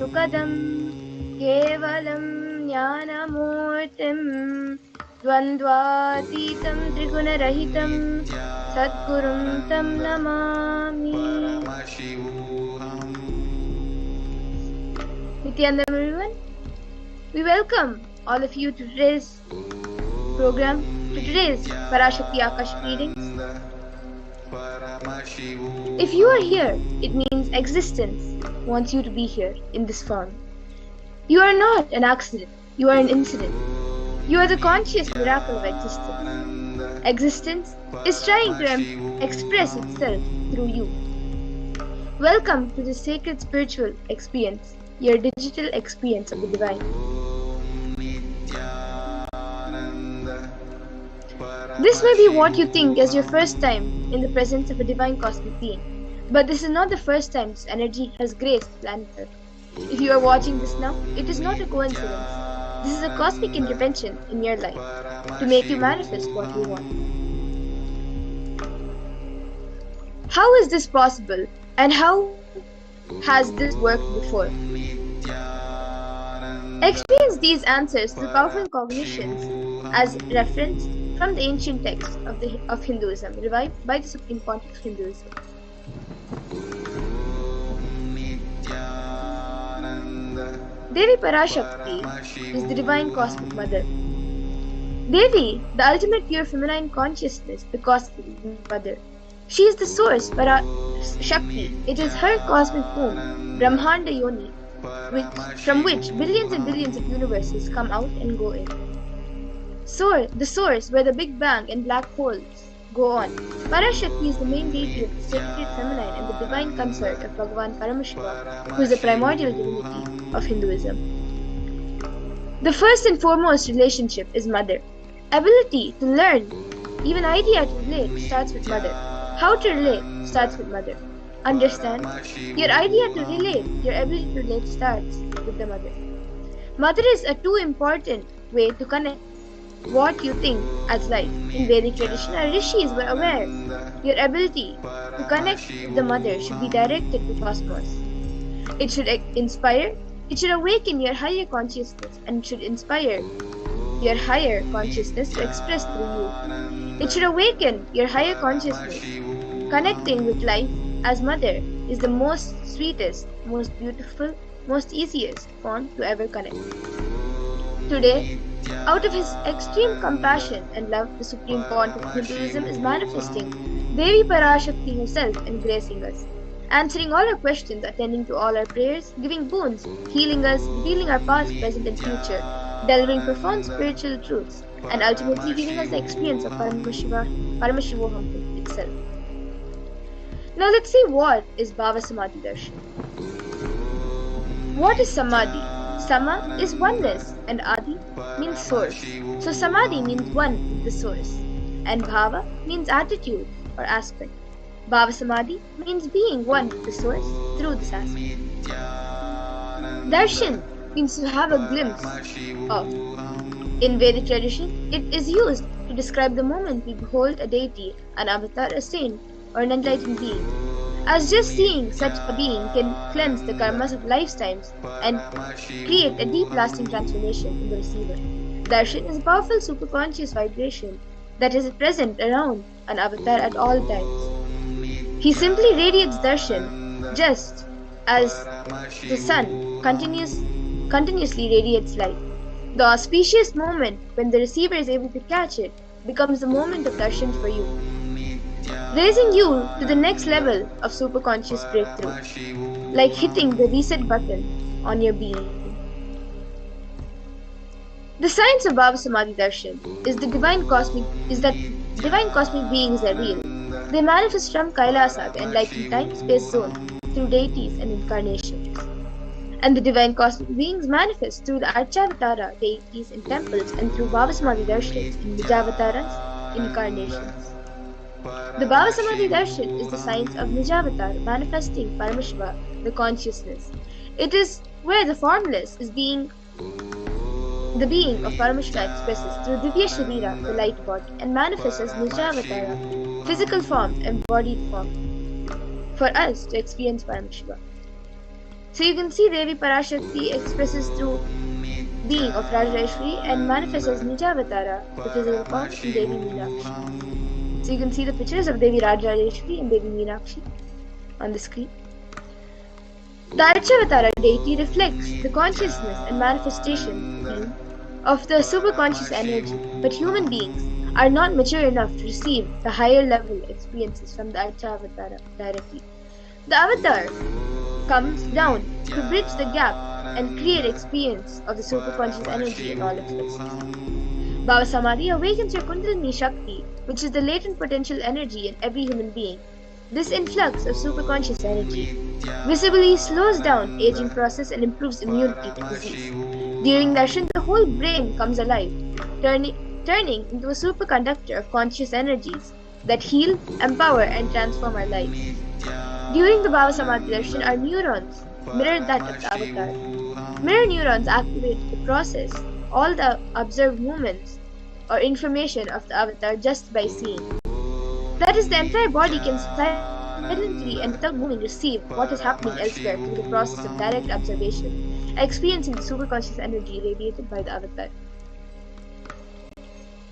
Sukadam Kevalam Jnanamurtim Dvandvatitam Trigunarahitam Sadgurum Tam Namami. Nithyananda everyone, we welcome all of you to today's program, to today's Parashakti Akashic readings. If you are here, it means existence wants you to be here in this form. You are not an accident, you are an incident. You are the conscious miracle of existence. Existence is trying to express itself through you. Welcome to the sacred spiritual experience, your digital experience of the divine. This may be what you think as your first time in the presence of a divine cosmic being, but this is not the first time this energy has graced planet Earth. If you are watching this now, it is not a coincidence. This is a cosmic intervention in your life to make you manifest what you want. How is this possible, and how has this worked before? Experience these answers through powerful cognitions as referenced from the ancient texts of Hinduism, revived by the Supreme Pontiff of Hinduism. Devi Parashakti is the divine cosmic mother. Devi, the ultimate pure feminine consciousness, the cosmic mother. She is the source, Parashakti. It is her cosmic womb, Brahmanda Yoni, from which billions and billions of universes come out and go in. The source where the Big Bang and black holes go on. Parashakti is the main deity of the sacred feminine and the divine consort of Bhagavan Paramashivoham, who is the primordial divinity of Hinduism. The first and foremost relationship is mother. Ability to learn, even idea to relate, starts with mother. How to relate starts with mother. Understand? Your idea to relate, your ability to relate starts with the mother. Mother is a too important way to connect what you think as life. In Vedic tradition, our rishis were aware your ability to connect with the mother should be directed to cosmos. It should inspire, it should awaken your higher consciousness, and it should inspire your higher consciousness to express through you. It should awaken your higher consciousness. Connecting with life as mother is the most sweetest, most beautiful, most easiest form to ever connect. Today, out of his extreme compassion and love, the Supreme Pontiff of Hinduism is manifesting Devi Parashakti herself and gracing us, answering all our questions, attending to all our prayers, giving boons, healing us, revealing our past, present and future, delivering profound spiritual truths, and ultimately giving us the experience of Paramashivoham itself. Now let's see what is Bhava Samadhi Darshan. What is Samadhi? Sama is oneness and Adi means source. So Samadhi means one with the source. And Bhava means attitude or aspect. Bhava Samadhi means being one with the source through this aspect. Darshan means to have a glimpse of. In Vedic tradition, it is used to describe the moment we behold a deity, an avatar, a saint, or an enlightened being. As just seeing such a being can cleanse the karmas of lifetimes and create a deep lasting transformation in the receiver. Darshan is a powerful superconscious vibration that is present around an avatar at all times. He simply radiates darshan just as the sun continuously radiates light. The auspicious moment when the receiver is able to catch it becomes the moment of darshan for you, raising you to the next level of superconscious breakthrough, like hitting the reset button on your being. The science of Bhava Samadhi Darshan is that divine cosmic beings are real. They manifest from Kailasa, the enlightened time-space zone, through deities and incarnations. And the divine cosmic beings manifest through the Archavatara deities in temples and through Bhava Samadhi Darshans in Nijavataras incarnations. The Bhava Samadhi Darshan is the science of Nijavatar, manifesting Paramashiva, the consciousness. It is where the formless is the being of Paramashiva expresses through Divya Sharira, the light body, and manifests as Nijavatara, physical form, embodied form, for us to experience Paramashiva. So you can see Devi Parashakti expresses through being of Rajeshwari and manifests as Nijavatara, the physical form, in Devi Meenakshi. So you can see the pictures of Devi Rajeshwari and Devi Meenakshi on the screen. The Archavatara deity reflects the consciousness and manifestation theme of the superconscious energy, but human beings are not mature enough to receive the higher level experiences from the Archavatara directly. The avatar comes down to bridge the gap and create experience of the superconscious energy in all its faces. Bhava Samadhi awakens your Kundalini Shakti, which is the latent potential energy in every human being. This influx of superconscious energy visibly slows down aging process and improves immunity to disease. During darshan, the whole brain comes alive, turning into a superconductor of conscious energies that heal, empower, and transform our lives. During the Bhava Samadhi darshan, our neurons mirror that of the avatar. Mirror neurons activate to process all the observed movements or information of the avatar just by seeing. That is, the entire body can silently and without moving receive what is happening elsewhere through the process of direct observation, experiencing the superconscious energy radiated by the avatar.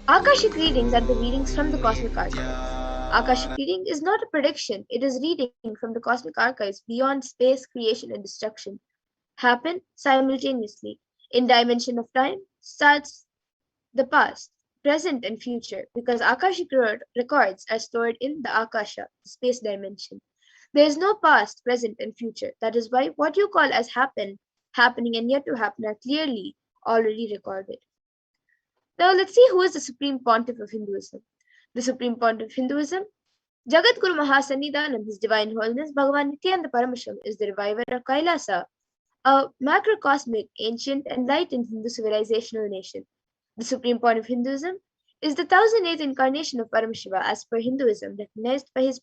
Akashic readings are the readings from the cosmic archives. Akashic reading is not a prediction, it is reading from the cosmic archives beyond space, creation, and destruction. Happen simultaneously. In dimension of time starts the past, present, and future, because Akashic records are stored in the Akasha, the space dimension. There is no past, present, and future. That is why what you call as happening, and yet to happen are clearly already recorded. Now let's see who is the Supreme Pontiff of Hinduism. The Supreme Pontiff of Hinduism, Jagat Guru Mahasannidhanam, His Divine Holiness Bhagavan Nithyananda Paramashivam, is the reviver of Kailasa, a macrocosmic, ancient, enlightened Hindu civilizational nation. The Supreme Point of Hinduism is the 1008th incarnation of Paramashiva as per Hinduism, recognized by his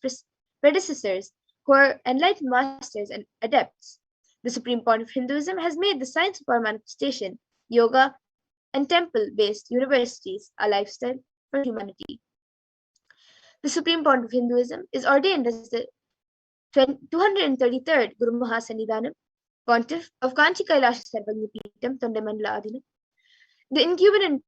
predecessors who are enlightened masters and adepts. The Supreme Point of Hinduism has made the science of power manifestation, yoga, and temple-based universities a lifestyle for humanity. The Supreme Point of Hinduism is ordained as the 233rd Guru Mahasannidhanam, Pontiff of Kanchi Kailasa Sarvagya Peetham Tondemandala Adinam, the incumbent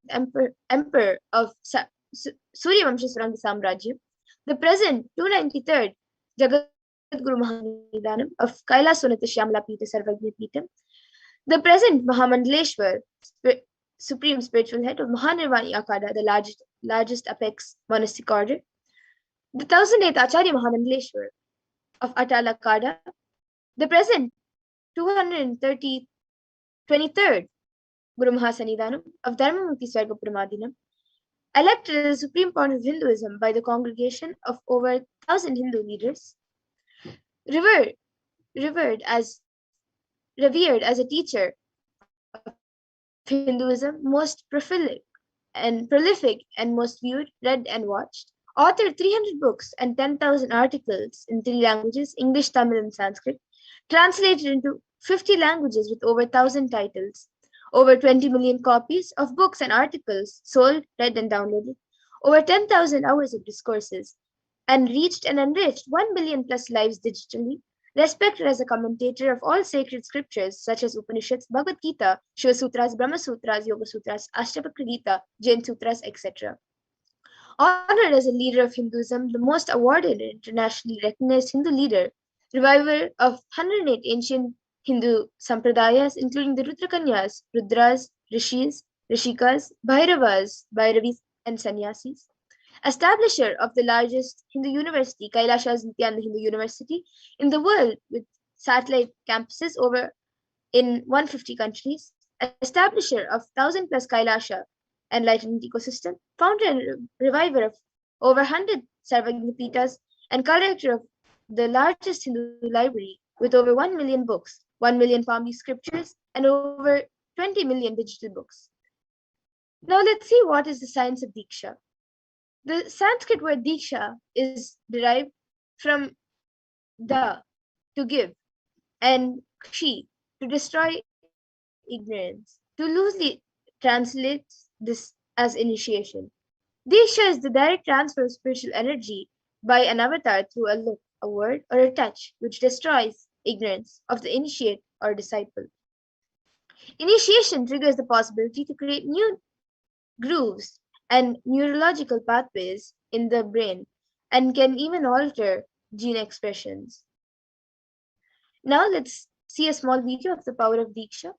emperor of Surya Vamsha Suranga Samrajyam, the present 293rd Jagat Guru Mahasannidhanam of Kailasonata Shyamala Peetha Sarvagya Peetham, the present Mahamandaleshwar, Supreme Spiritual Head of Mahanirvani Akada, the largest apex monastic order, the 1008th Acharya Mahamandaleshwar of Atala Kada, the present 23rd Guru Mahasannidhanam of Dharmamukti Swargapuram, elected as the Supreme Point of Hinduism by the congregation of over 1,000 Hindu leaders, revered as a teacher of Hinduism, most prolific and most viewed, read, and watched, authored 300 books and 10,000 articles in 3 languages, English, Tamil, and Sanskrit, translated into 50 languages with over 1,000 titles, over 20 million copies of books and articles sold, read, and downloaded, over 10,000 hours of discourses, and reached and enriched 1 billion plus lives digitally, respected as a commentator of all sacred scriptures such as Upanishads, Bhagavad Gita, Shiva Sutras, Brahma Sutras, Yoga Sutras, Ashtapakra Gita, Jain Sutras, etc. Honored as a leader of Hinduism, the most awarded and internationally recognized Hindu leader, reviver of 108 ancient Hindu sampradayas, including the Rudrakanyas, Rudras, Rishis, Rishikas, Bhairavas, Bhairavis, and Sannyasis. Establisher of the largest Hindu university, Kailasha's Nithyananda Hindu University, in the world with satellite campuses in 150 countries. Establisher of 1,000 plus Kailasha enlightenment ecosystem, founder and reviver of over 100 Sarvagya Peethas, and collector of the largest Hindu library with over 1 million books, 1 million Pali scriptures, and over 20 million digital books. Now let's see what is the science of Diksha. The Sanskrit word Diksha is derived from da, to give, and kshi, to destroy ignorance. To loosely translate this as initiation. Diksha is the direct transfer of spiritual energy by an avatar through a look, a word, or a touch, which destroys ignorance of the initiate or disciple. Initiation triggers the possibility to create new grooves and neurological pathways in the brain and can even alter gene expressions. Now let's see a small video of the power of Diksha.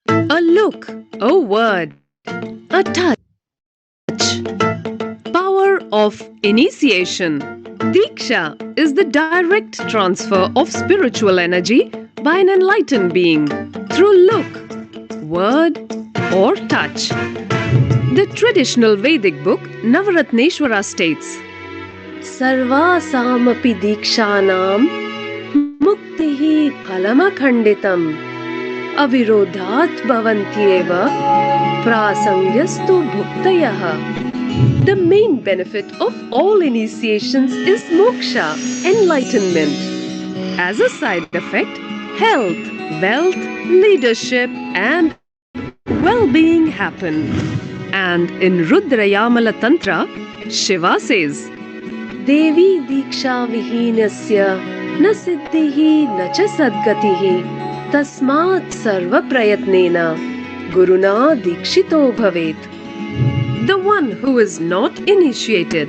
A look, a word, a touch. Power of initiation. Diksha is the direct transfer of spiritual energy by an enlightened being through look, word, or touch. The traditional Vedic book Navaratneshwara states Sarvasamapi Dikshanam Muktihi Phalamakhanditam Avirodhat Bhavantyeva Prasangyastu Bhuktayaha. The main benefit of all initiations is moksha, enlightenment. As a side effect, health, wealth, leadership, and well-being happen. And in Rudrayamala Tantra, Shiva says, Devi Diksha Vihinasya na siddhihi na cha sadgatihi tasmat sarva prayatnena guruna dikshito bhavet. The one who is not initiated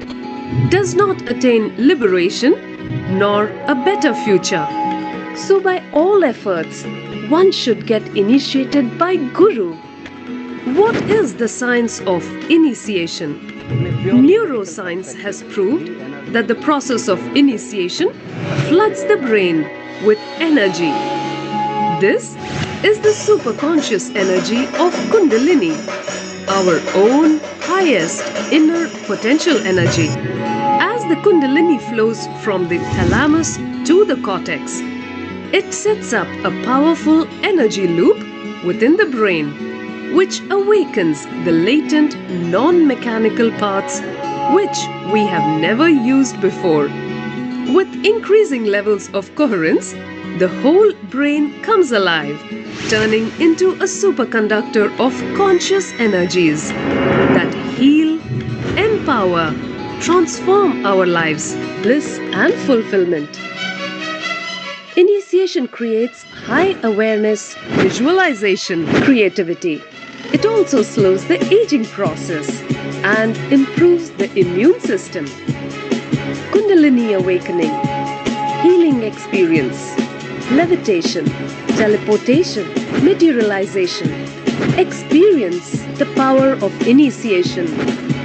does not attain liberation nor a better future. So by all efforts, one should get initiated by Guru. What is the science of initiation? Neuroscience has proved that the process of initiation floods the brain with energy. This is the superconscious energy of Kundalini, our own highest inner potential energy. As the Kundalini flows from the thalamus to the cortex, it sets up a powerful energy loop within the brain, which awakens the latent non-mechanical parts which we have never used before. With increasing levels of coherence, the whole brain comes alive, turning into a superconductor of conscious energies that heal, empower, transform our lives, bliss and fulfillment. Initiation creates high awareness, visualization, creativity. It also slows the aging process and improves the immune system. Kundalini awakening, healing experience, levitation, teleportation, materialization. Experience the power of initiation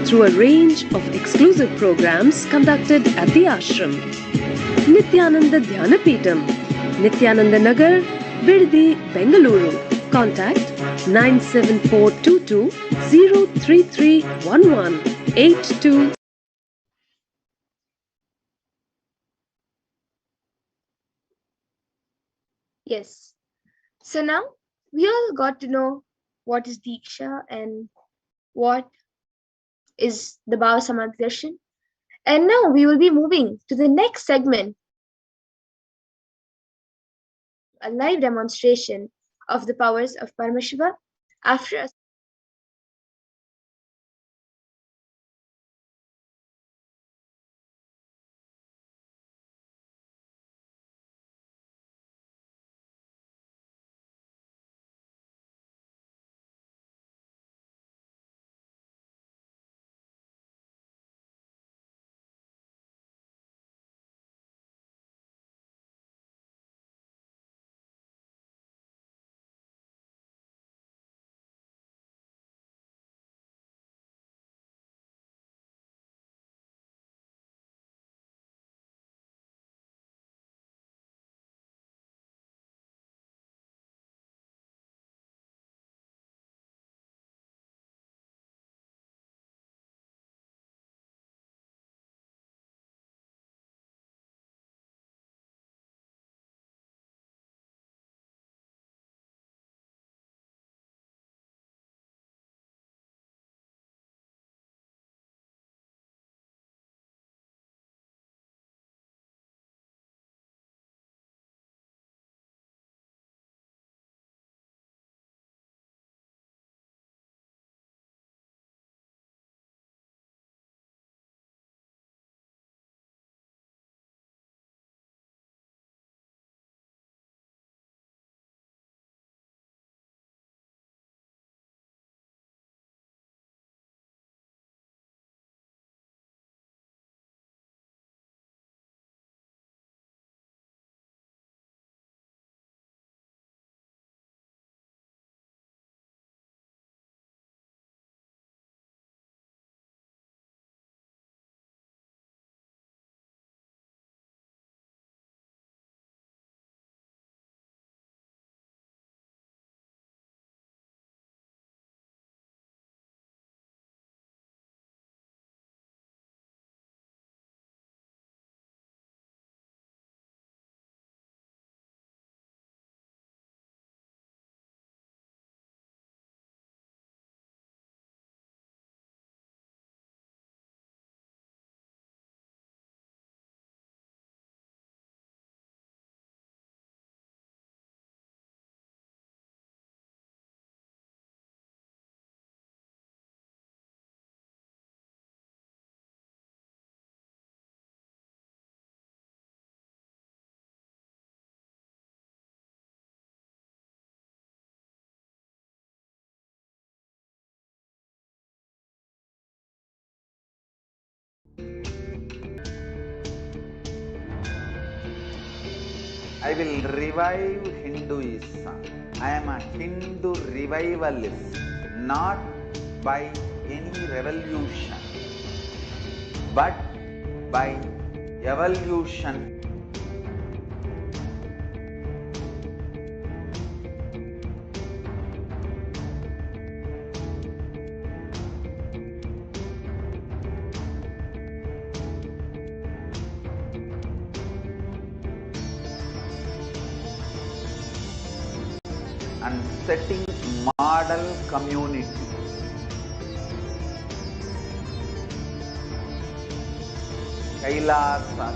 through a range of exclusive programs conducted at the ashram. Nithyananda Dhyanapitham, Nithyananda Nagar, Birdi, Bengaluru. Contact 97422 03311 82. Yes. So now we all got to know what is Diksha and what is the Bhava Samaddarshan. And now we will be moving to the next segment, a live demonstration of the powers of Paramashiva after a I will revive Hinduism. I am a Hindu revivalist, not by any revolution, but by evolution. And setting model community. Kailasa,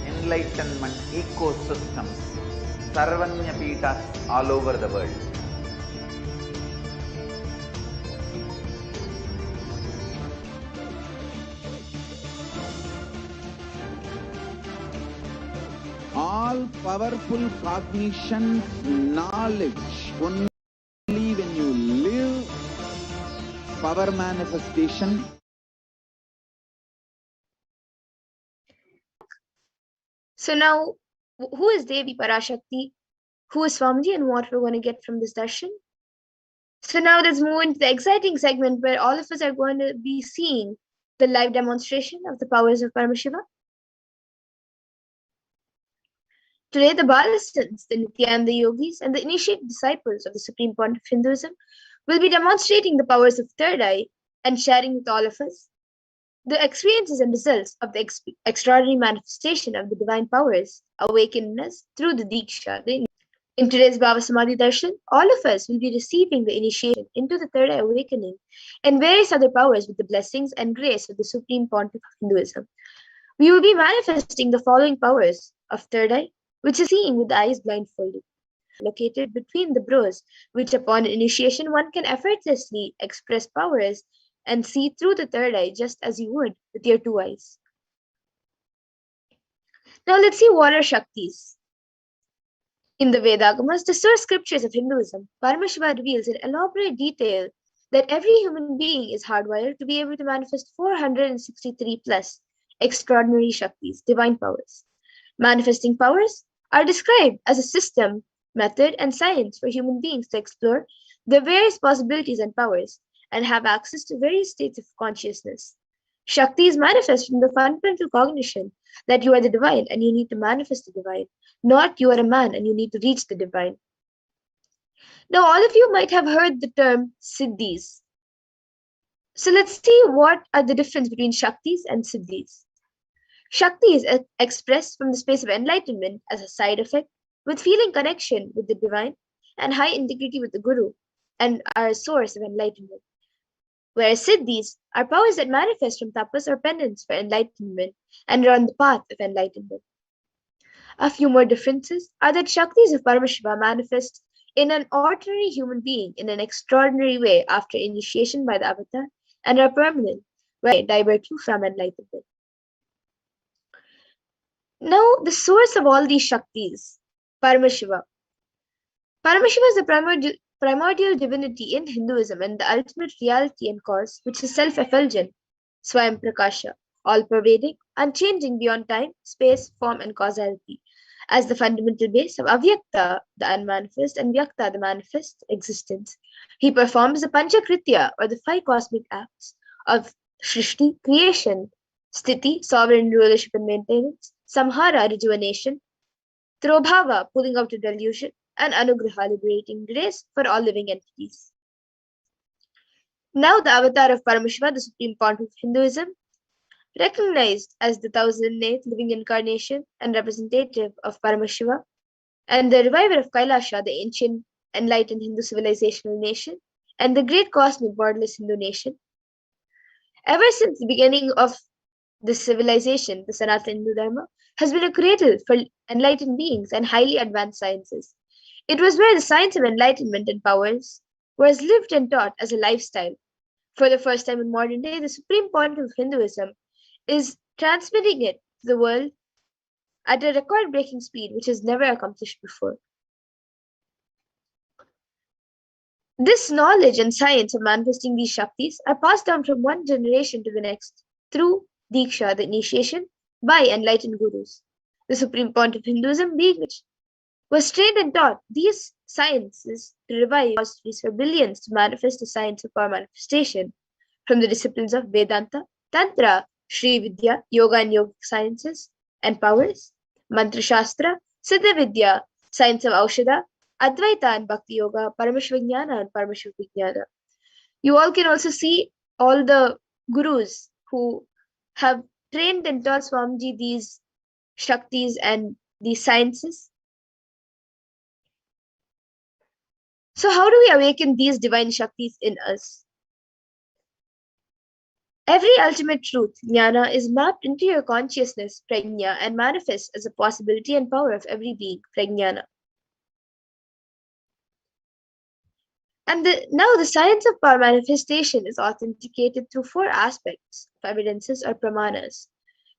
enlightenment ecosystems, Sarvanya Peethas all over the world. All powerful cognition, knowledge, only when you live power manifestation. So now, who is Devi Parashakti? Who is Swamiji, and what we're going to get from this darshan? So now let's move into the exciting segment where all of us are going to be seeing the live demonstration of the powers of Paramashiva. Today, the Balasans, the Nithyananda yogis, and the initiated disciples of the Supreme Point of Hinduism will be demonstrating the powers of third eye and sharing with all of us the experiences and results of the extraordinary manifestation of the divine powers awakened in us through the Diksha. In today's Bhava Samadhi Darshan, all of us will be receiving the initiation into the third eye awakening and various other powers with the blessings and grace of the Supreme Pontiff of Hinduism. We will be manifesting the following powers of third eye, which is seeing with the eyes blindfolded, located between the brows, which upon initiation one can effortlessly express powers and see through the third eye just as you would with your two eyes. Now let's see what are Shaktis. In the Vedagamas, the source scriptures of Hinduism, Paramashiva reveals in elaborate detail that every human being is hardwired to be able to manifest 463 plus extraordinary Shaktis, divine powers. Manifesting powers are described as a system, method, and science for human beings to explore the various possibilities and powers and have access to various states of consciousness. Shaktis manifest from the fundamental cognition that you are the divine and you need to manifest the divine, not you are a man and you need to reach the divine. Now, all of you might have heard the term Siddhis. So let's see what are the difference between Shaktis and Siddhis. Shakti is expressed from the space of enlightenment as a side effect with feeling connection with the divine and high integrity with the Guru and are a source of enlightenment. Whereas Siddhis are powers that manifest from tapas or penance for enlightenment and are on the path of enlightenment. A few more differences are that Shaktis of Paramashiva manifest in an ordinary human being in an extraordinary way after initiation by the avatar and are permanent, where they divert you from enlightenment. Now, the source of all these Shaktis, Paramashiva. Paramashiva is the primordial divinity in Hinduism and the ultimate reality and cause, which is self-effulgent, Swayam Prakasha, all-pervading, unchanging beyond time, space, form, and causality, as the fundamental base of Avyakta, the unmanifest, and Vyakta, the manifest existence. He performs the Panchakritya, or the five cosmic acts of Shrishti, creation, Sthiti, sovereign rulership and maintenance, Samhara, rejuvenation, Trobhava, pulling out a delusion, and Anugraha, liberating grace for all living entities. Now, the avatar of Paramashiva, the supreme pontiff of Hinduism, recognized as the 1008th living incarnation and representative of Paramashiva, and the reviver of Kailasa, the ancient enlightened Hindu civilizational nation, and the great cosmic borderless Hindu nation. Ever since the beginning of the civilization, the Sanatana Hindu Dharma has been a cradle for enlightened beings and highly advanced sciences. It was where the science of enlightenment and powers was lived and taught as a lifestyle. For the first time in modern day, the supreme point of Hinduism is transmitting it to the world at a record-breaking speed, which is never accomplished before. This knowledge and science of manifesting these Shaktis are passed down from one generation to the next through Diksha, the initiation, by enlightened gurus. The supreme point of Hinduism, being which was trained and taught these sciences to revive causes for billions to manifest the science of power manifestation from the disciplines of Vedanta, Tantra, Sri Vidya, Yoga and Yogic sciences and powers, Mantra Shastra, Siddha Vidya, science of Aushadha, Advaita and Bhakti Yoga, Paramashivajnana and Paramashivoham. You all can also see all the gurus who have trained and taught Swamiji these Shaktis and these sciences. So how do we awaken these divine Shaktis in us? Every ultimate truth, jnana, is mapped into your consciousness, prajna, and manifests as a possibility and power of every being, prajnana. And now the science of power manifestation is authenticated through four aspects of evidences or pramanas.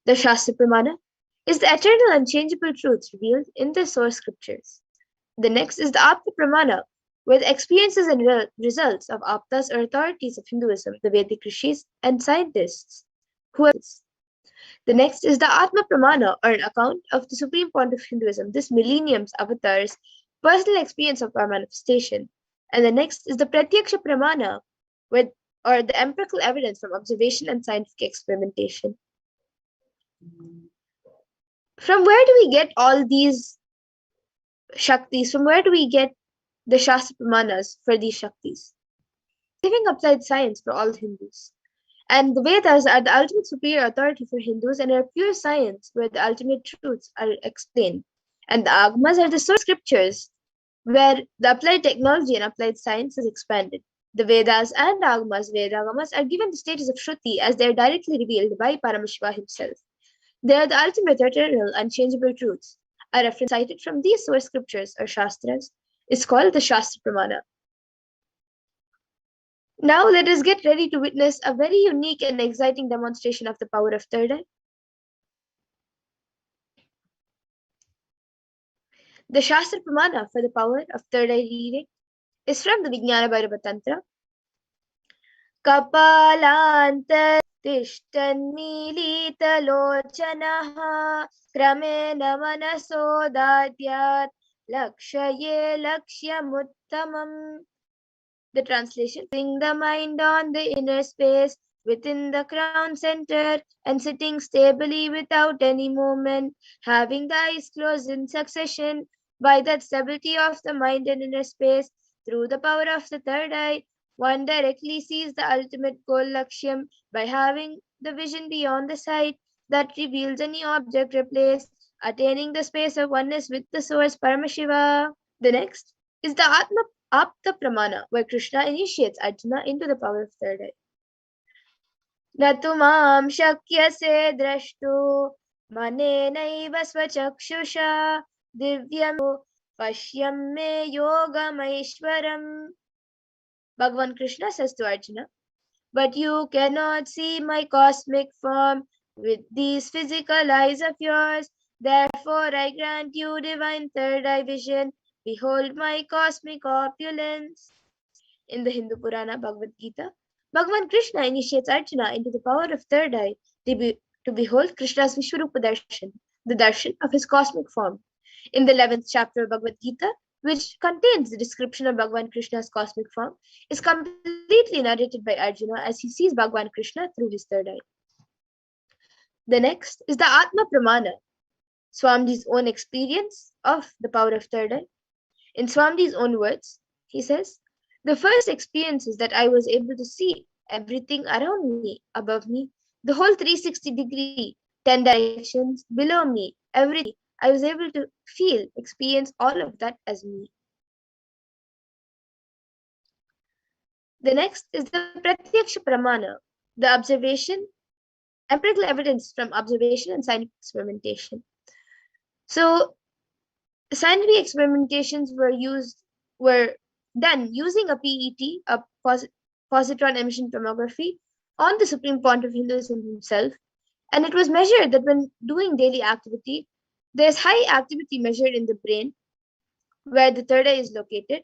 The Shastra Pramana is the eternal unchangeable truths revealed in the source scriptures. The next is the Apta Pramana, where the experiences and results of Aptas or authorities of Hinduism, the Vedic rishis and scientists who are. The next is the Atma Pramana, or an account of the supreme point of Hinduism, this millennium's avatar's personal experience of our manifestation. And the next is the Pratyaksha Pramana, or the empirical evidence from observation and scientific experimentation. From where do we get all these Shaktis? From where do we get the Shastra Pramanas for these Shaktis? Living applied science for all Hindus. And the Vedas are the ultimate superior authority for Hindus and are pure science where the ultimate truths are explained. And the Agamas are the source scriptures where the applied technology and applied science is expanded. The Vedas and Agamas, Vedagamas, are given the status of Shruti as they are directly revealed by Paramashiva himself. They are the ultimate eternal, unchangeable truths. A reference cited from these source scriptures or Shastras is called the Shastra Pramana. Now let us get ready to witness a very unique and exciting demonstration of the power of third eye. The Shastra Pramana for the power of third eye reading is from the Vijnana Bhairava Tantra. Kapalanta Tishtanmilitalochanaha Kramena Manasodadyat Lakshaye Lakshyamuttamam. The translation: putting the mind on the inner space within the crown center and sitting stably without any movement, having the eyes closed in succession. By that stability of the mind and inner space, through the power of the third eye, one directly sees the ultimate goal Lakshyam by having the vision beyond the sight that reveals any object replaced, attaining the space of oneness with the source Paramashiva. The next is the Apta Pramana, where Krishna initiates Arjuna into the power of third eye. Natumam shakyase drashtu manenaiva svachakshusha divyam pashyam me yogamaishwaram. Bhagavan Krishna says to Arjuna, but you cannot see my cosmic form with these physical eyes of yours. Therefore, I grant you divine third eye vision. Behold my cosmic opulence. In the Hindu Purana Bhagavad Gita, Bhagavan Krishna initiates Arjuna into the power of third eye to behold Krishna's Vishwarupa Darshan, the darshan of his cosmic form. In the 11th chapter of Bhagavad Gita, which contains the description of Bhagavan Krishna's cosmic form, is completely narrated by Arjuna as he sees Bhagavan Krishna through his third eye. The next is the Atma Pramana, Swamiji's own experience of the power of third eye. In Swamiji's own words, he says, the first experience is that I was able to see everything around me, above me, the whole 360-degree, 10 directions, below me, everything. I was able to feel, experience all of that as me. The next is the Pratyaksha Pramana, the observation, empirical evidence from observation and scientific experimentation. So, scientific experimentations were done using a PET, a positron emission tomography, on the supreme point of Hinduism himself, and it was measured that when doing daily activity, there's high activity measured in the brain, where the third eye is located,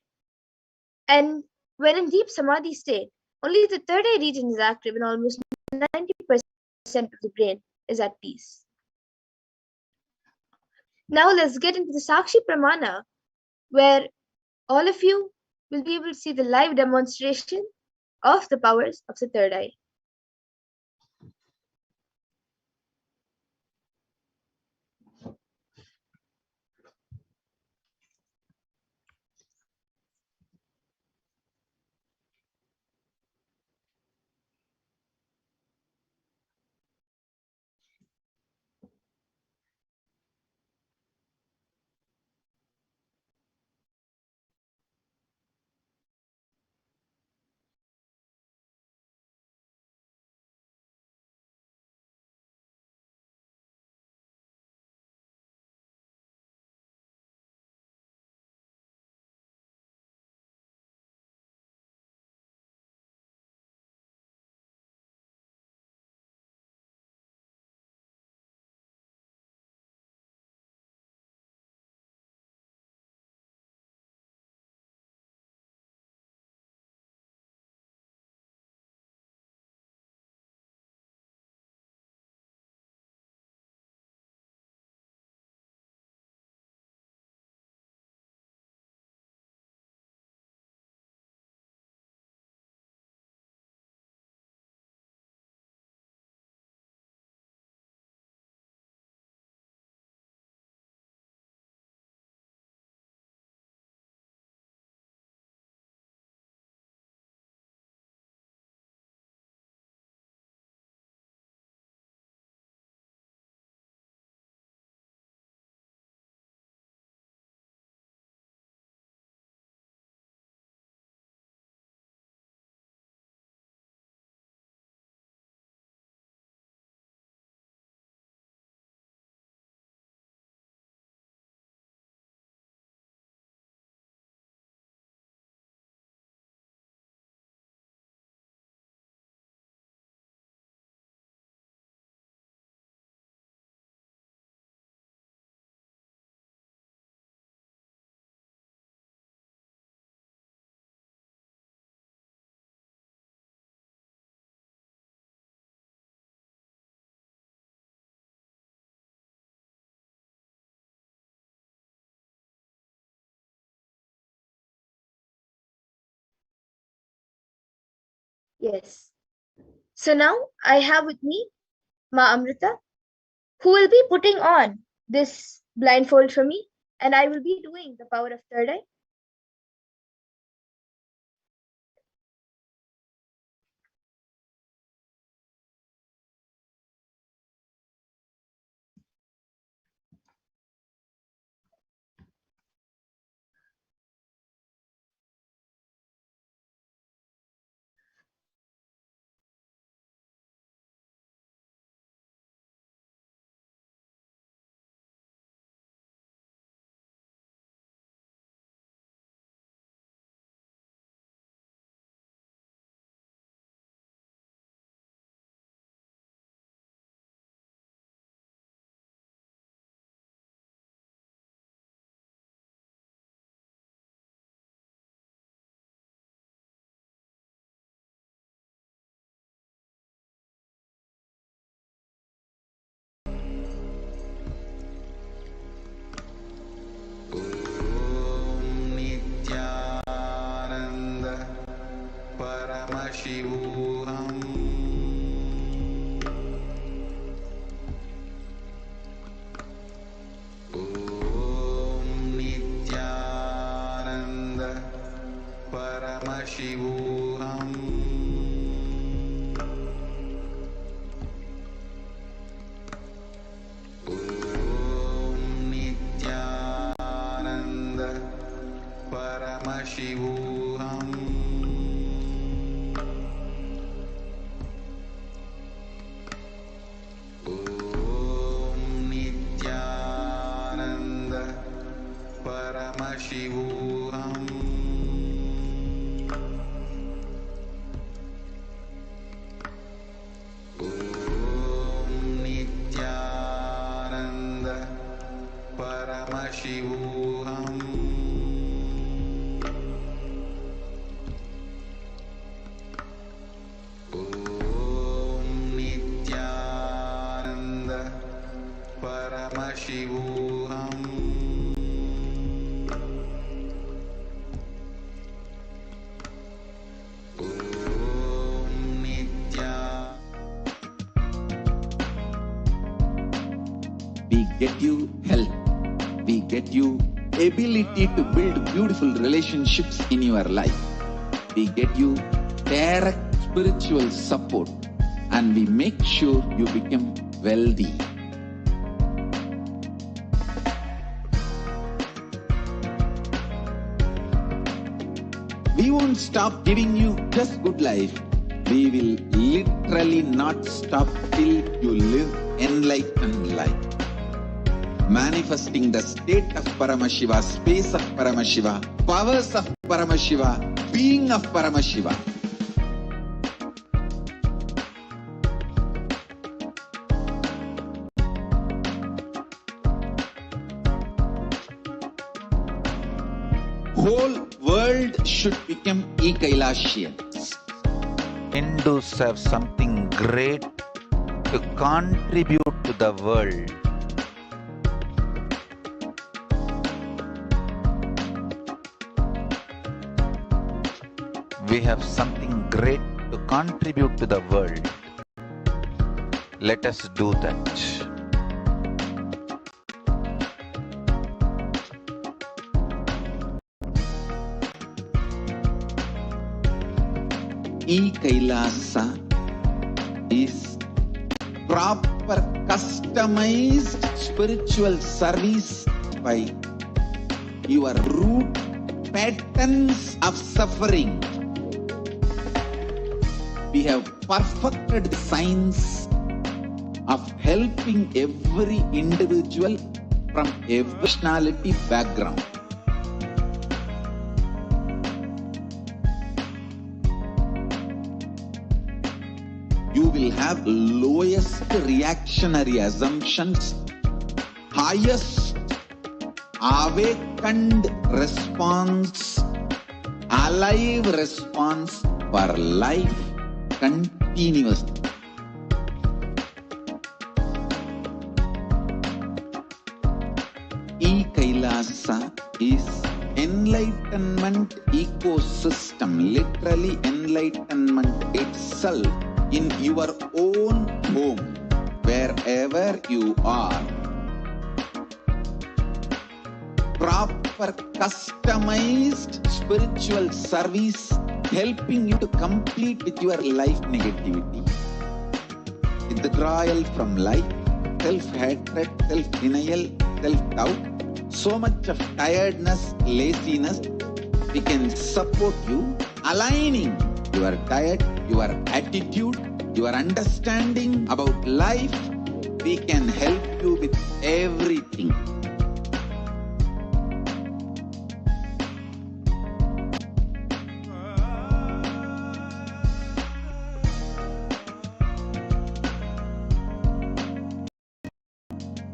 and when in deep samadhi state, only the third eye region is active in almost 90% of the brain is at peace. Now let's get into the Sakshi Pramana, where all of you will be able to see the live demonstration of the powers of the third eye. Yes. So now I have with me Ma Amrita, who will be putting on this blindfold for me, and I will be doing the power of third eye. Nithyananda Paramashivoham. Nithyananda Paramashivoham. Nithyananda Paramashivoham. Nithyananda Paramashivoham. We get you health. We get you ability to build beautiful relationships in your life. We get you direct spiritual support, and we make sure you become wealthy. We won't stop giving you just good life. We will literally not stop till you live enlightened life. Manifesting the state of Paramashiva, space of Paramashiva, powers of Paramashiva, being of Paramashiva. Whole world should become Kailasians. Hindus have something great to contribute to the world. We have something great to contribute to the world. Let us do that. Kailasa is proper customized spiritual service by your root patterns of suffering. We have perfected the science of helping every individual from every nationality background. You will have lowest reactionary assumptions, highest awakened response, alive response for life continuously. Kailasa is enlightenment ecosystem, literally enlightenment itself in your own home, wherever you are. Proper customized spiritual service helping you to complete with your life negativity. Withdrawal from life, self-hatred, self-denial, self-doubt, so much of tiredness, laziness. We can support you aligning your diet, your attitude, your understanding about life. We can help you with everything.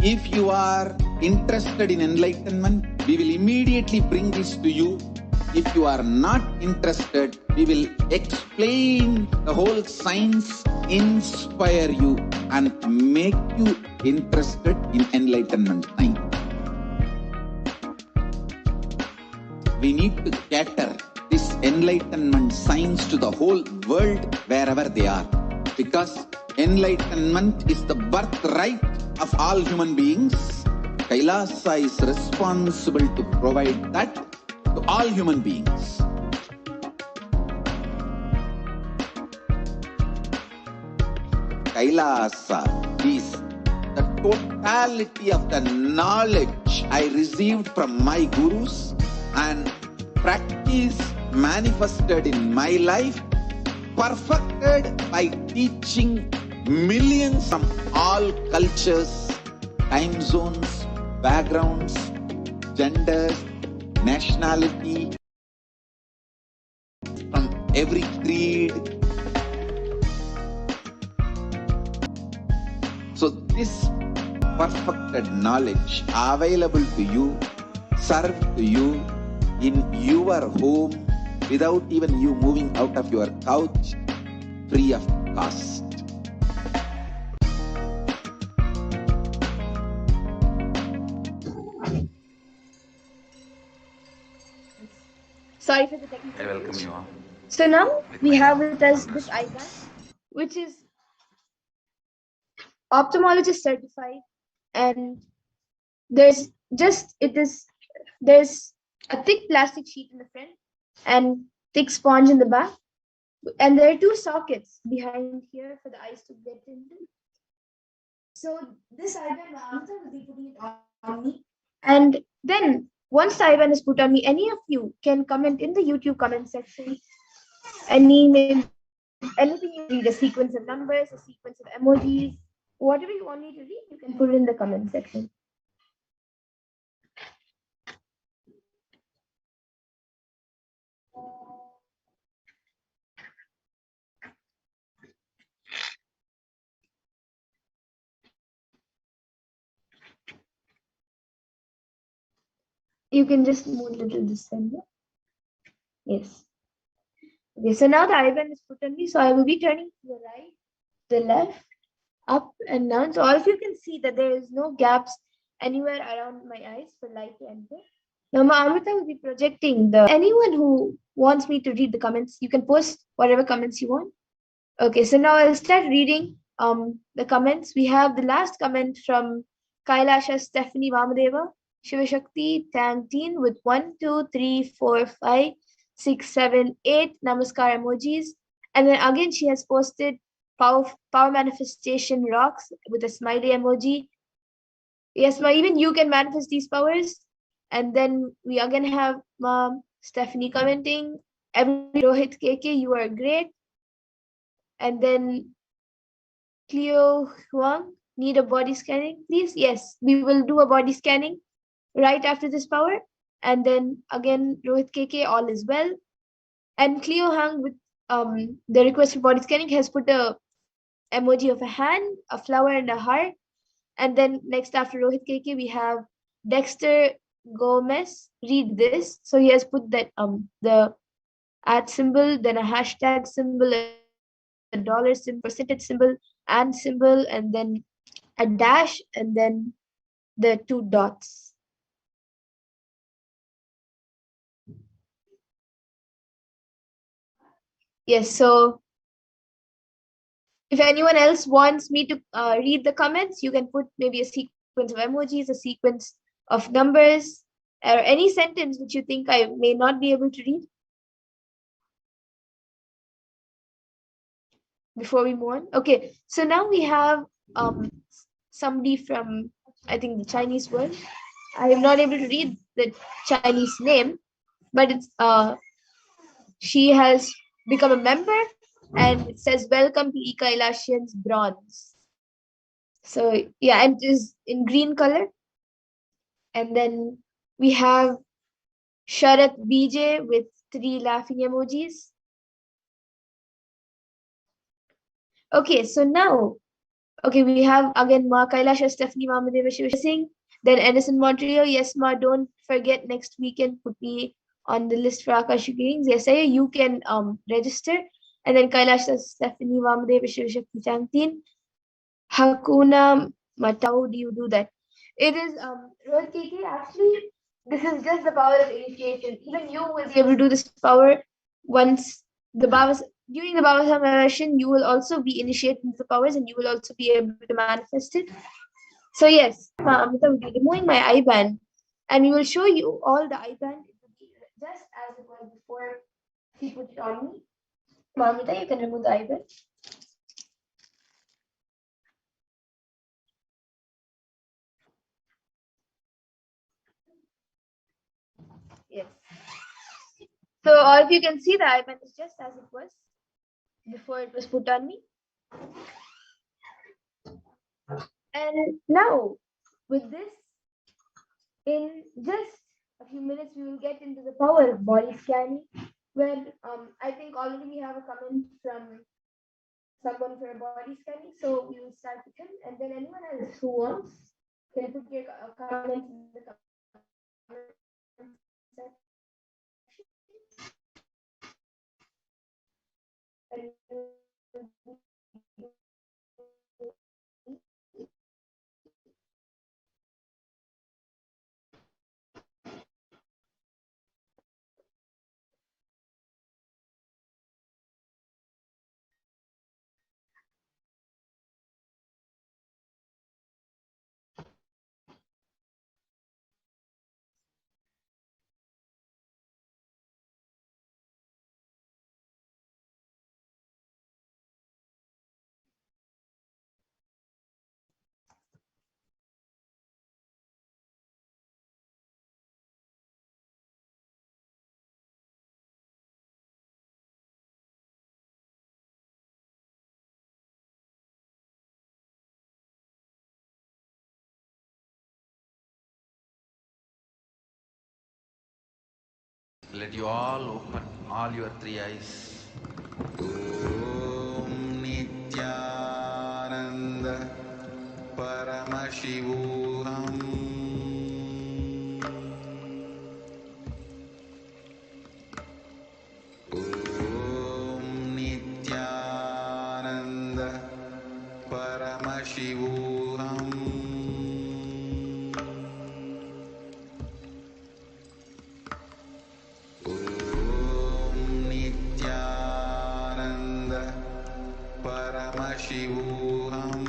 If you are interested in enlightenment, we will immediately bring this to you. If you are not interested, we will explain the whole science, inspire you, and make you interested in enlightenment science. We need to cater this enlightenment science to the whole world wherever they are, because enlightenment is the birthright of all human beings. Kailasa is responsible to provide that to all human beings. Kailasa is the totality of the knowledge I received from my gurus and practice manifested in my life, perfected by teaching millions from all cultures, time zones, backgrounds, genders, nationality, from every creed. So this perfected knowledge available to you, served to you in your home without even you moving out of your couch, free of cost. Sorry for the technical I welcome glitch. you all. So now we have with us this icon, which is ophthalmologist certified, and there's there's a thick plastic sheet in the front and thick sponge in the back, and there are two sockets behind here for the eyes to get into. So this eyeband, Amrita will be putting it on me, and then once the eyeband is put on me, any of you can comment in the YouTube comment section anything you want me to read, a sequence of numbers, a sequence of emojis, whatever you want me to read, you can put it in the comment section. You can just move a little this center. Yes. Okay, so now the eyeband is put on me, so I will be turning to the right, the left, up and down. So all of you can see that there is no gaps anywhere around my eyes for light to enter. Now my Amrita will be projecting the anyone who wants me to read the comments, you can post whatever comments you want. Okay, so now I'll start reading the comments. We have the last comment from Kailasa Stephanie Vamadeva. Shivashakti Tangteen with 1, 2, 3, 4, 5, 6, 7, 8 Namaskar emojis. And then again she has posted power manifestation rocks with a smiley emoji. Yes, ma, even you can manifest these powers. And then we again have Stephanie commenting, every Rohit KK, you are great. And then Cleo Huang, need a body scanning, please? Yes, we will do a body scanning right after this power. And then again, Rohit KK, all is well. And Cleo Huang with the request for body scanning has put a emoji of a hand, a flower, and a heart. And then next after Rohit KK, we have Dexter Gomez. Read this. So he has put that the @ symbol, then a hashtag symbol, a dollar symbol, percentage symbol, and symbol, and then a dash, and then the 2 dots. Yes, so if anyone else wants me to read the comments, you can put maybe a sequence of emojis, a sequence of numbers, or any sentence which you think I may not be able to read before we move on. Okay, so now we have somebody from, I think, the Chinese world. I am not able to read the Chinese name, but it's she has become a member, and it says welcome to Kailasians Bronze. So yeah, and it is in green color. And then we have Sharat BJ with 3 laughing emojis. Okay, so now, okay, we have again Ma Kailasha, Stephanie Mamadeva Shiva Singh, then Edison Montreal. Yes, Ma, don't forget next weekend, put me on the list for Akashic readings. Yes, you can register. And then Kailasha, Stephanie Vamadeva Shiva Shakti Changtin. Hakuna Matau, do you do that? It is Rohit KK, actually, this is just the power of initiation. Even you will be able to do this power once the Baba, during the Baba Samversion, you will also be initiated into the powers, and you will also be able to manifest it. So yes, Amrita will be removing my eyeband, and we will show you all the eyeband. It will be just as it was before she put it on me. Amrita, you can remove the eyeband. Yes. So all of you can see the eyeband is just as it was before it was put on me. And now, with this, in just a few minutes, we will get into the power of body scanning, where I think already we have a comment from someone for a body scanning. So we will start with him, and then anyone else who wants can put your comments in the comment section. Let you all open all your three eyes. Om Nithyananda Paramashivoham. Om Nithyananda Paramashivoham. Om Nithyananda Paramashivoham.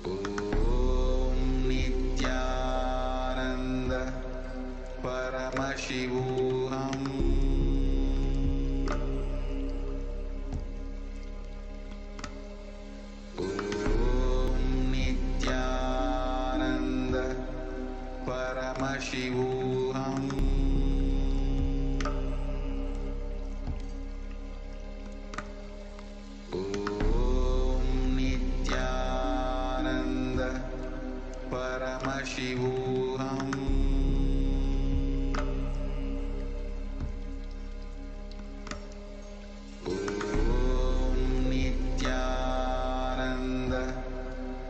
Om Nithyananda Paramashivoham. Om Nithyananda Paramashivoham. Om Nithyananda Paramashivoham. Om Nithyananda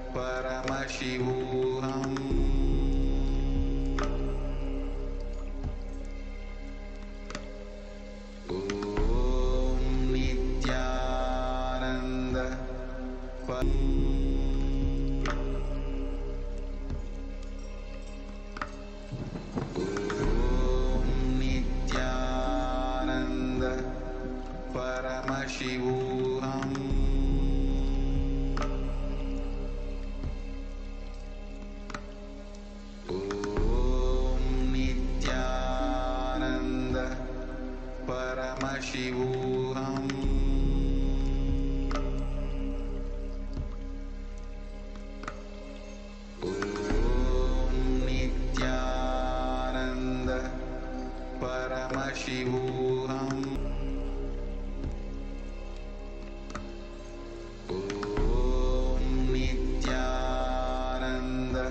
Paramashivoham. Om Nithyananda Om Nithyananda Paramashivoham. Om Nithyananda Paramashivoham. Om Nithyananda Paramashivoham. Om Nithyananda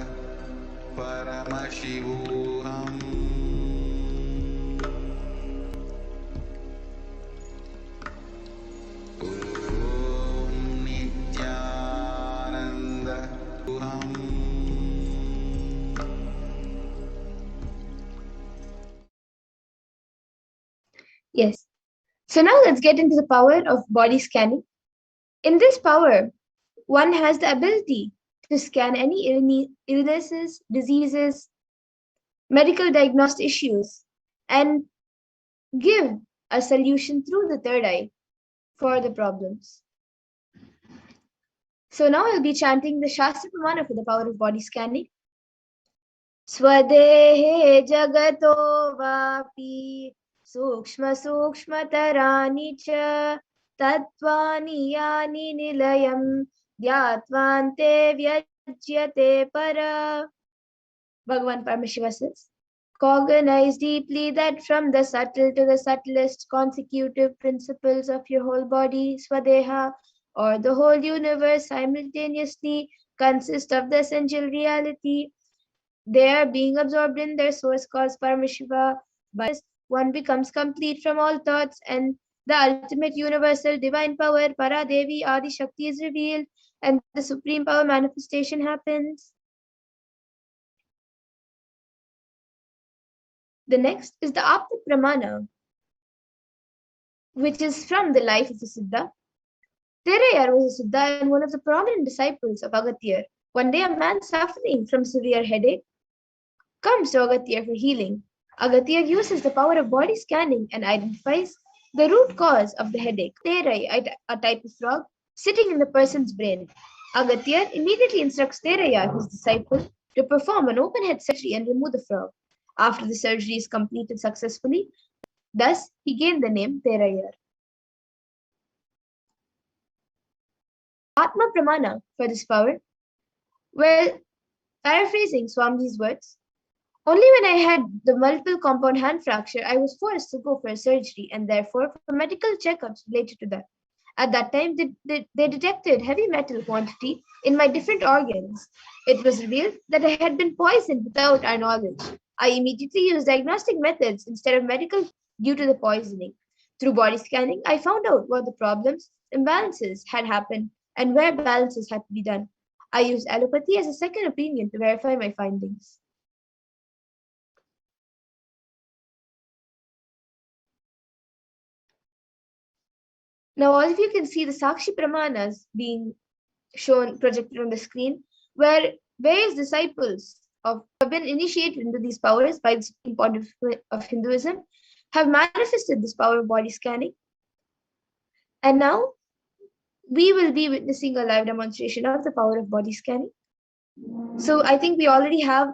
Paramashivoham. Om Nithyananda Paramashivoham. Yes. So now let's get into the power of body scanning. In this power, one has the ability to scan any illnesses, diseases, medical diagnosed issues, and give a solution through the third eye for the problems. So now I'll be chanting the Shastra Pramana for the power of body scanning. Swadehe jagato vapi sukshma sukshmatarani cha tattvani yani nilayam dhyatvante vyajyate para. Bhagavan Paramashiva says, cognize deeply that from the subtle to the subtlest consecutive principles of your whole body, Swadeha, or the whole universe simultaneously consist of the essential reality. They are being absorbed in their source cause Paramashiva. By this, one becomes complete from all thoughts, and the ultimate universal divine power, Paradevi Adi Shakti, is revealed, and the supreme power manifestation happens. The next is the Apta Pramana, which is from the life of a Siddha. Terayar was a Siddha and one of the prominent disciples of Agathir. One day, a man suffering from severe headache comes to Agathir for healing. Agathir uses the power of body scanning and identifies the root cause of the headache. Terai, a type of frog, sitting in the person's brain. Agathir immediately instructs Terayar, his disciple, to perform an open head surgery and remove the frog. After the surgery is completed successfully, thus he gained the name Terayar. Atma Pramana for this power. Well, paraphrasing Swamiji's words, only when I had the multiple compound hand fracture, I was forced to go for a surgery and therefore for medical checkups related to that. At that time, they detected heavy metal quantity in my different organs. It was revealed that I had been poisoned without our knowledge. I immediately used diagnostic methods instead of medical due to the poisoning. Through body scanning, I found out what the problems, imbalances had happened, and where balances had to be done. I used allopathy as a second opinion to verify my findings. Now, all of you can see the Sakshi Pramanas being shown, projected on the screen, where various disciples have been initiated into these powers by the Supreme Pontiff of Hinduism, have manifested this power of body scanning. And now we will be witnessing a live demonstration of the power of body scanning. So I think we already have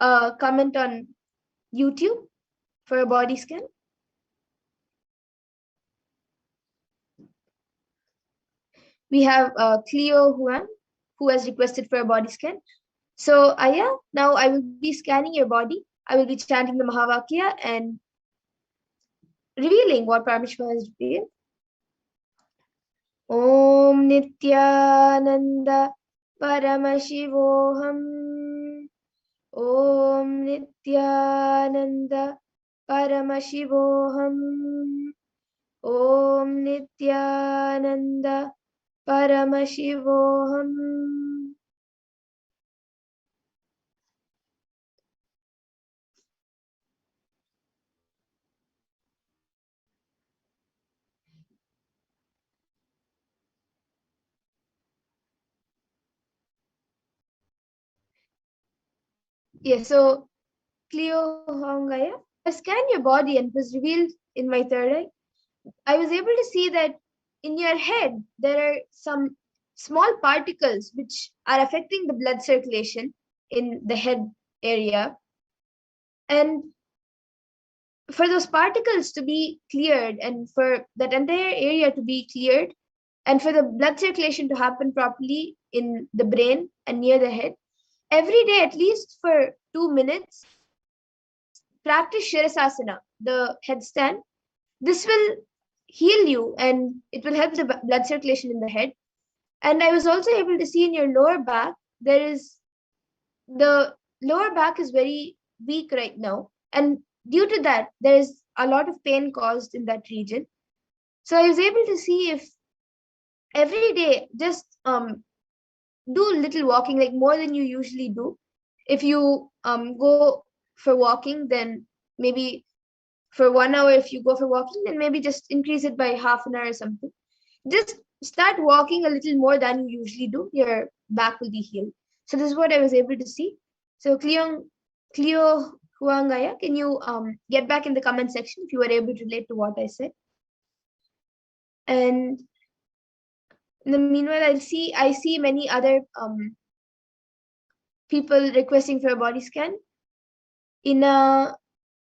a comment on YouTube for a body scan. We have Cleo Huan, who has requested for a body scan. So Aya, now I will be scanning your body. I will be chanting the Mahavakya and revealing what Paramashivoham has revealed. Om Nithyananda Paramashivoham. Om Nithyananda Paramashivoham. Om Nithyananda Paramashivoham. Yes, so Cleo Hongaya, I scanned your body and it was revealed in my third eye. I was able to see that in your head there are some small particles which are affecting the blood circulation in the head area. And for those particles to be cleared and for that entire area to be cleared and for the blood circulation to happen properly in the brain and near the head, every day, at least for 2 minutes, practice Shirasasana, the headstand. This will heal you and it will help the blood circulation in the head. And I was also able to see in your lower back, the lower back is very weak right now. And due to that, there is a lot of pain caused in that region. So I was able to see if every day, just do little walking, like more than you usually do. If you go for walking, then maybe for 1 hour, if you go for walking, then maybe just increase it by half an hour or something. Just start walking a little more than you usually do. Your back will be healed. So this is what I was able to see. So Cleo Huangaya, can you get back in the comment section if you were able to relate to what I said? And in the meanwhile, I see many other people requesting for a body scan. Ina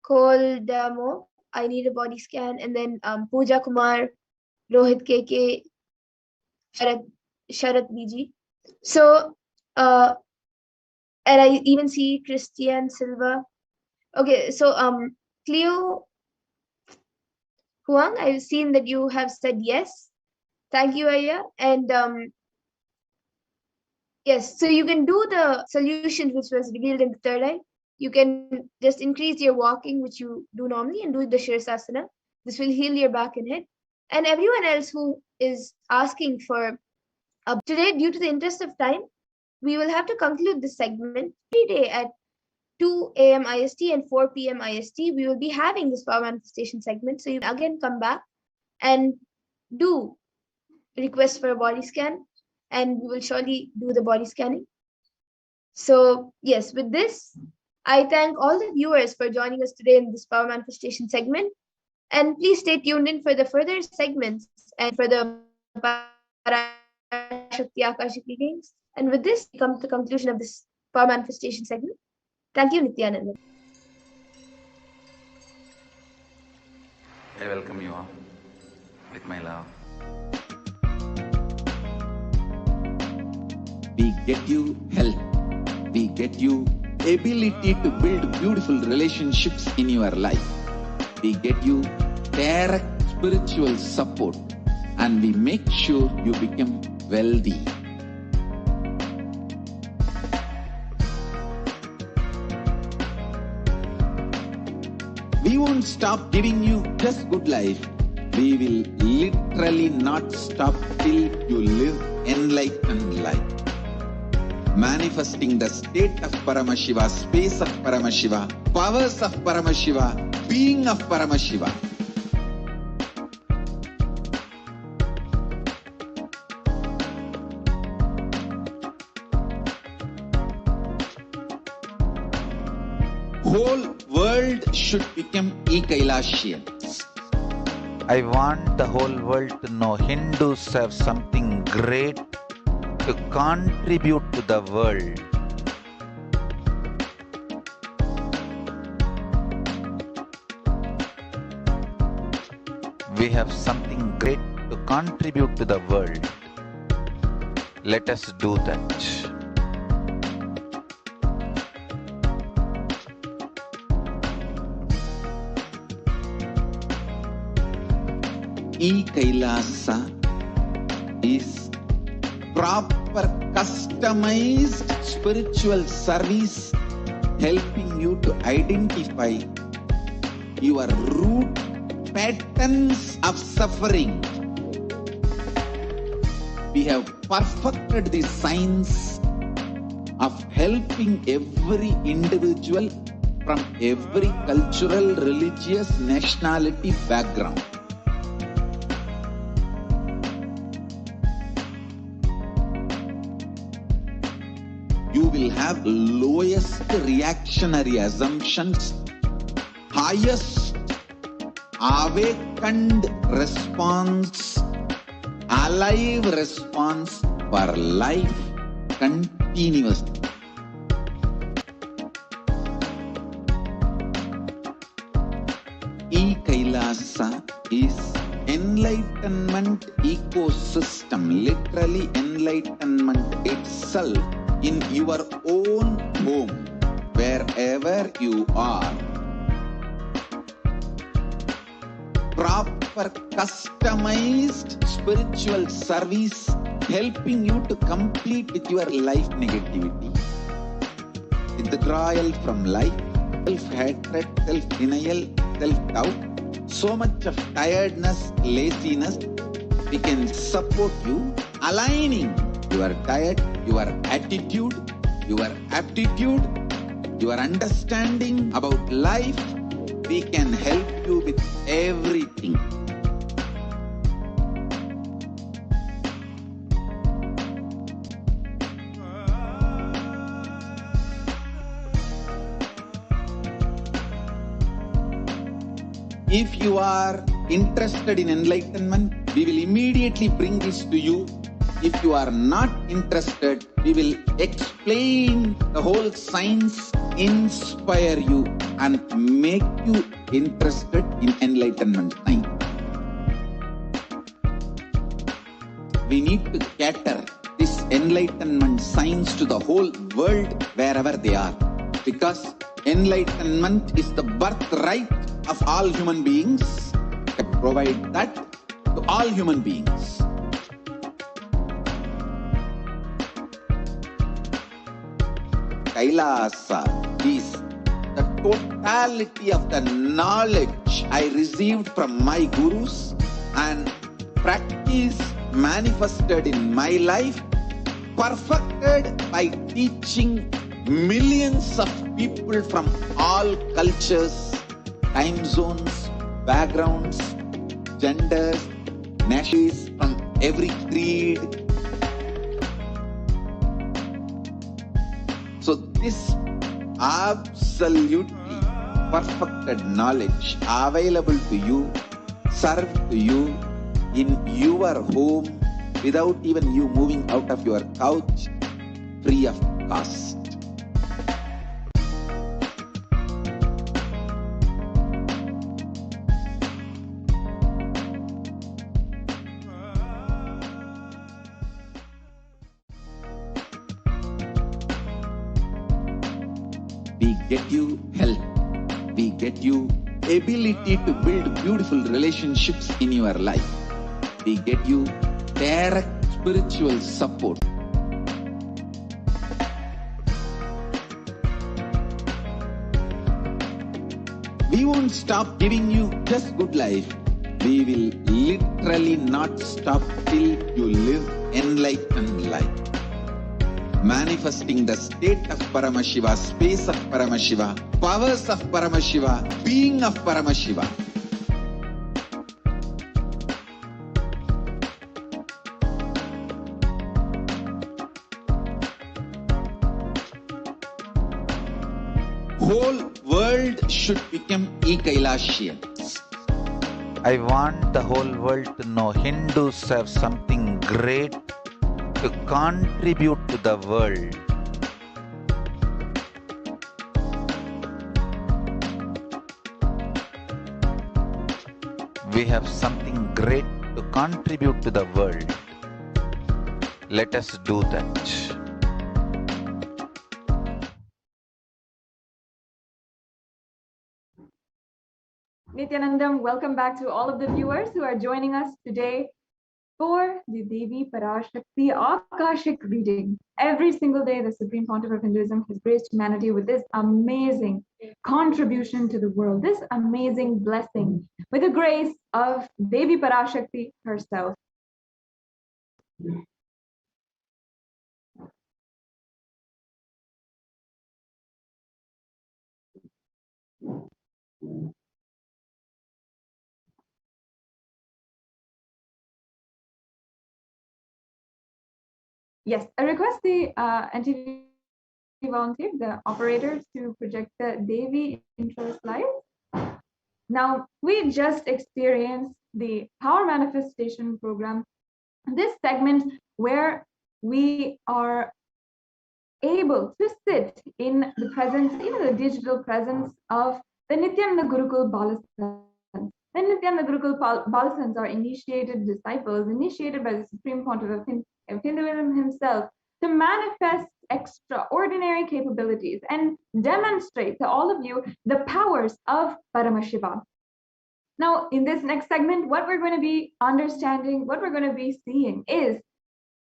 Koldamo, I need a body scan. And then Pooja Kumar, Rohit KK, Sharat BG. So, and I even see Christian Silva. Okay, so Cleo Huang, I've seen that you have said yes. Thank you, Aya. And yes, so you can do the solutions which was revealed in the third eye. You can just increase your walking, which you do normally, and do the Shirasasana. This will heal your back and head. And everyone else who is asking for today, due to the interest of time, we will have to conclude this segment. Every day at 2 a.m. IST and 4 p.m. IST, we will be having this power manifestation segment. So you again come back and do request for a body scan, and we will surely do the body scanning. So yes, with this, I thank all the viewers for joining us today in this power manifestation segment. And please stay tuned in for the further segments and for the Parashakti Akashic readings. And with this, we come to the conclusion of this power manifestation segment. Thank you, Nithyananda. I welcome you all with my love. We get you health. We get you ability to build beautiful relationships in your life. We get you direct spiritual support, and we make sure you become wealthy. We won't stop giving you just good life. We will literally not stop till you live enlightened life. Manifesting the state of Paramashiva, space of Paramashiva, powers of Paramashiva, being of Paramashiva. Whole world should become Kailasians. I want the whole world to know Hindus have something great to contribute to the world. We have something great to contribute to the world. Let us do that. Kailasa is proper customized spiritual service helping you to identify your root patterns of suffering. We have perfected the science of helping every individual from every cultural, religious, nationality background. You will have lowest reactionary assumptions, highest awakened response, alive response for life continuously. Kailasa is enlightenment ecosystem, literally enlightenment itself in your own home, wherever you are. Proper customized spiritual service helping you to complete with your life negativity. Withdrawal from life, self-hatred, self-denial, self-doubt, so much of tiredness, laziness. We can support you aligning your diet, your attitude, your aptitude, your understanding about life. We can help you with everything. If you are interested in enlightenment, we will immediately bring this to you. If you are not interested, we will explain the whole science, inspire you, and make you interested in enlightenment time. We need to cater this enlightenment science to the whole world wherever they are, because enlightenment is the birthright of all human beings. Provide that to all human beings. Kailasa is the totality of the knowledge I received from my gurus and practice manifested in my life, perfected by teaching millions of people from all cultures, time zones, backgrounds, genders, nationalities, from every creed. So this absolutely perfected knowledge available to you, served to you in your home without even you moving out of your couch, free of cost. We get you health, we get you ability to build beautiful relationships in your life. We get you direct spiritual support. We won't stop giving you just good life. We will literally not stop till you live enlightened life. Manifesting the state of Paramashiva, space of Paramashiva, powers of Paramashiva, being of Paramashiva. Whole world should become Kailasians. I want the whole world to know Hindus have something great to contribute to the world. We have something great to contribute to the world. Let us do that. Nithyanandam, welcome back to all of the viewers who are joining us today for the Devi Parashakti Akashic reading. Every single day, the Supreme Pontiff of Hinduism has graced humanity with this amazing contribution to the world, this amazing blessing, with the grace of Devi Parashakti herself. Yes, I request the NTV volunteer, the operators, to project the Devi intro slide. Now, we just experienced the Power Manifestation Program, this segment where we are able to sit in the presence, even the digital presence of the Nityananda Gurukul Balasans. The Nityananda Gurukul Balasans are initiated disciples, initiated by the Supreme Pontiff of Hinduism himself, to manifest extraordinary capabilities and demonstrate to all of you the powers of Paramashiva. Now, in this next segment, what we're going to be understanding, what we're going to be seeing is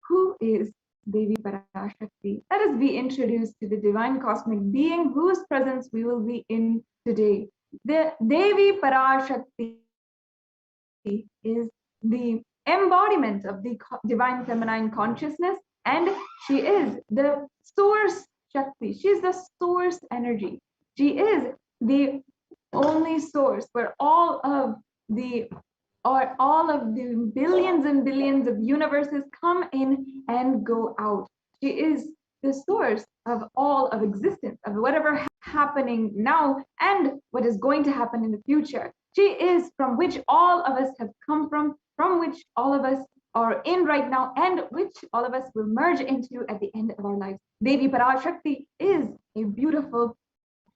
who is Devi Parashakti. Let us be introduced to the divine cosmic being whose presence we will be in today. The Devi Parashakti is the embodiment of the divine feminine consciousness, and she is the source Shakti. She is the source energy. She is the only source where all of the billions and billions of universes come in and go out. She is the source of all of existence, of whatever happening now and what is going to happen in the future. She is from which all of us have come from which all of us are in right now, and which all of us will merge into at the end of our lives. Devi Parashakti is a beautiful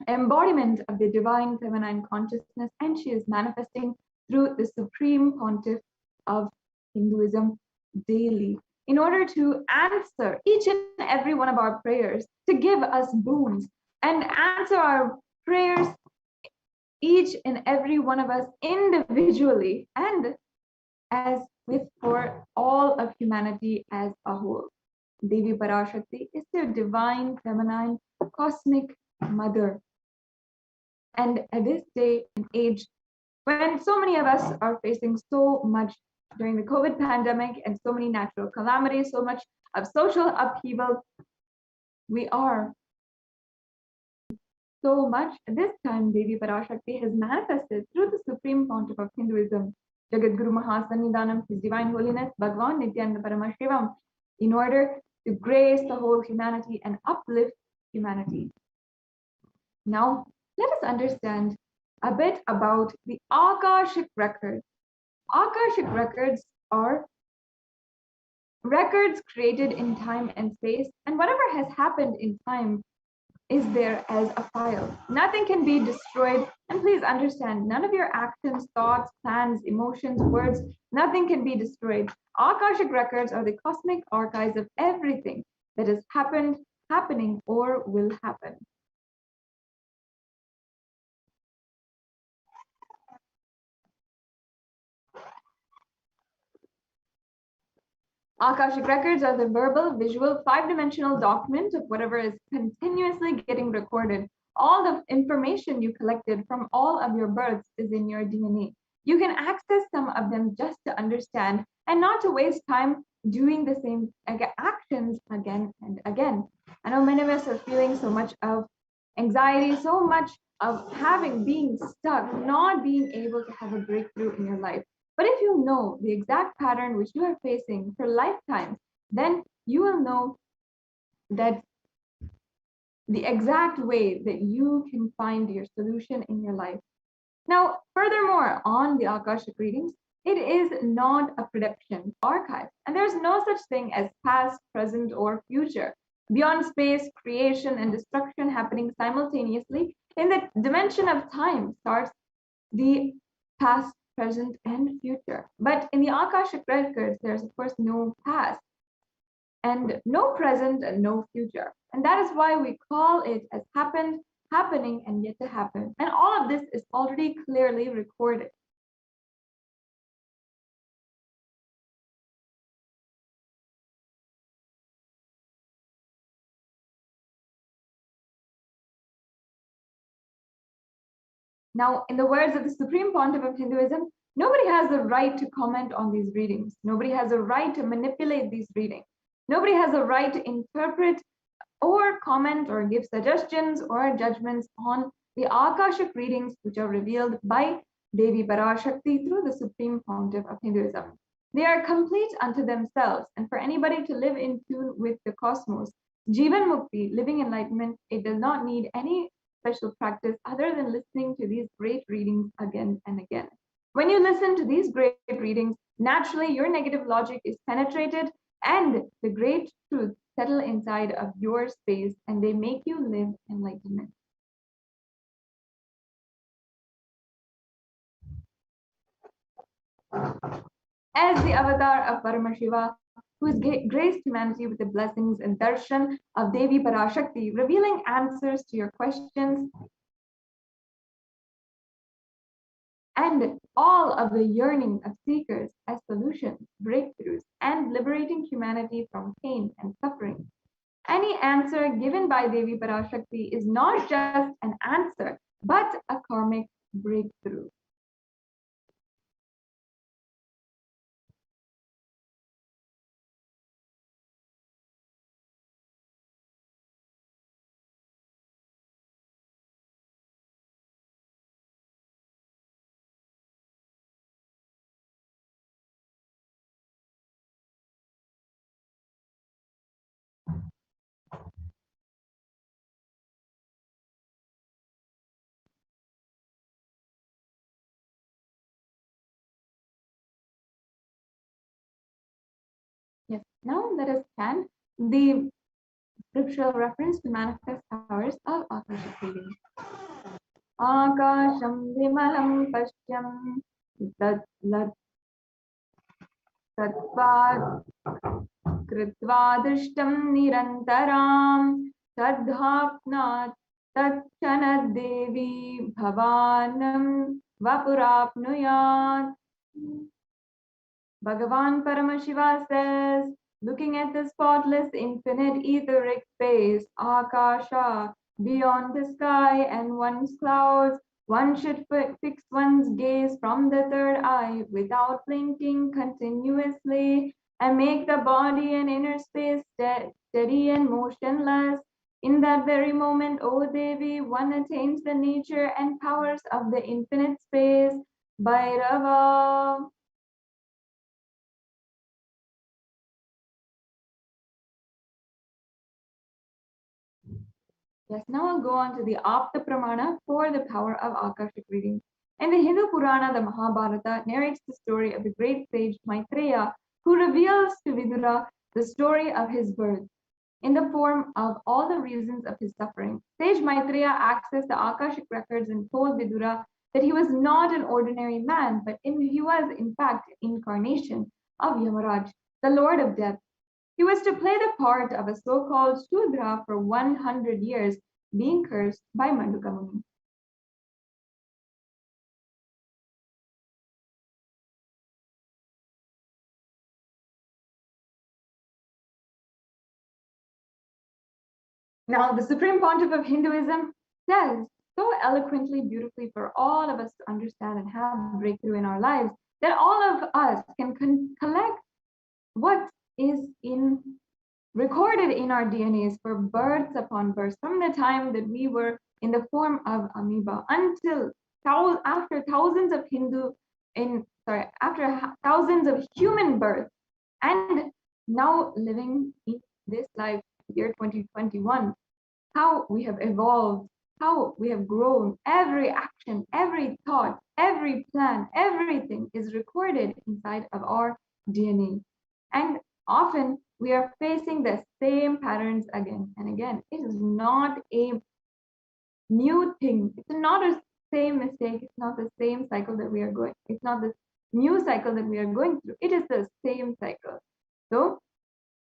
embodiment of the divine feminine consciousness, and she is manifesting through the Supreme Pontiff of Hinduism daily in order to answer each and every one of our prayers, to give us boons and answer our prayers, each and every one of us individually and as with for all of humanity as a whole. Devi Parashakti is the divine feminine cosmic mother. And at this day and age, when so many of us are facing so much during the COVID pandemic and so many natural calamities, so much of social upheaval, we are so much. At this time, Devi Parashakti has manifested through the Supreme Pontiff of Hinduism, Jagat Guru Mahasannidhanam, His Divine Holiness, Bhagavan Nithyananda Paramashivam, in order to grace the whole humanity and uplift humanity. Now, let us understand a bit about the Akashic records. Akashic records are records created in time and space, and whatever has happened in time is there as a file. Nothing can be destroyed, and please understand, none of your actions, thoughts, plans, emotions, words, nothing can be destroyed. Akashic records are the cosmic archives of everything that has happened, happening, or will happen. Akashic records are the verbal, visual, five-dimensional document of whatever is continuously getting recorded. All the information you collected from all of your births is in your DNA. You can access some of them just to understand and not to waste time doing the same actions again and again. I know many of us are feeling so much of anxiety, so much of being stuck, not being able to have a breakthrough in your life. But if you know the exact pattern which you are facing for lifetimes, then you will know that the exact way that you can find your solution in your life. Now, furthermore, on the Akashic readings, it is not a prediction archive, and there's no such thing as past, present, or future. Beyond space, creation and destruction happening simultaneously, in the dimension of time starts the past, present, and future. But in the Akashic records, there's of course no past and no present and no future. And that is why we call it as happened, happening, and yet to happen. And all of this is already clearly recorded. Now, in the words of the Supreme Pontiff of Hinduism, nobody has the right to comment on these readings. Nobody has a right to manipulate these readings. Nobody has a right to interpret or comment or give suggestions or judgments on the Akashic readings which are revealed by Devi Parashakti through the Supreme Pontiff of Hinduism. They are complete unto themselves, and for anybody to live in tune with the cosmos, Jivan Mukti, living enlightenment, it does not need any special practice other than listening to these great readings again and again. When you listen to these great readings, naturally your negative logic is penetrated and the great truths settle inside of your space and they make you live enlightenment. As the avatar of Paramashiva, who has graced humanity with the blessings and darshan of Devi Parashakti, revealing answers to your questions and all of the yearning of seekers as solutions, breakthroughs, and liberating humanity from pain and suffering. Any answer given by Devi Parashakti is not just an answer, but a karmic breakthrough. Yes, now let us scan the scriptural reference to manifest powers of Akashic reading. Akasham vimalam pashyam tatvad kritva drishtam nirantaram tadhapnat tatchanad devi bhavanam vapurapnuyat. Bhagavan Paramashiva says, looking at the spotless infinite etheric space, Akasha, beyond the sky and one's clouds, one should fix one's gaze from the third eye without blinking continuously and make the body and inner space steady and motionless. In that very moment, O Devi, one attains the nature and powers of the infinite space, Bhairava. Yes, now I'll go on to the Apta Pramana for the power of Akashic reading. In the Hindu Purana, the Mahabharata narrates the story of the great sage Maitreya, who reveals to Vidura the story of his birth in the form of all the reasons of his suffering. Sage Maitreya accessed the Akashic records and told Vidura that he was not an ordinary man, but he was in fact an incarnation of Yamaraj, the Lord of Death. He was to play the part of a so-called Shudra for 100 years, being cursed by Manduka Muni. Now, the Supreme Pontiff of Hinduism says so eloquently, beautifully for all of us to understand and have breakthrough in our lives that all of us can collect what is recorded in our DNAs for births upon births from the time that we were in the form of amoeba until after thousands of human births, and now living in this life, year 2021, how we have evolved, how we have grown. Every action, every thought, every plan, everything is recorded inside of our DNA. And often we are facing the same patterns again and again. It is not a new thing. It's not a same mistake. It's not the same cycle that we are going. It's not the new cycle that we are going through. It is the same cycle. So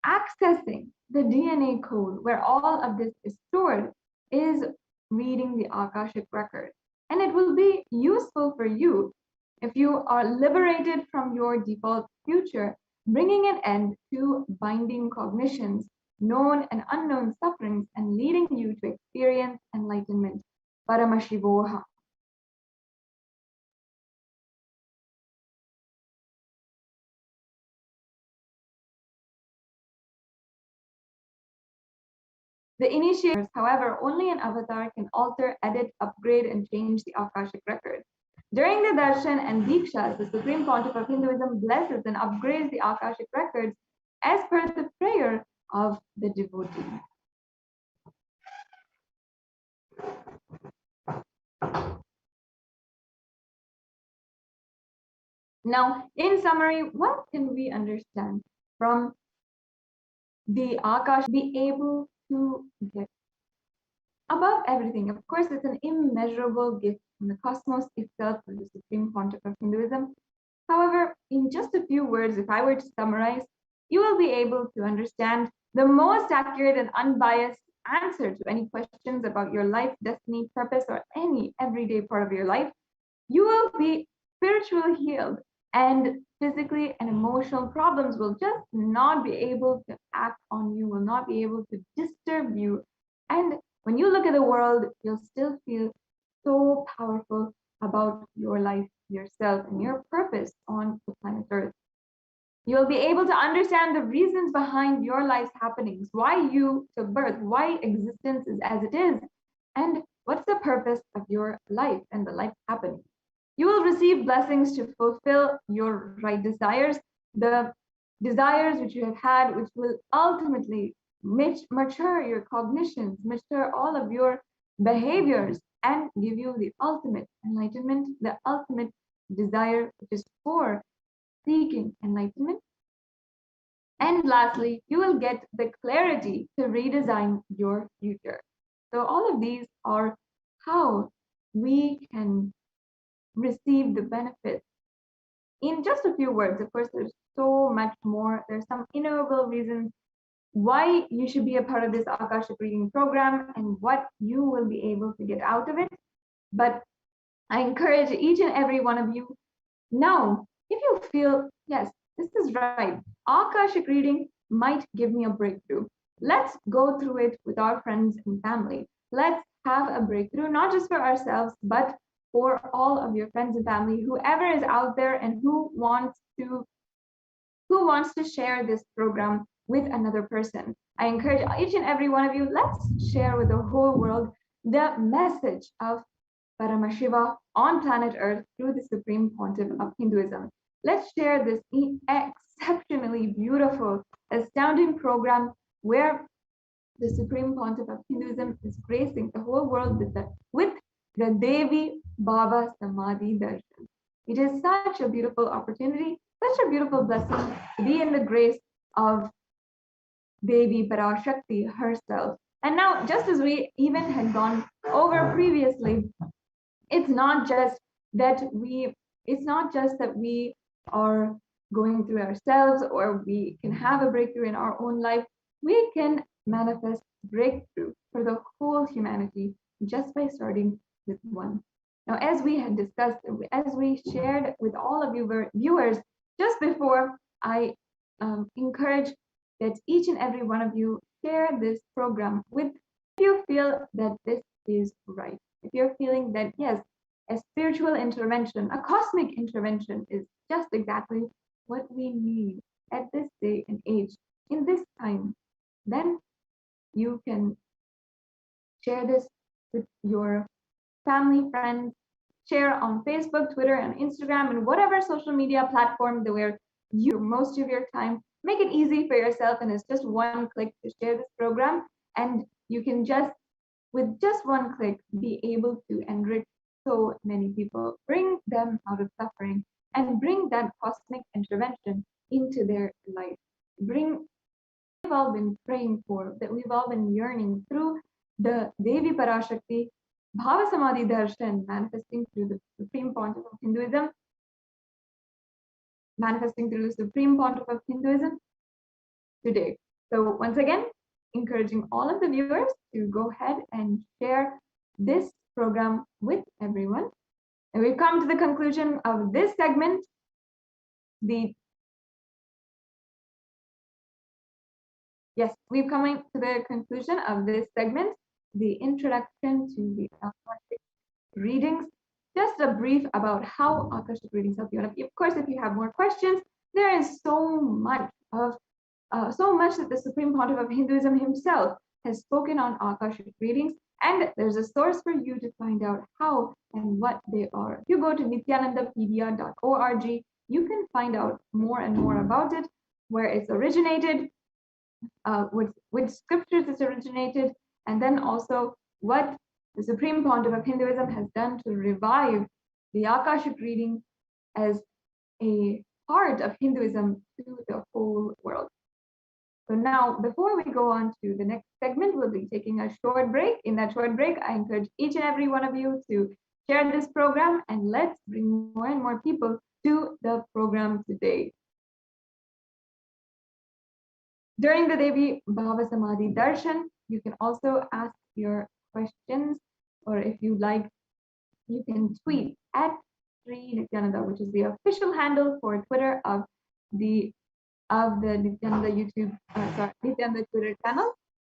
accessing the DNA code where all of this is stored is reading the Akashic record. And it will be useful for you if you are liberated from your default future, bringing an end to binding cognitions, known and unknown sufferings, and leading you to experience enlightenment. Paramashivoham. The initiators, however, only an avatar can alter, edit, upgrade, and change the Akashic record. During the darshan and dikshas, the Supreme Pontiff of Hinduism blesses and upgrades the Akashic records as per the prayer of the devotee. Now, in summary, what can we understand from the Akash? Be able to get above everything. Of course, it's an immeasurable gift from the cosmos itself, from the Supreme Pontiff of Hinduism. However, in just a few words, if I were to summarize, you will be able to understand the most accurate and unbiased answer to any questions about your life, destiny, purpose, or any everyday part of your life. You will be spiritually healed, and physically and emotional problems will just not be able to act on you, will not be able to disturb you. And when you look at the world, you'll still feel so powerful about your life, yourself, and your purpose on the planet Earth. You'll be able to understand the reasons behind your life's happenings, why you took birth, why existence is as it is, and what's the purpose of your life and the life happening. You will receive blessings to fulfill your right desires, the desires which you have had, which will ultimately mature your cognitions, mature all of your behaviors, and give you the ultimate enlightenment, the ultimate desire, which is for seeking enlightenment. And lastly, you will get the clarity to redesign your future. So all of these are how we can receive the benefits. In just a few words, of course, there's so much more. There's some innumerable reasons why you should be a part of this Akashic reading program and what you will be able to get out of it. But I encourage each and every one of you now, if you feel, yes, this is right, Akashic reading might give me a breakthrough. Let's go through it with our friends and family. Let's have a breakthrough, not just for ourselves, but for all of your friends and family, whoever is out there and who wants to share this program with another person. I encourage each and every one of you, let's share with the whole world the message of Paramashiva on planet Earth through the Supreme Pontiff of Hinduism. Let's share this exceptionally beautiful, astounding program where the Supreme Pontiff of Hinduism is gracing the whole world with the Devi Baba Samadhi Darshan. It is such a beautiful opportunity, such a beautiful blessing to be in the grace of Devi Parashakti herself. And now, just as we even had gone over previously, it's not just that we are going through ourselves or we can have a breakthrough in our own life. We can manifest breakthrough for the whole humanity just by starting with one. Now, as we had discussed, as we shared with all of you viewers just before, I encourage that each and every one of you share this program with you feel that this is right, if you're feeling that, yes, a spiritual intervention, a cosmic intervention is just exactly what we need at this day and age, in this time, then you can share this with your family, friends, share on Facebook, Twitter, and Instagram, and whatever social media platform where you most of your time. Make it easy for yourself, and it's just one click to share this program, and you can just, with just one click, be able to enrich so many people, bring them out of suffering, and bring that cosmic intervention into their life. Bring we've all been praying for, that we've all been yearning through the Devi Parashakti Bhava Samadhi Darshan, manifesting through the Supreme Pontiff of Hinduism, today. So once again, encouraging all of the viewers to go ahead and share this program with everyone. And we've come to the conclusion of this segment. We've come to the conclusion of this segment, the introduction to the Akashic readings. Just a brief about how Akashic readings help you. And of course, if you have more questions, there is so much that the Supreme Pontiff of Hinduism himself has spoken on Akashic readings, and there's a source for you to find out how and what they are. If you go to nithyanandapedia.org, you can find out more and more about it, where it's originated, which scriptures it's originated, and then also what the Supreme Pontiff of Hinduism has done to revive the Akashic reading as a part of Hinduism to the whole world. So now, before we go on to the next segment, we'll be taking a short break. In that short break, I encourage each and every one of you to share this program, and let's bring more and more people to the program today. During the Devi Bhava Samadhi Darshan, you can also ask your questions, or if you like, you can tweet at Sri Nithyananda, which is the official handle for Twitter of the Nithyananda Nithyananda Twitter channel.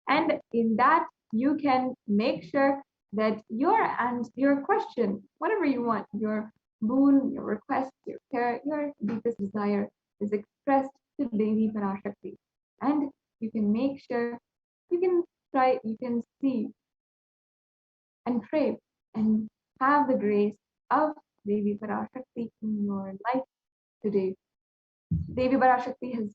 And in that, you can make sure that your question, whatever you want, your boon, your request, your care, your deepest desire, is expressed to Devi Parashakti. And you can make sure, you can see and pray and have the grace of Devi Parashakti in your life today. Devi Parashakti,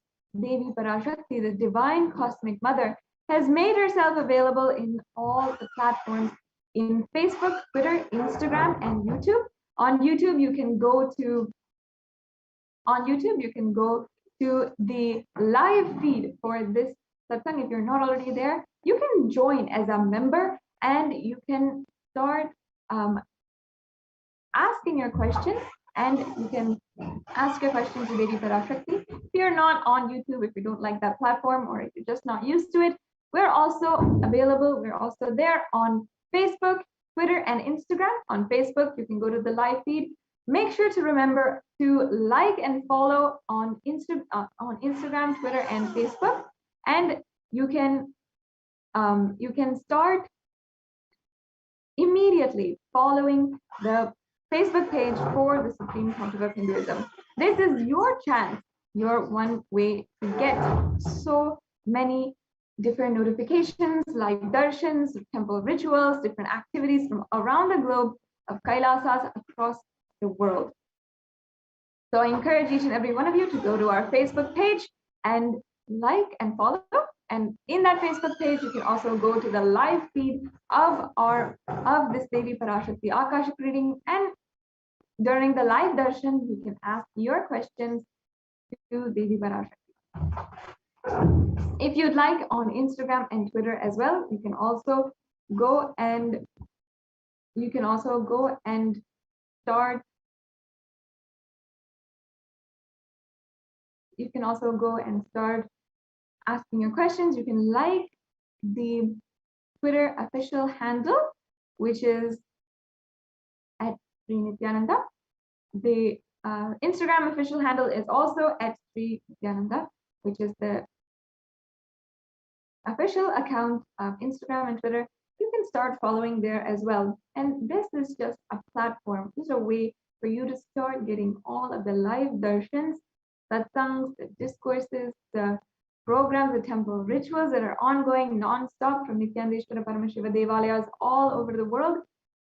the divine cosmic mother, has made herself available in all the platforms, in Facebook, Twitter, Instagram, and YouTube. On YouTube, you can go to the live feed for this satsang. If you're not already there, you can join as a member, and you can start asking your questions, and you can ask your questions to Devi Parashakti. If you're not on YouTube, if you don't like that platform, or if you're just not used to it, we're also available. We're also there on Facebook, Twitter, and Instagram. On Facebook, you can go to the live feed. Make sure to remember to like and follow on Instagram, Twitter, and Facebook, and you can start immediately following the Facebook page for the Supreme Pontiff of Hinduism. This is your chance, your one way to get so many different notifications, live darshans, temple rituals, different activities from around the globe of Kailasas across the world. So I encourage each and every one of you to go to our Facebook page and like and follow. And in that Facebook page, you can also go to the live feed of this Devi Parashakti Akashic reading. And during the live darshan, you can ask your questions to Devi Parashakti. If you'd like, on Instagram and Twitter as well, you can also go and start. You can also go and start asking your questions. You can like the Twitter official handle, which is at Sri Nithyananda. The Instagram official handle is also at Sri Nithyananda, which is the official account of Instagram and Twitter can start following there as well. And this is just a platform, this is a way for you to start getting all of the live darshans, satsangs, the discourses, the programs, the temple rituals that are ongoing non-stop from Nithyananda Paramashiva Devalayas all over the world.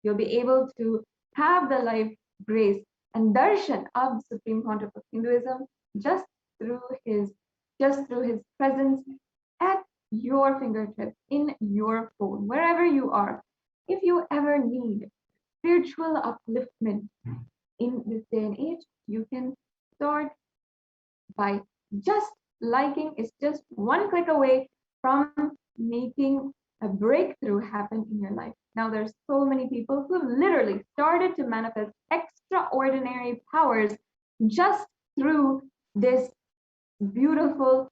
You'll be able to have the live grace and darshan of the Supreme Pontiff of Hinduism just through his presence at your fingertips, in your phone, wherever you are. If you ever need spiritual upliftment in this day and age, you can start by just liking. It's just one click away from making a breakthrough happen in your life. Now, there's so many people who have literally started to manifest extraordinary powers just through this beautiful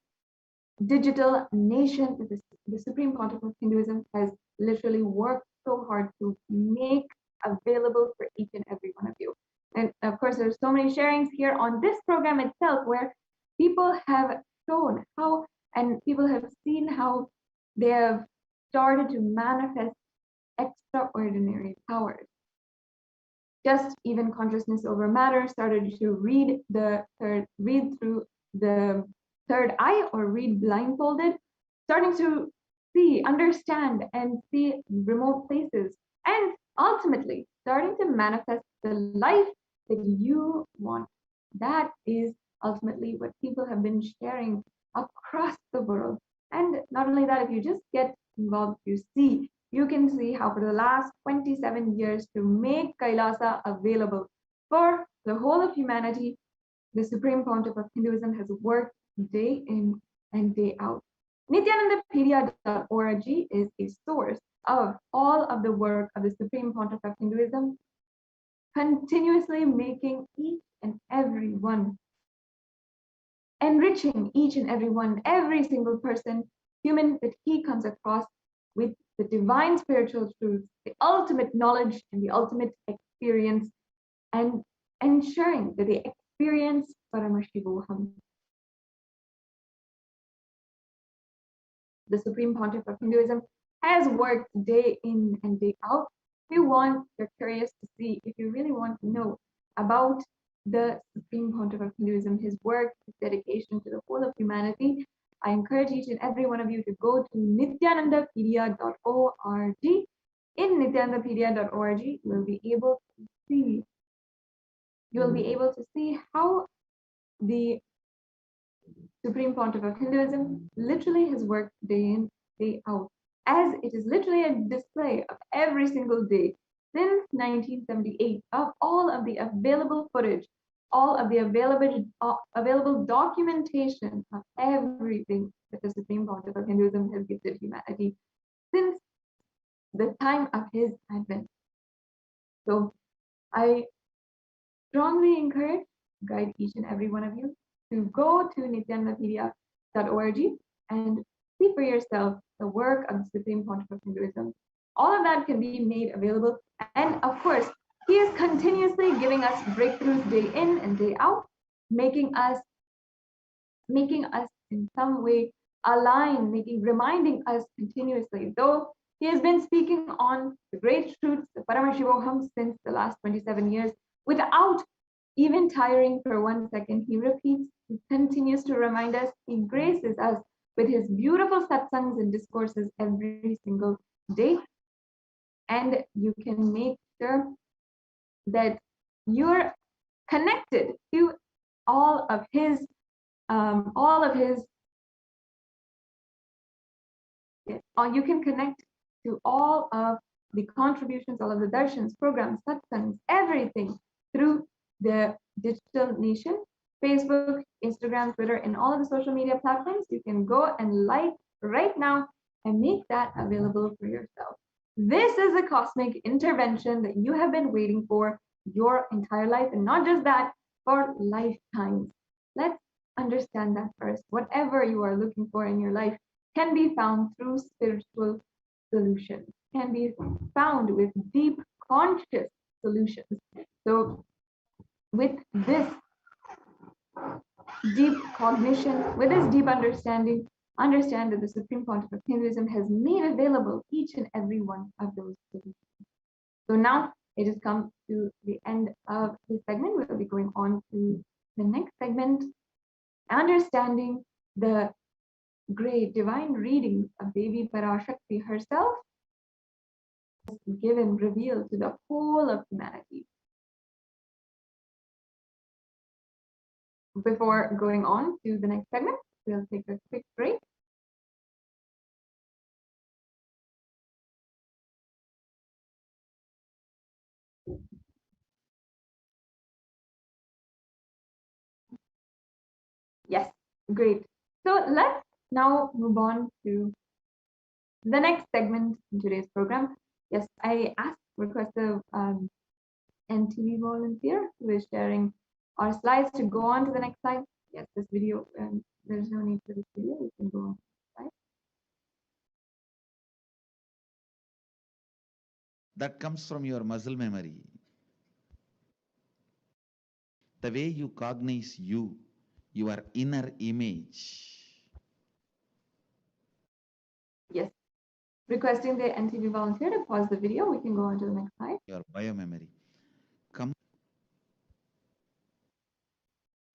digital nation that the Supreme Pontiff of Hinduism has literally worked so hard to make available for each and every one of you. And of course, there's so many sharings here on this program itself where people have shown how, and people have seen how they have started to manifest extraordinary powers. Just even consciousness over matter started to read through the third eye, or read blindfolded, starting to see, understand, and see remote places, and ultimately starting to manifest the life that you want. That is ultimately what people have been sharing across the world. And not only that, if you just get involved, you can see how for the last 27 years, to make Kailasa available for the whole of humanity, the Supreme Pontiff of Hinduism has worked day in and day out. NithyanandaPedia.org is a source of all of the work of the Supreme Pontiff of Hinduism, continuously making each and every one, enriching each and every one, every single person, human that he comes across, with the divine spiritual truths, the ultimate knowledge and the ultimate experience, and ensuring that they experience Paramashivoham. The Supreme Pontiff of Hinduism has worked day in and day out. If you're curious to see, if you really want to know about the Supreme Pontiff of Hinduism, his work, his dedication to the whole of humanity, I encourage each and every one of you to go to NithyanandaPedia.org. In NithyanandaPedia.org, you'll be able to see how the Supreme Pontiff of Hinduism literally has worked day in, day out, as it is literally a display of every single day since 1978 of all of the available footage, all of the available documentation of everything that the Supreme Pontiff of Hinduism has gifted humanity since the time of his advent. So I strongly encourage, guide each and every one of you to go to NithyanandaPedia.org and see for yourself the work of the Supreme Pontiff of Hinduism. All of that can be made available. And of course, he is continuously giving us breakthroughs day in and day out, making us in some way align, reminding us continuously. Though he has been speaking on the great truths, the Paramashivoham, since the last 27 years, without even tiring for 1 second, he repeats, he continues to remind us, he graces us with his beautiful satsangs and discourses every single day. And you can make sure that you're connected to all of his you can connect to all of the contributions, all of the darshans, programs, satsangs, everything through the digital nation, Facebook, Instagram, Twitter, and all of the social media platforms. You can go and like right now and make that available for yourself. This is a cosmic intervention that you have been waiting for your entire life, and not just that, for lifetimes. Let's understand that first. Whatever you are looking for in your life can be found through spiritual solutions, can be found with deep conscious solutions. So with this deep cognition, with this deep understanding, understand that the Supreme Pontiff of Hinduism has made available each and every one of those solutions. So now it has come to the end of this segment. We'll be going on to the next segment, understanding the great divine readings of Devi Parashakti herself, given, revealed to the whole of humanity. Before going on to the next segment, we'll take a quick break. Yes, great. So let's now move on to the next segment in today's program. Yes, I request the NTV volunteer who is sharing our slides to go on to the next slide. Yes, this video, there's no need for this video. We can go on to the slide. That comes from your muscle memory. The way you cognize you, your inner image. Yes, requesting the NTV volunteer to pause the video. We can go on to the next slide. Your biomemory.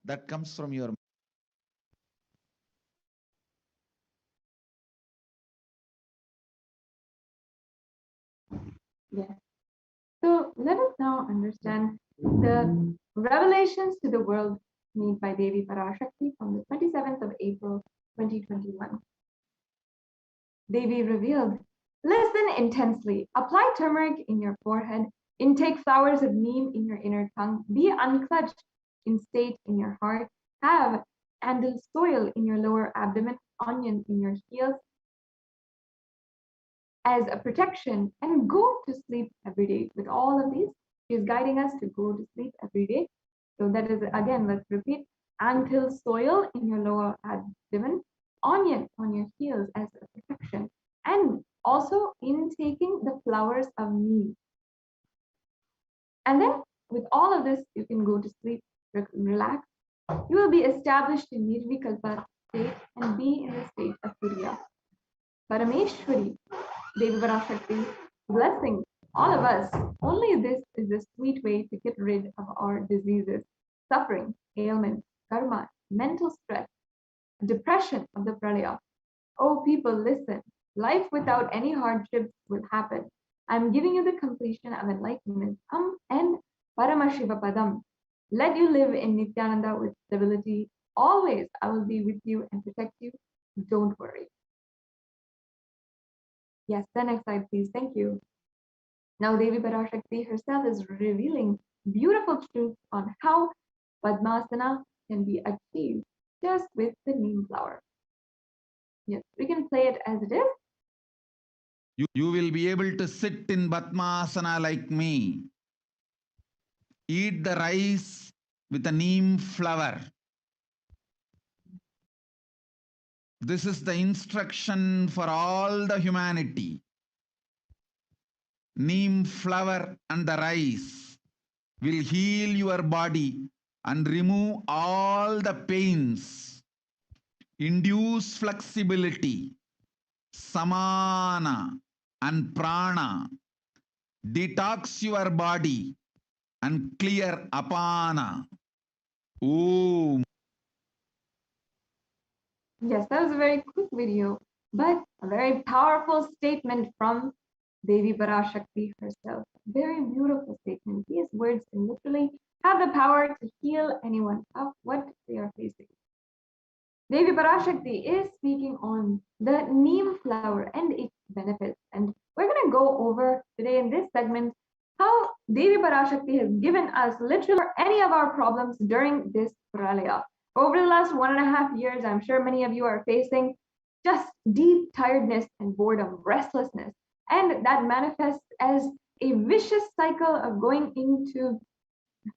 That comes from your Yes. So let us now understand the revelations to the world made by Devi Parashakti from the 27th of April, 2021. Devi revealed, listen intensely, apply turmeric in your forehead, intake flowers of neem in your inner tongue, be unclutched in state in your heart, have andal soil in your lower abdomen, onion in your heels, as a protection, and go to sleep every day. With all of these, she is guiding us to go to sleep every day. So that is, again, let's repeat, antil soil in your lower abdomen, onion on your heels as a protection, and also intaking the flowers of neem. And then with all of this, you can go to sleep, relax. You will be established in Nirvikalpa state and be in the state of Turiya. Parameshwari, Devi Parashakti, blessing all of us. Only this is the sweet way to get rid of our diseases, suffering, ailments, karma, mental stress, depression of the pralaya. Oh, people, listen. Life without any hardships will happen. I'm giving you the completion of enlightenment. And Paramashivoham. Let you live in Nithyananda with stability. Always I will be with you and protect you. Don't worry. Yes, the next slide, please. Thank you. Now, Devi Parashakti herself is revealing beautiful truths on how Padmasana can be achieved just with the neem flower. Yes, we can play it as it is. You will be able to sit in Padmasana like me. Eat the rice with a neem flower. This is the instruction for all the humanity. Neem flower and the rice will heal your body and remove all the pains, induce flexibility, samana and prana, detox your body and clear apana. Om. Yes, that was a very quick video, but a very powerful statement from Devi Parashakti herself. Very beautiful statement. These words can literally have the power to heal anyone of what they are facing. Devi Parashakti is speaking on the neem flower and its benefits. And we're going to go over today in this segment how Devi Parashakti has given us literally any of our problems during this pralaya. Over the last 1.5 years, I'm sure many of you are facing just deep tiredness and boredom, restlessness, and that manifests as a vicious cycle of going into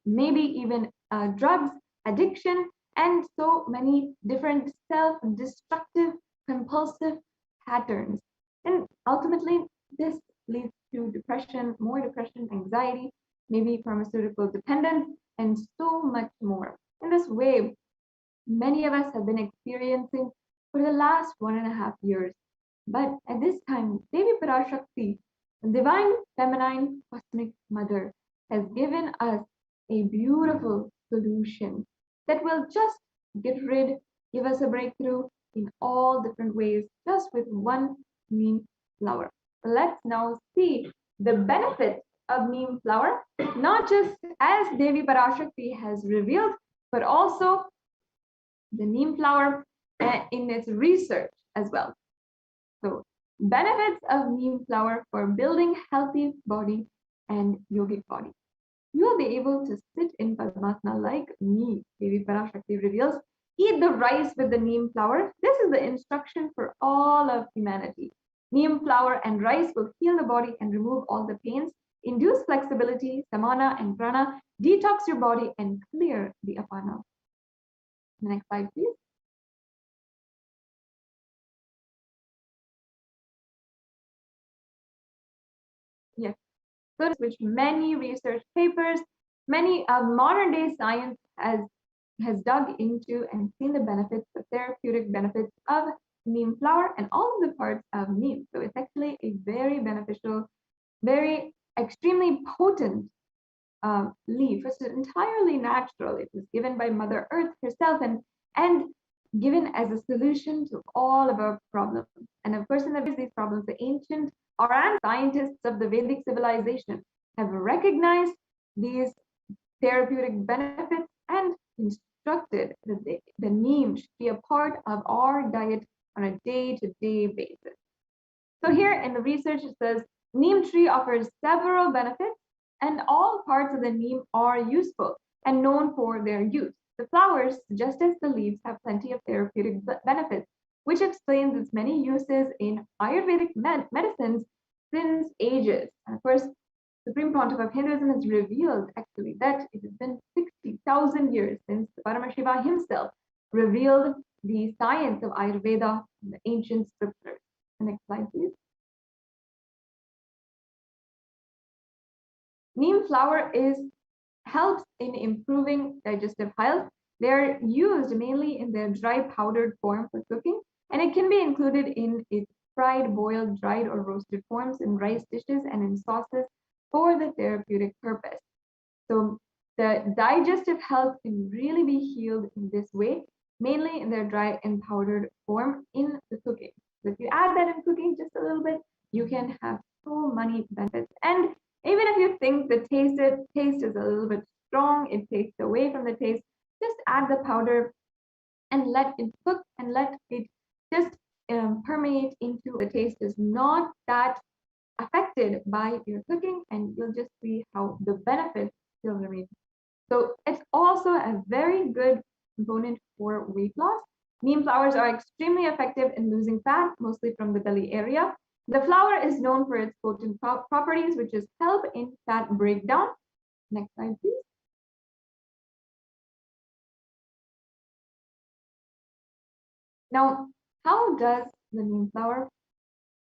maybe even drugs, addiction, and so many different self-destructive, compulsive patterns. And ultimately, this leads to depression, more depression, anxiety, maybe pharmaceutical dependence, and so much more. In this way, many of us have been experiencing for the last 1.5 years. But at this time, Devi Parashakti, the divine feminine cosmic mother, has given us a beautiful solution that will just give us a breakthrough in all different ways, just with one neem flower. So let's now see the benefits of neem flower, not just as Devi Parashakti has revealed, but also the neem flower in its research as well. So, benefits of neem flower for building healthy body and yogic body. You will be able to sit in Padmasana like me, Devi Parashakti reveals. Eat the rice with the neem flower. This is the instruction for all of humanity. Neem flower and rice will heal the body and remove all the pains, induce flexibility, samana and prana, detox your body and clear the apana. Next slide, please. Yes, so which many research papers, many modern day science has dug into and seen the benefits, the therapeutic benefits of neem flower and all of the parts of neem. So it's actually a very beneficial, very extremely potent leaf. It's entirely natural. It was given by Mother Earth herself and given as a solution to all of our problems. And of course, in these problems, the ancient Aran scientists of the Vedic civilization have recognized these therapeutic benefits and instructed that the neem should be a part of our diet on a day-to-day basis. So here in the research, it says neem tree offers several benefits and all parts of the neem are useful and known for their use. The flowers, just as the leaves, have plenty of therapeutic benefits, which explains its many uses in Ayurvedic medicines since ages. And of course, Supreme Pontiff of Hinduism has revealed actually that it has been 60,000 years since Paramashiva himself revealed the science of Ayurveda in the ancient scriptures. The next slide, please. Neem flower helps in improving digestive health. They're used mainly in their dry powdered form for cooking, and it can be included in its fried, boiled, dried, or roasted forms in rice dishes and in sauces for the therapeutic purpose. So the digestive health can really be healed in this way, mainly in their dry and powdered form in the cooking. So if you add that in cooking just a little bit, you can have so many benefits. And even if you think the taste is a little bit strong, it takes away from the taste, just add the powder and let it cook and let it just permeate into the taste is not that affected by your cooking, and you'll just see how the benefits still remain. So it's also a very good component for weight loss. Neem flowers are extremely effective in losing fat, mostly from the belly area. The flower is known for its potent properties, which is help in fat breakdown. Next slide, please. Now, how does the neem flower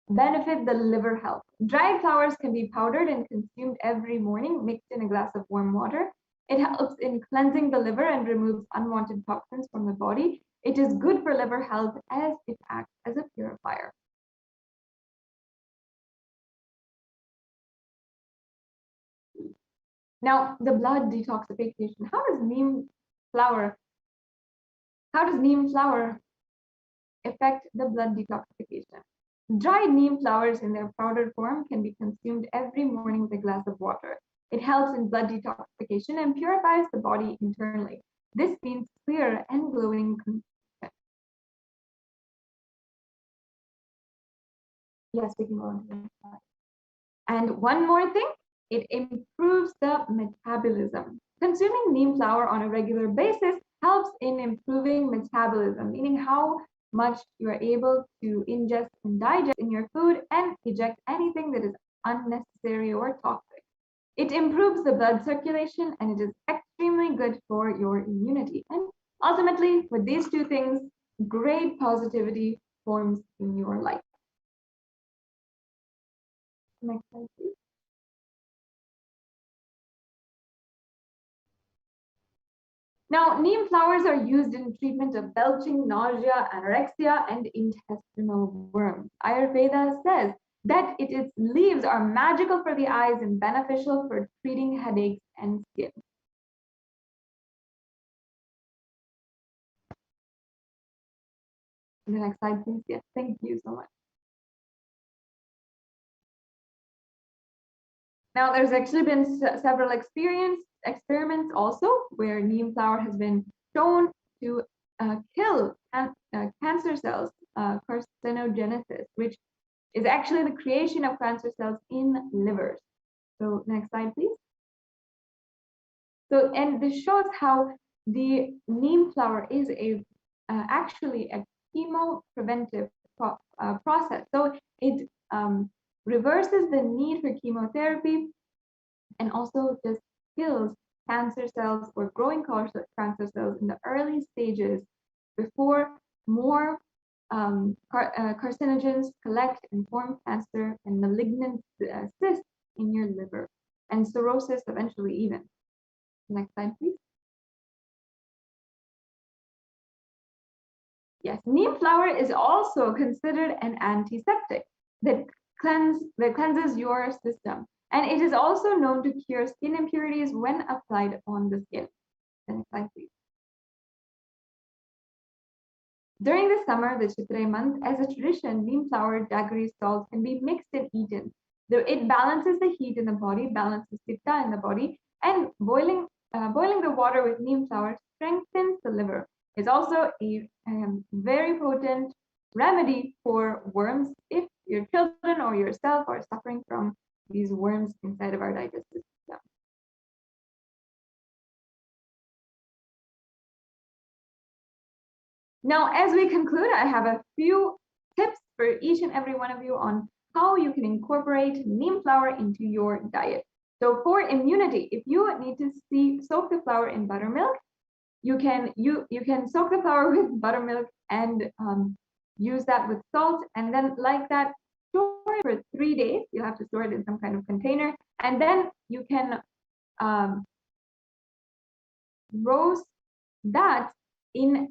benefit the liver health? Dried flowers can be powdered and consumed every morning, mixed in a glass of warm water. It helps in cleansing the liver and removes unwanted toxins from the body. It is good for liver health as it acts as a purifier. Now, the blood detoxification. How does neem flower affect the blood detoxification? Dried neem flowers in their powdered form can be consumed every morning with a glass of water. It helps in blood detoxification and purifies the body internally. This means clear and glowing complexion. Yes, we can go on to the next slide. And one more thing, it improves the metabolism. Consuming neem flower on a regular basis helps in improving metabolism, meaning how much you are able to ingest and digest in your food and eject anything that is unnecessary or toxic. It improves the blood circulation and it is extremely good for your immunity. And ultimately, with these two things, great positivity forms in your life. Next slide, please. Now, neem flowers are used in treatment of belching, nausea, anorexia, and intestinal worms. Ayurveda says that its leaves are magical for the eyes and beneficial for treating headaches and skin. The next slide, please. Yes, thank you so much. Now, there's actually been several experiments also where neem flower has been shown to kill cancer cells, carcinogenesis, which is actually the creation of cancer cells in livers. So next slide, please. So, and this shows how the neem flower is actually a chemopreventive process. So it reverses the need for chemotherapy and also just kills cancer cells or growing cancer cells in the early stages before more carcinogens collect and form cancer and malignant cysts in your liver and cirrhosis eventually even. Next slide, please. Yes, neem flower is also considered an antiseptic that cleanses your system. And it is also known to cure skin impurities when applied on the skin. Next slide, please. During the summer, the Chitrai month, as a tradition, neem flower jaggery salt can be mixed and eaten. It balances the heat in the body, balances pitta in the body, and boiling the water with neem flower strengthens the liver. It's also a very potent remedy for worms if your children or yourself are suffering from these worms inside of our digestive system. Now, as we conclude, I have a few tips for each and every one of you on how you can incorporate neem flower into your diet. So for immunity, if you need to soak the flower in buttermilk, you can soak the flower with buttermilk and use that with salt, and then like that, store it for 3 days. You have to store it in some kind of container, and then you can roast that in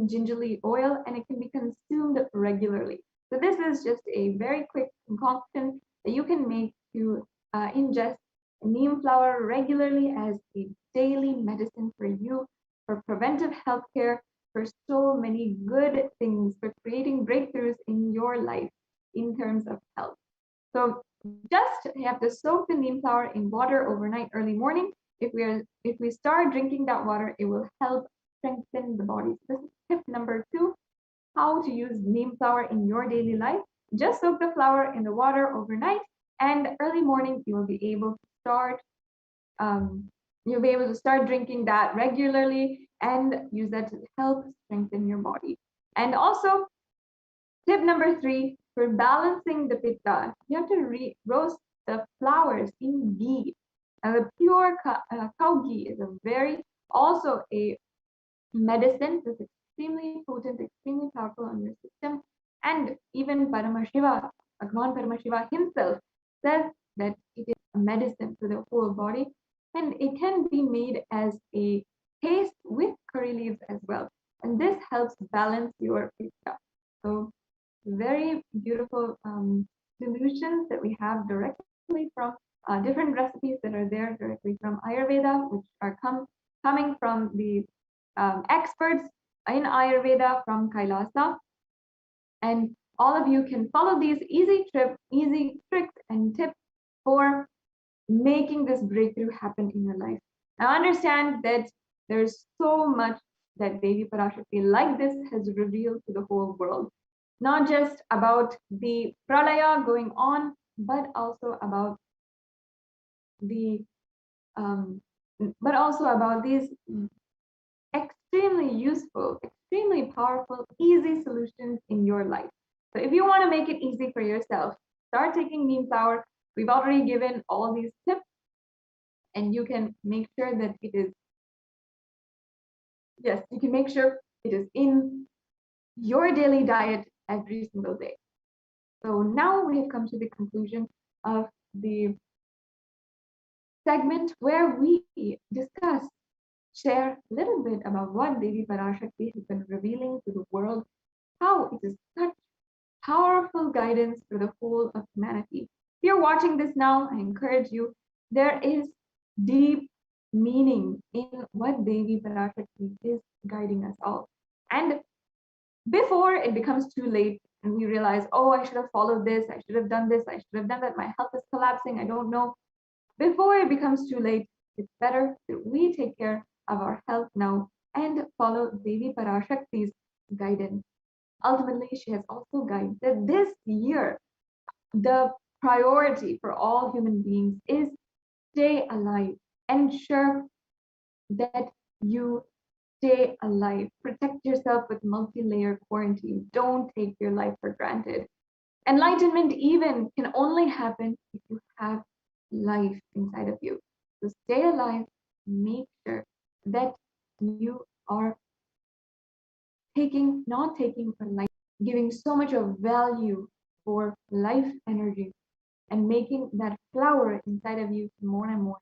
gingerly oil, and it can be consumed regularly. So this is just a very quick concoction that you can make to ingest neem flower regularly as a daily medicine for you, for preventive healthcare, for so many good things, for creating breakthroughs in your life in terms of health. So just you have to soak the neem flower in water overnight, early morning. If we start drinking that water, it will help strengthen the body. So this is tip number 2, how to use neem flower in your daily life. Just soak the flower in the water overnight, and early morning you will be able to start drinking that regularly and use that to help strengthen your body. And also, tip number 3, for balancing the pitta, you have to roast the flowers in ghee. And the pure cow ghee is also a medicine that's extremely potent, extremely powerful on your system. And even Paramashiva, Bhagwan Paramashiva himself says that it is a medicine for the whole body, and it can be made as a paste with curry leaves as well. And this helps balance your pitta. So very beautiful solutions that we have directly from different recipes that are there directly from Ayurveda, which are coming from the experts in Ayurveda from Kailasa. And all of you can follow these easy tricks and tips for making this breakthrough happen in your life. Now understand that there's so much that Devi Parashakti like this has revealed to the whole world. Not just about the pralaya going on, but also about these extremely useful, extremely powerful, easy solutions in your life. So if you want to make it easy for yourself, start taking neem flower. We've already given all these tips, and you can make sure that it is, you can make sure it is in your daily diet every single day. So now we have come to the conclusion of the segment where we discuss share a little bit about what Devi Parashakti has been revealing to the world, how it is such powerful guidance for the whole of humanity. If you're watching this now, I encourage you, there is deep meaning in what Devi Parashakti is guiding us all. And before it becomes too late and we realize, oh, I should have followed this, I should have done this, I should have done that, my health is collapsing, I don't know. Before it becomes too late, it's better that we take care of our health now and follow Devi Parashakti's guidance. Ultimately, she has also guided that this year, the priority for all human beings is stay alive. Ensure that you stay alive. Protect yourself with multi-layer quarantine. Don't take your life for granted. Enlightenment even can only happen if you have life inside of you. So stay alive. Make sure that you are not taking for life, giving so much of value for life energy and making that flower inside of you more and more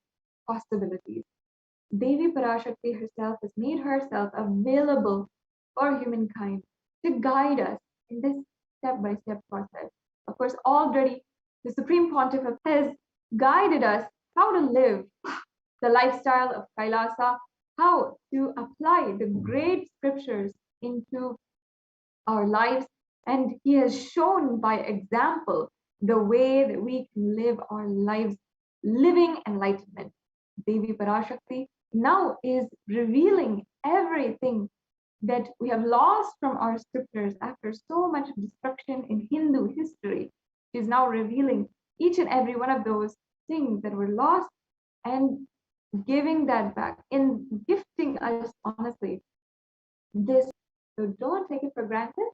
possibilities. Devi Parashakti herself has made herself available for humankind to guide us in this step-by-step process. Of course, already the Supreme Pontiff has guided us how to live the lifestyle of Kailasa, how to apply the great scriptures into our lives, and he has shown by example the way that we can live our lives living enlightenment. Devi Parashakti now is revealing everything that we have lost from our scriptures after so much destruction in Hindu history. She is now revealing each and every one of those things that were lost and giving that back and gifting us honestly this. So don't take it for granted.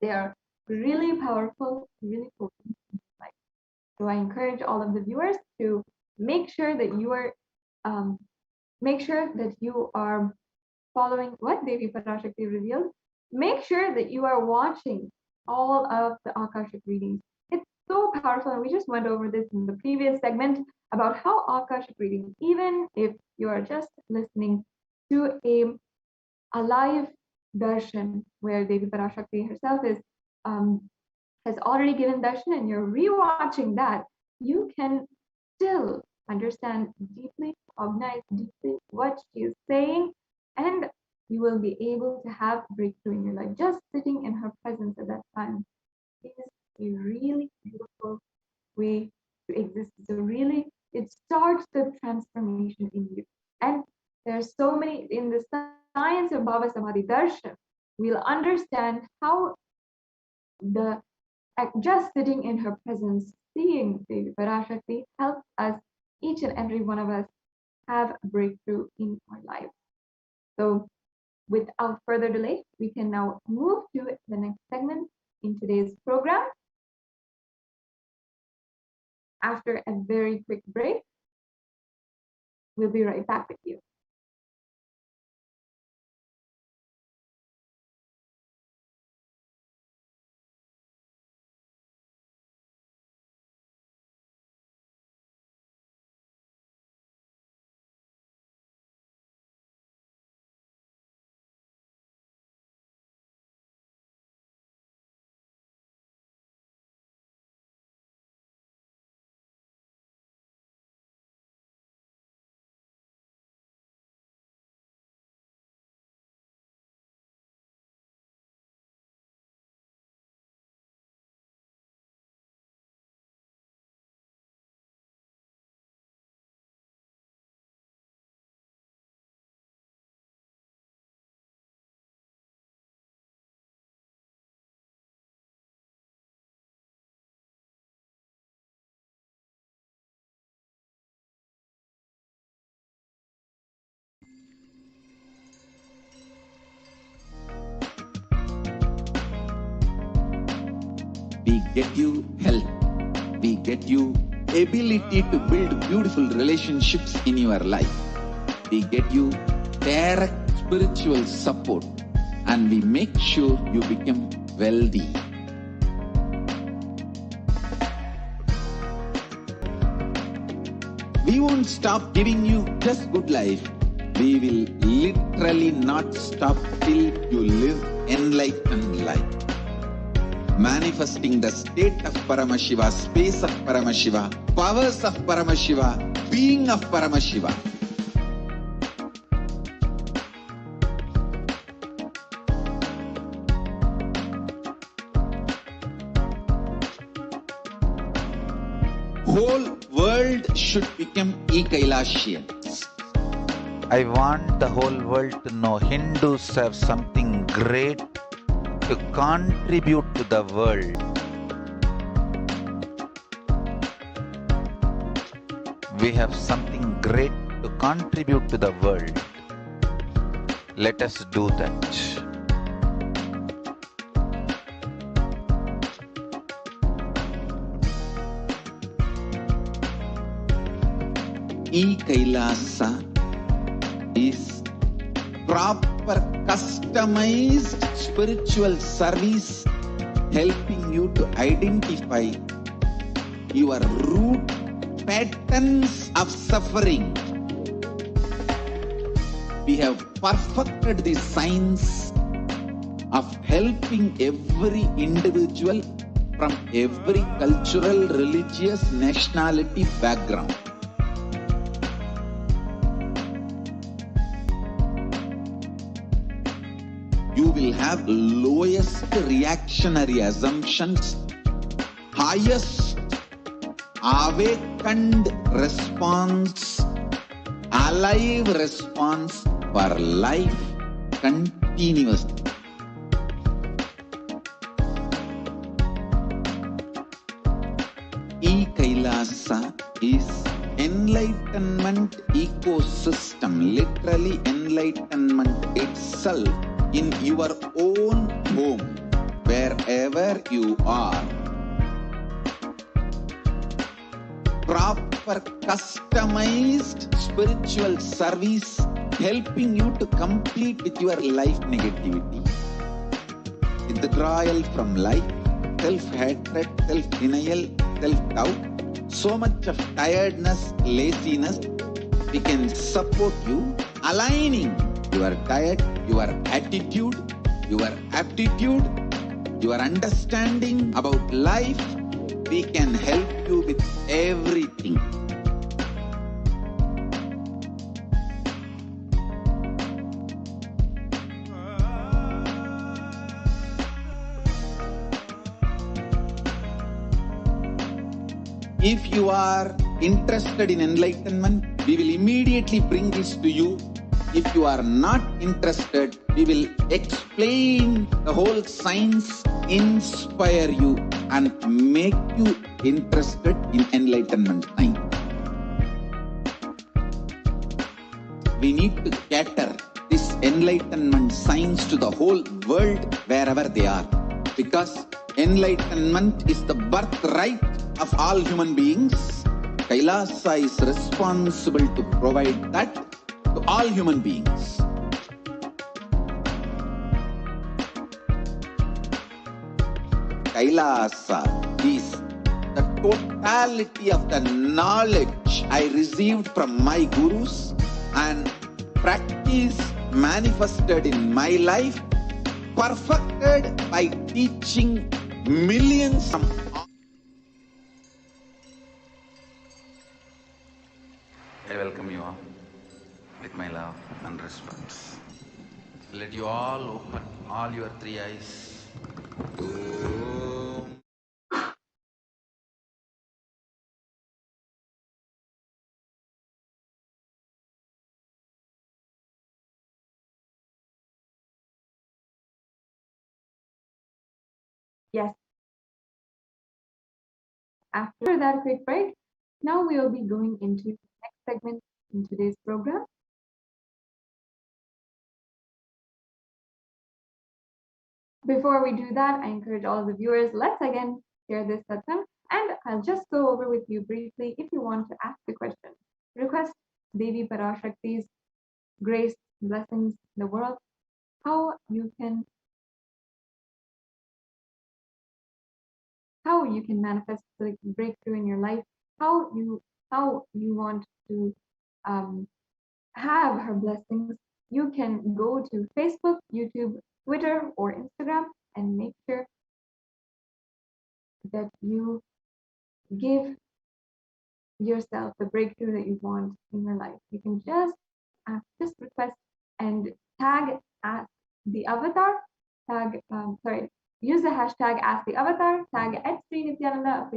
They are really powerful, really potent. So I encourage all of the viewers to make sure that you are following what Devi Parashakti revealed. Make sure that you are watching all of the Akashic readings. It's so powerful, and we just went over this in the previous segment about how Akashic readings, even if you are just listening to a live darshan where Devi Parashakti herself has already given darshan and you're rewatching that, you can still understand deeply, cognize deeply what she is saying, and you will be able to have breakthrough in your life. Just sitting in her presence at that time is a really beautiful way to exist. So really, it starts the transformation in you. And there's so many in the science of Bhava Samadhi Darshan, we'll understand how just sitting in her presence, seeing Devi Parashakti helps us, each and every one of us, have a breakthrough in our lives. So without further delay, we can now move to the next segment in today's program. After a very quick break, we'll be right back with you. We get you health. We get you ability to build beautiful relationships in your life. We get you direct spiritual support, and we make sure you become wealthy. We won't stop giving you just good life. We will literally not stop till you live enlightened life. Manifesting the state of Paramashiva, space of Paramashiva, powers of Paramashiva, being of Paramashiva. Whole world should become Kailasians. I want the whole world to know Hindus have something great to contribute to the world. We have something great to contribute to the world. Let us do that. Kailasa is proper customized spiritual service helping you to identify your root patterns of suffering. We have perfected the science of helping every individual from every cultural, religious, nationality background. You will have lowest reactionary assumptions, highest awakened response, alive response for life continuously. Kailasa is enlightenment ecosystem, literally enlightenment itself in your own home, wherever you are. Proper customized spiritual service helping you to complete with your life negativity. Withdrawal from life, self-hatred, self-denial, self-doubt, so much of tiredness, laziness. We can support you aligning your diet, your attitude, your aptitude, your understanding about life. We can help you with everything. If you are interested in enlightenment, we will immediately bring this to you. If you are not interested, we will explain the whole science, inspire you and make you interested in enlightenment science. We need to cater this enlightenment science to the whole world wherever they are, because enlightenment is the birthright of all human beings. Kailasa is responsible to provide that to all human beings. Kailasa is the totality of the knowledge I received from my gurus and practice manifested in my life, perfected by teaching millions of. I welcome you all with my love and respect. Let you all open all your three eyes. Yes. After that quick break, now we will be going into the next segment in today's program. Before we do that, I encourage all the viewers, let's again share this satsang, and I'll just go over with you briefly if you want to ask a question. Request Devi Parashakti's grace, blessings in the world, how you can manifest the breakthrough in your life, how you want to have her blessings, you can go to Facebook, YouTube, Twitter, or Instagram and make sure that you give yourself the breakthrough that you want in your life. You can just request and tag as the avatar, use the hashtag as the avatar, tag at Sri Nithyananda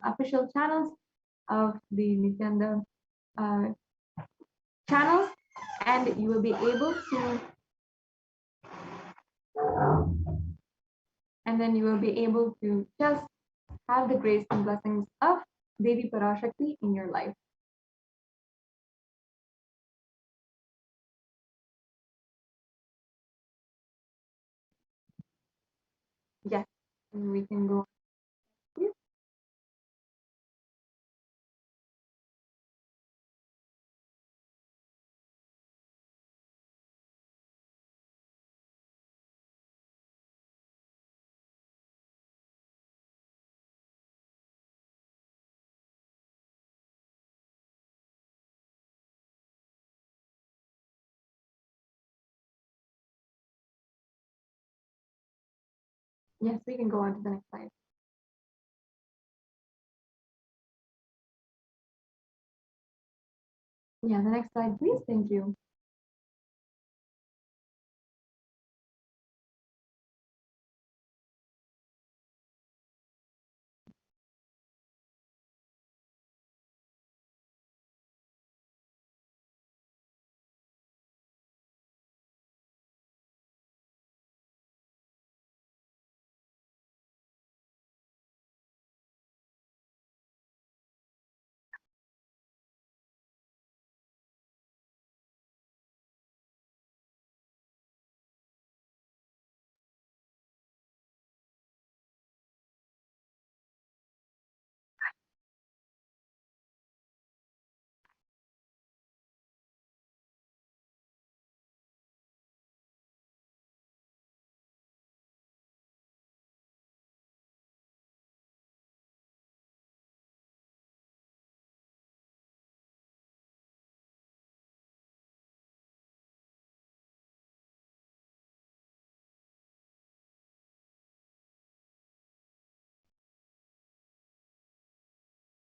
official channels of the Nithyananda channels, and you will be able to, and then you will be able to just have the grace and blessings of Devi Parashakti in your life. Yes, and we can go. Yes, we can go on to the next slide. Yeah, the next slide, please. Thank you.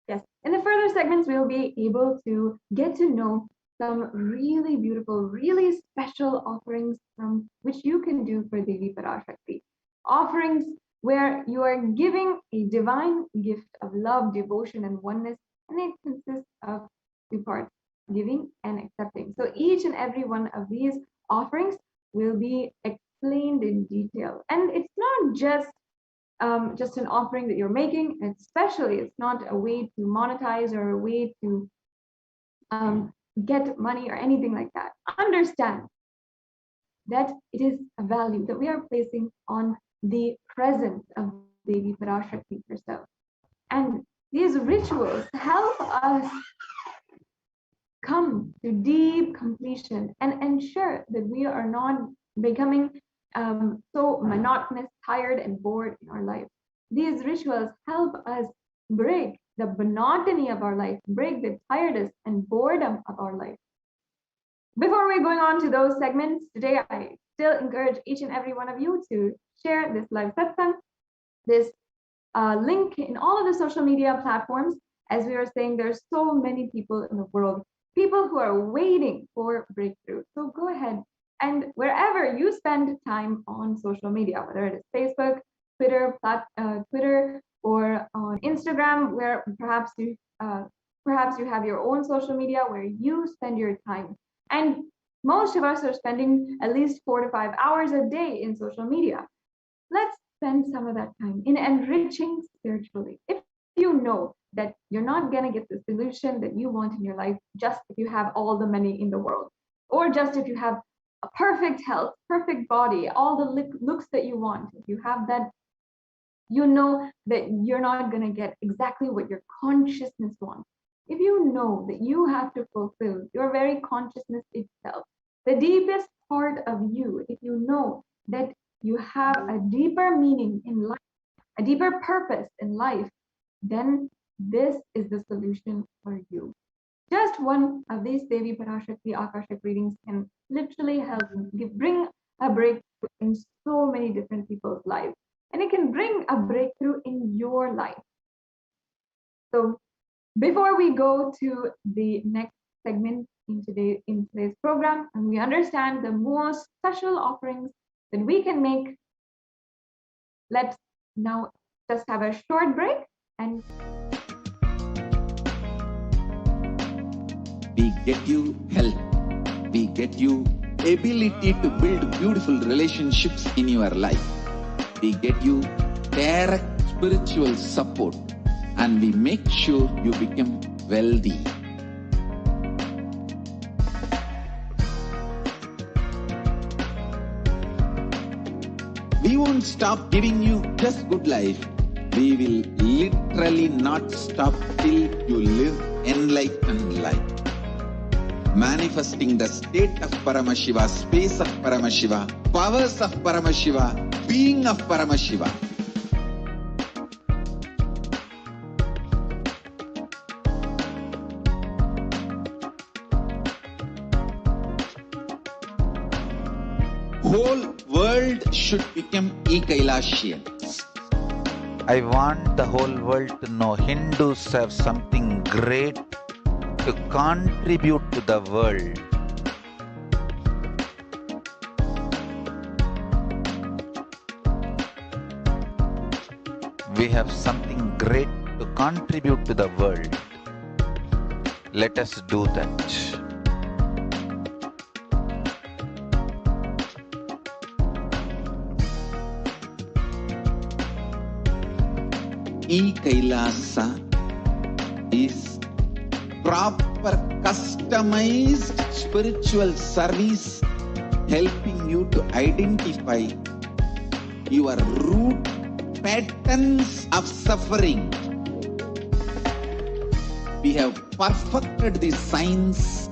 Yes, in the further segments, we'll be able to get to know some really beautiful, really special offerings from which you can do for Devi Parashakti. Offerings where you are giving a divine gift of love, devotion, and oneness, and it consists of two parts, giving and accepting. So each and every one of these offerings will be explained in detail. And it's not just an offering that you're making, and especially it's not a way to monetize or a way to get money or anything like that. Understand that it is a value that we are placing on the presence of Devi Parashakti herself. And these rituals help us come to deep completion and ensure that we are not becoming so monotonous, tired, and bored in our life. These rituals help us break the monotony of our life, break the tiredness and boredom of our life. Before we're going on to those segments, today I still encourage each and every one of you to share this live satsang, this link in all of the social media platforms. As we were saying, there's so many people in the world, people who are waiting for breakthrough. So go ahead and wherever you spend time on social media, whether it is Facebook, Twitter, or on Instagram, where perhaps you have your own social media where you spend your time. And most of us are spending at least 4 to 5 hours a day in social media. Let's spend some of that time in enriching spiritually. If you know that you're not going to get the solution that you want in your life just if you have all the money in the world, or just if you have a perfect health, perfect body, all the looks that you want, if you have that, you know that you're not going to get exactly what your consciousness wants. If you know that you have to fulfill your very consciousness itself, the deepest part of you, if you know that you have a deeper meaning in life, a deeper purpose in life, then this is the solution for you. Just one of these Devi Parashakti Akashic readings can literally help bring a breakthrough in so many different people's lives. And it can bring a breakthrough in your life. So before we go to the next segment in today's program, and we understand the most special offerings that we can make, let's now just have a short break and we get you health, we get you ability to build beautiful relationships in your life, we get you direct spiritual support, and we make sure you become wealthy. We won't stop giving you just good life. We will literally not stop till you live enlightened life. Manifesting the state of Paramashiva, space of Paramashiva, powers of Paramashiva, being of Paramashiva. Whole world should become Kailasians. I want the whole world to know Hindus have something great to contribute to the world. We have something great to contribute to the world. Let us do that. Kailasa is proper customized spiritual service helping you to identify your root patterns of suffering. We have perfected the science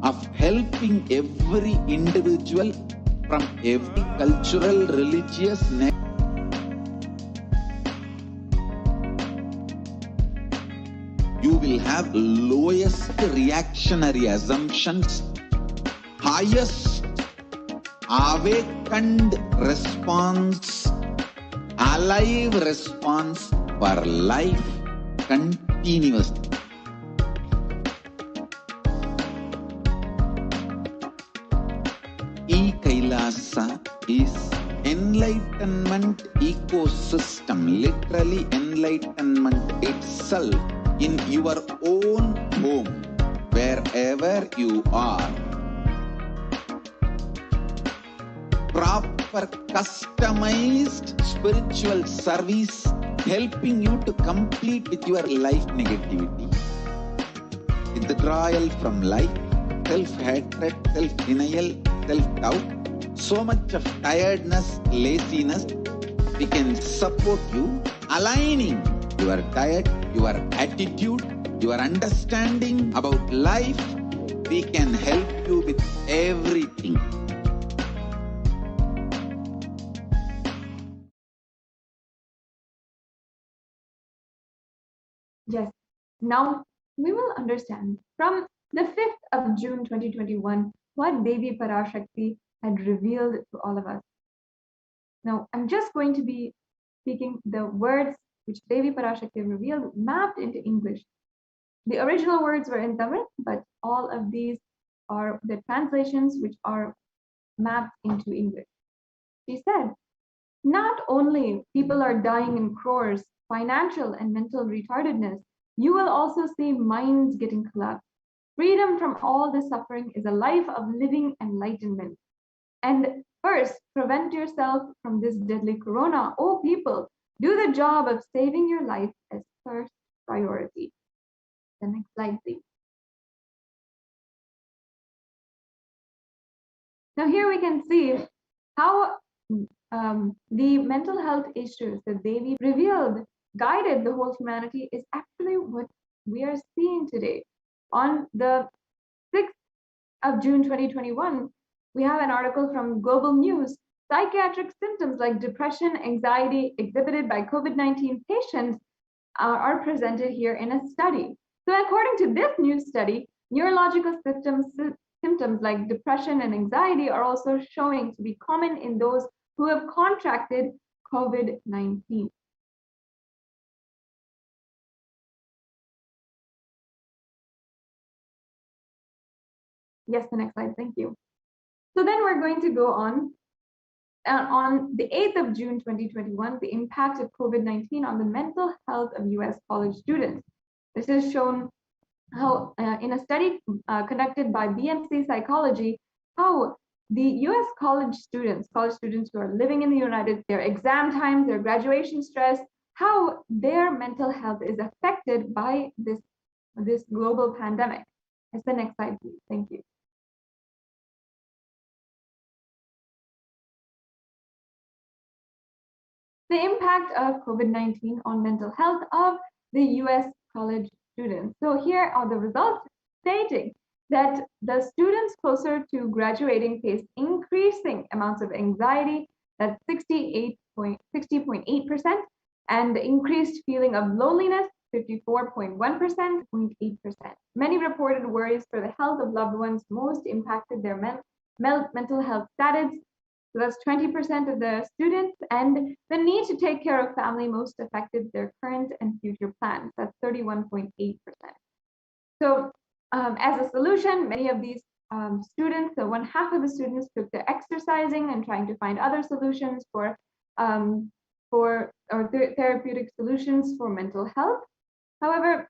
of helping every individual from every cultural, religious, you will have lowest reactionary assumptions, highest awakened response, alive response for life continuously. Kailasa is enlightenment ecosystem, literally enlightenment itself in your own home, wherever you are. Proper customized spiritual service helping you to complete with your life negativity, withdrawal from life, self-hatred, self-denial, self-doubt, so much of tiredness, laziness. We can support you aligning your diet, your attitude, your understanding about life. We can help you with everything. yes, now we will understand from the 5th of June 2021 what Devi Parashakti had revealed to all of us. Now, I'm just going to be speaking the words which Devi Parashakti revealed mapped into English. The original words were in Tamil, but all of these are the translations which are mapped into English. She said, not only people are dying in crores, financial and mental retardedness, you will also see minds getting collapsed. Freedom from all this suffering is a life of living enlightenment. And first, prevent yourself from this deadly corona. Oh, people, do the job of saving your life as first priority. The next slide, please. Now here we can see how the mental health issues that Devi revealed, guided the whole humanity is actually what we are seeing today. On the 6th of June 2021, we have an article from Global News. Psychiatric symptoms like depression, anxiety exhibited by COVID-19 patients are presented here in a study. So according to this new study, neurological symptoms like depression and anxiety are also showing to be common in those who have contracted COVID-19. Yes, the next slide, thank you. So then we're going to go on the 8th of June 2021, the impact of COVID-19 on the mental health of US college students. This is shown how in a study conducted by BMC Psychology, how the US college students who are living in the United States, their exam times, their graduation stress, how their mental health is affected by this global pandemic. It's the next slide, please. Thank you. The impact of COVID-19 on mental health of the US college students. So here are the results stating that the students closer to graduating faced increasing amounts of anxiety, that's 60.8%, and increased feeling of loneliness, 54.1%, 0.8%. Many reported worries for the health of loved ones most impacted their mental health status. So that's 20% of the students, and the need to take care of family most affected their current and future plans. That's 31.8%. So as a solution, many of these students, so one half of the students took to exercising and trying to find other solutions for therapeutic solutions for mental health. However,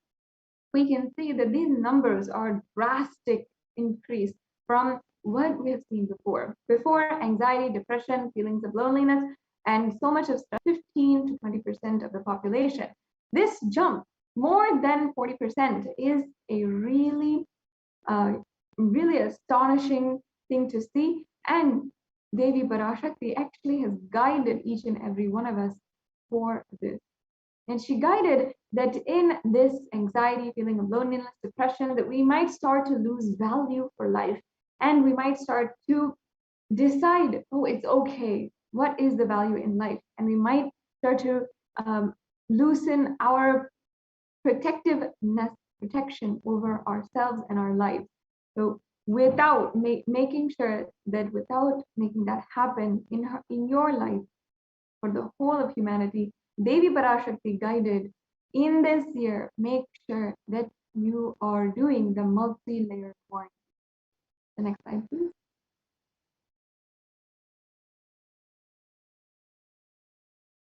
we can see that these numbers are drastic increase from what we have seen before. Before, anxiety, depression, feelings of loneliness, and so much of stress, 15 to 20% of the population. This jump, more than 40%, is a really astonishing thing to see. And Devi Parashakti actually has guided each and every one of us for this. And she guided that in this anxiety, feeling of loneliness, depression, that we might start to lose value for life. And we might start to decide, oh, it's okay. What is the value in life? And we might start to loosen our protection over ourselves and our lives. So without making sure that without making that happen in your life, for the whole of humanity, Devi Parashakti guided in this year, make sure that you are doing the multi-layer quarantine. The next slide, please.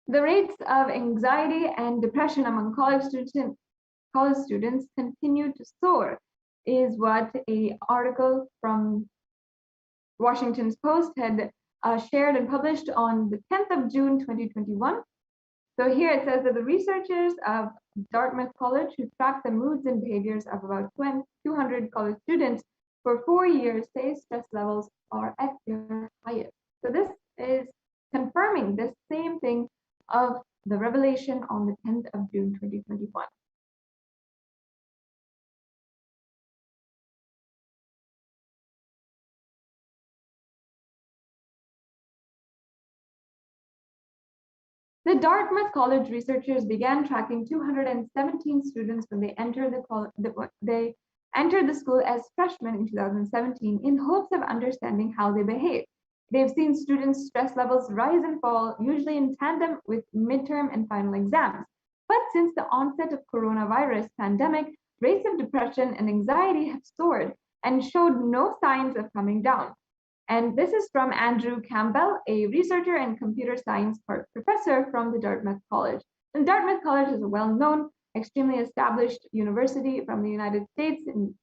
The rates of anxiety and depression among college students continue to soar, is what an article from Washington Post had shared and published on the 10th of June 2021. So here it says that the researchers of Dartmouth College, who tracked the moods and behaviors of about 200 college students for 4 years, say stress levels are at their highest. So this is confirming the same thing of the revelation on the 10th of June 2021. The Dartmouth College researchers began tracking 217 students when they entered the school as freshmen in 2017 in hopes of understanding how they behave. They've seen students' stress levels rise and fall, usually in tandem with midterm and final exams. But since the onset of coronavirus pandemic, rates of depression and anxiety have soared and showed no signs of coming down. And this is from Andrew Campbell, a researcher and computer science professor from the Dartmouth College. And Dartmouth College is a well-known, extremely established university from the United States. And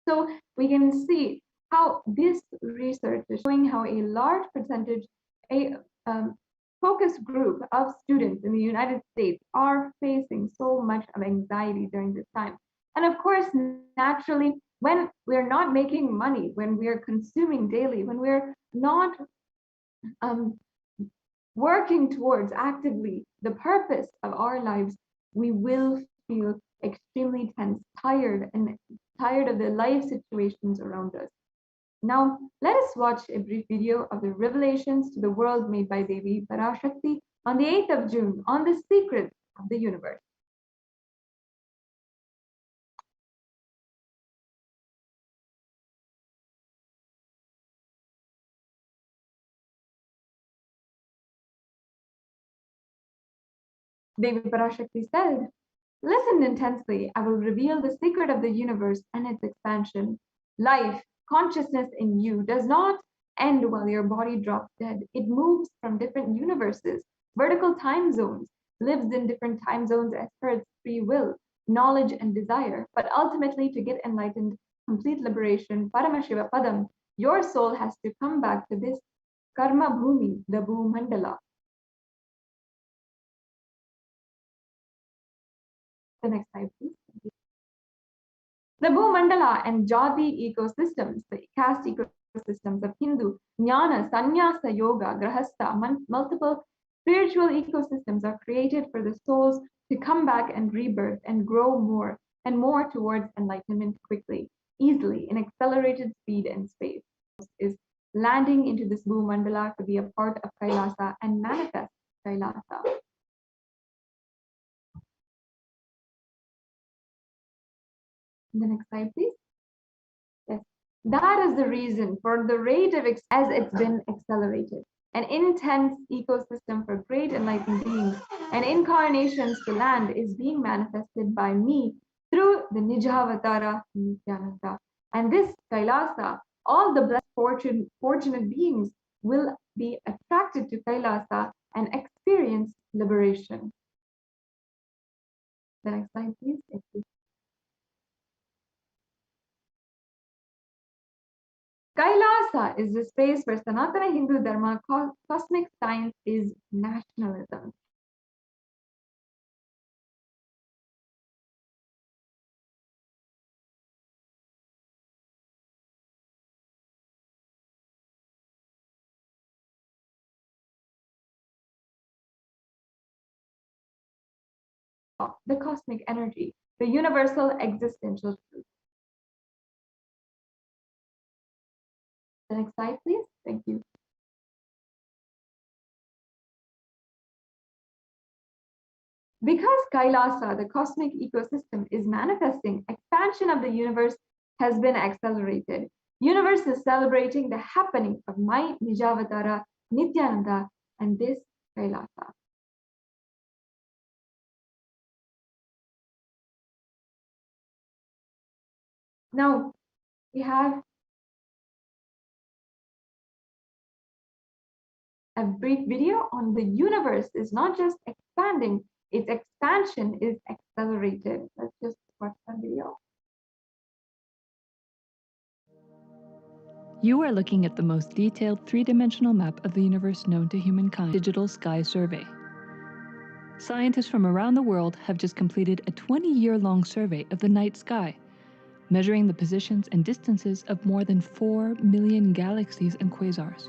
so we can see how this research is showing how a large percentage, a focus group of students in the United States are facing so much of anxiety during this time. And of course, naturally, when we're not making money, when we're consuming daily, when we're not working towards actively the purpose of our lives, we will feel extremely tense, tired of the life situations around us. Now, let us watch a brief video of the revelations to the world made by Devi Parashakti on the 8th of June on the secrets of the universe. Devi Parashakti said, "Listen intensely. I will reveal the secret of the universe and its expansion. Life, consciousness in you does not end while your body drops dead. It moves from different universes, vertical time zones, lives in different time zones as per its free will, knowledge, and desire. But ultimately, to get enlightened, complete liberation, Paramashiva Padam, your soul has to come back to this Karma Bhumi, the Bhumandala." The next slide, please. The Bhumandala and Jati ecosystems, the caste ecosystems of Hindu, Jnana, Sannyasa, Yoga, Grahastha, multiple spiritual ecosystems are created for the souls to come back and rebirth and grow more and more towards enlightenment quickly, easily, in accelerated speed and space. Is landing into this Bhumandala to be a part of Kailasa and manifest Kailasa. The next slide, please. Yes, that is the reason for the rate of as it's been accelerated. An intense ecosystem for great enlightened beings and incarnations to land is being manifested by me through the Nijavatara Nithyananda. And this Kailasa, all the blessed fortunate beings will be attracted to Kailasa and experience liberation. The next slide, please. Yes, please. Kailasa is the space where Sanatana Hindu Dharma cosmic science is nationalism. The cosmic energy, the universal existential truth. The next slide, please. Thank you. Because Kailasa, the cosmic ecosystem, is manifesting, expansion of the universe has been accelerated. Universe is celebrating the happening of my Nijavatara, Nithyananda, and this Kailasa. Now, we have a brief video on the universe is not just expanding, its expansion is accelerated. Let's just watch that video. You are looking at the most detailed three-dimensional map of the universe known to humankind, Digital Sky Survey. Scientists from around the world have just completed a 20-year-long survey of the night sky, measuring the positions and distances of more than 4 million galaxies and quasars.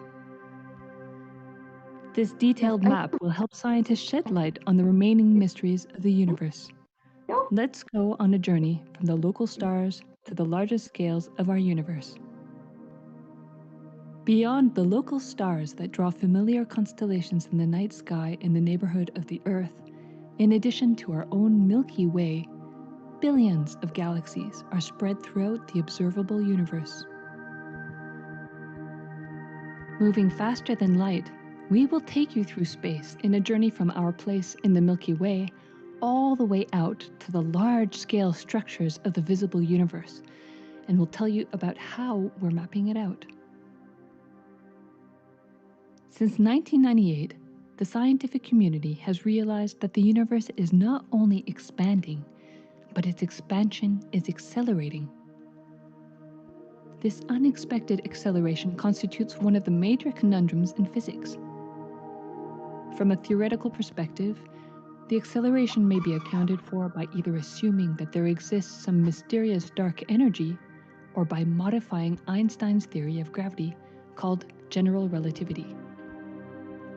This detailed map will help scientists shed light on the remaining mysteries of the universe. Let's go on a journey from the local stars to the largest scales of our universe. Beyond the local stars that draw familiar constellations in the night sky in the neighborhood of the Earth, in addition to our own Milky Way, billions of galaxies are spread throughout the observable universe. Moving faster than light, we will take you through space in a journey from our place in the Milky Way all the way out to the large-scale structures of the visible universe, and we'll tell you about how we're mapping it out. Since 1998, the scientific community has realized that the universe is not only expanding, but its expansion is accelerating. This unexpected acceleration constitutes one of the major conundrums in physics. From a theoretical perspective, the acceleration may be accounted for by either assuming that there exists some mysterious dark energy, or by modifying Einstein's theory of gravity, called general relativity.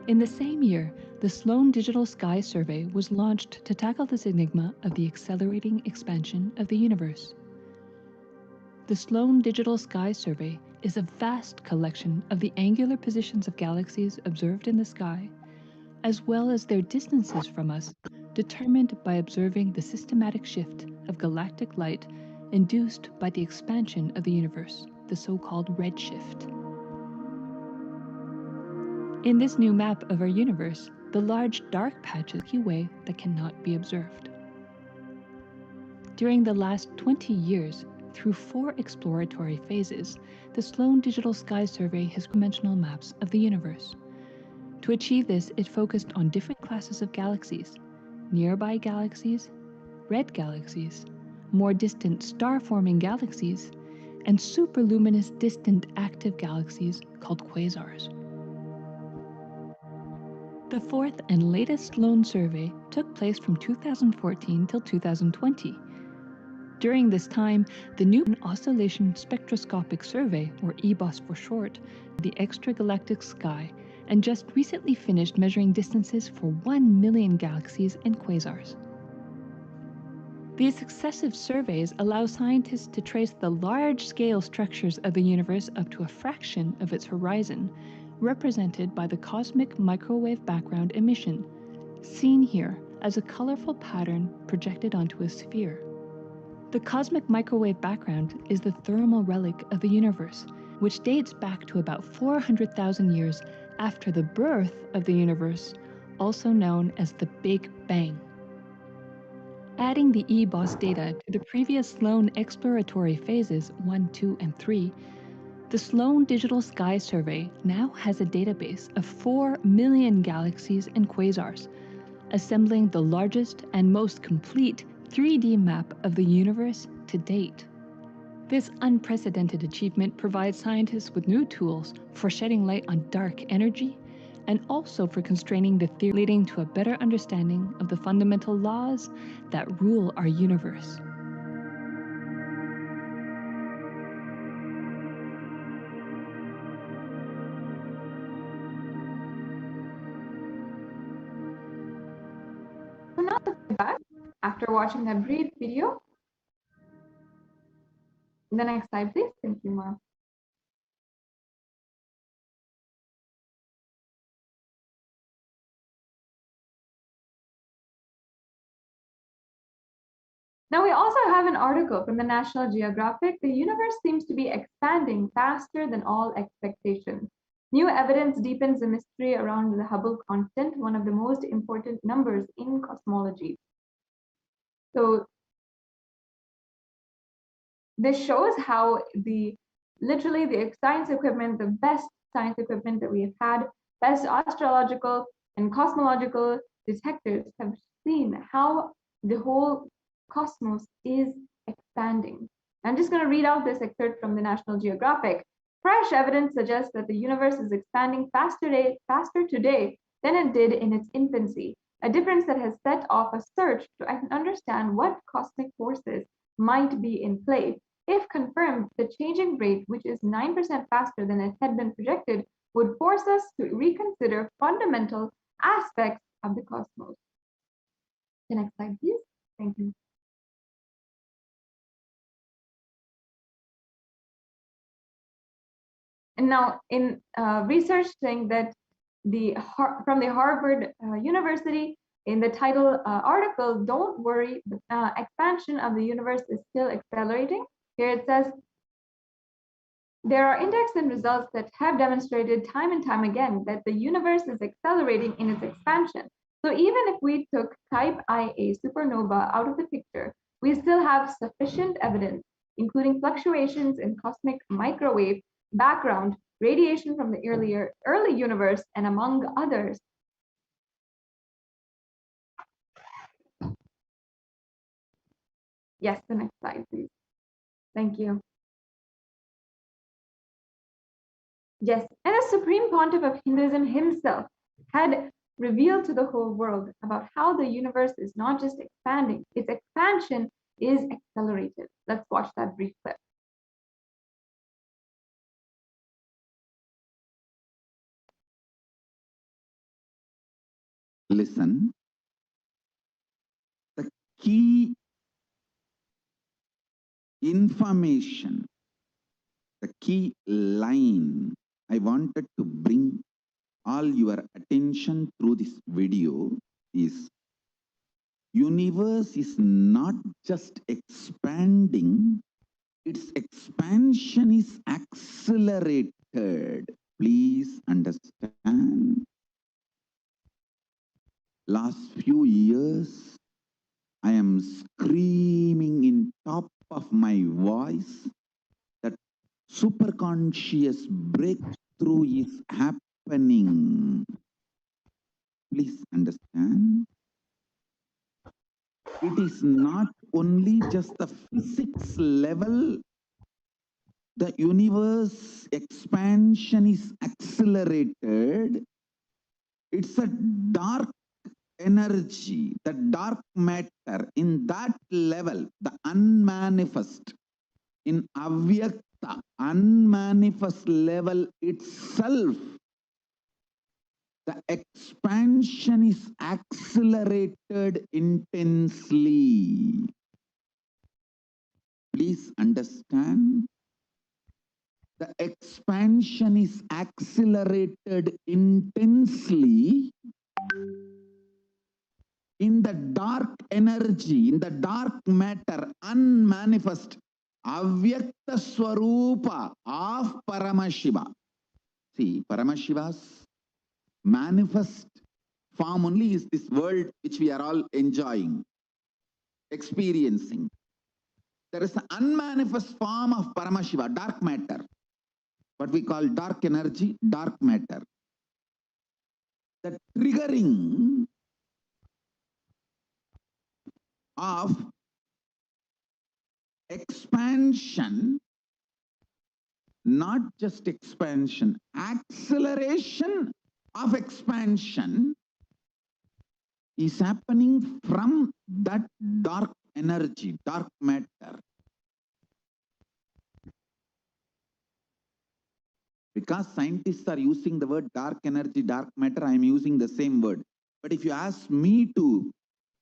In the same year, the Sloan Digital Sky Survey was launched to tackle this enigma of the accelerating expansion of the universe. The Sloan Digital Sky Survey is a vast collection of the angular positions of galaxies observed in the sky, as well as their distances from us, determined by observing the systematic shift of galactic light induced by the expansion of the universe, the so-called redshift. In this new map of our universe, the large dark patches Milky Way that cannot be observed. During the last 20 years, through 4 exploratory phases, the Sloan Digital Sky Survey has dimensional maps of the universe. To achieve this, it focused on different classes of galaxies: nearby galaxies, red galaxies, more distant star-forming galaxies, and superluminous distant active galaxies called quasars. The 4th and latest Sloan survey took place from 2014 till 2020. During this time, the new Oscillation Spectroscopic Survey, or EBOS for short, the extragalactic sky, and just recently finished measuring distances for 1 million galaxies and quasars. These successive surveys allow scientists to trace the large-scale structures of the universe up to a fraction of its horizon, represented by the cosmic microwave background emission, seen here as a colorful pattern projected onto a sphere. The cosmic microwave background is the thermal relic of the universe, which dates back to about 400,000 years after the birth of the universe, also known as the Big Bang. Adding the EBOS data to the previous Sloan exploratory phases 1, 2, and 3, the Sloan Digital Sky Survey now has a database of 4 million galaxies and quasars, assembling the largest and most complete 3D map of the universe to date. This unprecedented achievement provides scientists with new tools for shedding light on dark energy and also for constraining the theory, leading to a better understanding of the fundamental laws that rule our universe. So now let's get back after watching that brief video. The next slide, please. Thank you, Ma. Now we also have an article from the National Geographic. The universe seems to be expanding faster than all expectations. New evidence deepens the mystery around the Hubble constant, one of the most important numbers in cosmology. So this shows how literally the science equipment, the best science equipment that we have had, best astrological and cosmological detectors have seen how the whole cosmos is expanding. I'm just going to read out this excerpt from the National Geographic. Fresh evidence suggests that the universe is expanding faster today than it did in its infancy, a difference that has set off a search to understand what cosmic forces might be in play. If confirmed, the changing rate, which is 9% faster than it had been projected, would force us to reconsider fundamental aspects of the cosmos. The next slide, please. Thank you. And now in research saying that from the Harvard University, in the title article, "Don't worry, the expansion of the universe is still accelerating." Here it says, there are index and results that have demonstrated time and time again that the universe is accelerating in its expansion. So even if we took type Ia supernova out of the picture, we still have sufficient evidence, including fluctuations in cosmic microwave background, radiation from the early universe, and among others. Yes, the next slide, please. Thank you. Yes, and the Supreme Pontiff of Hinduism himself had revealed to the whole world about how the universe is not just expanding, its expansion is accelerated. Let's watch that brief clip. Listen, the key information, the key line I wanted to bring all your attention through this video is universe is not just expanding, its expansion is accelerated. Please understand. last few years, I am screaming in top of my voice that superconscious breakthrough is happening. Please understand. It is not only just the physics level. The universe expansion is accelerated. It's a dark energy, the dark matter in that level, the unmanifest, in avyakta, unmanifest level itself, the expansion is accelerated intensely. Please understand. The expansion is accelerated intensely in the dark energy, in the dark matter, unmanifest, avyakta swarupa of Paramashiva. See, Paramashiva's manifest form only is this world which we are all enjoying, experiencing. There is an unmanifest form of Paramashiva, dark matter. What we call dark energy, dark matter. The triggering of expansion, not just expansion, acceleration of expansion is happening from that dark energy, dark matter. Because scientists are using the word dark energy, dark matter, I am using the same word. But if you ask me to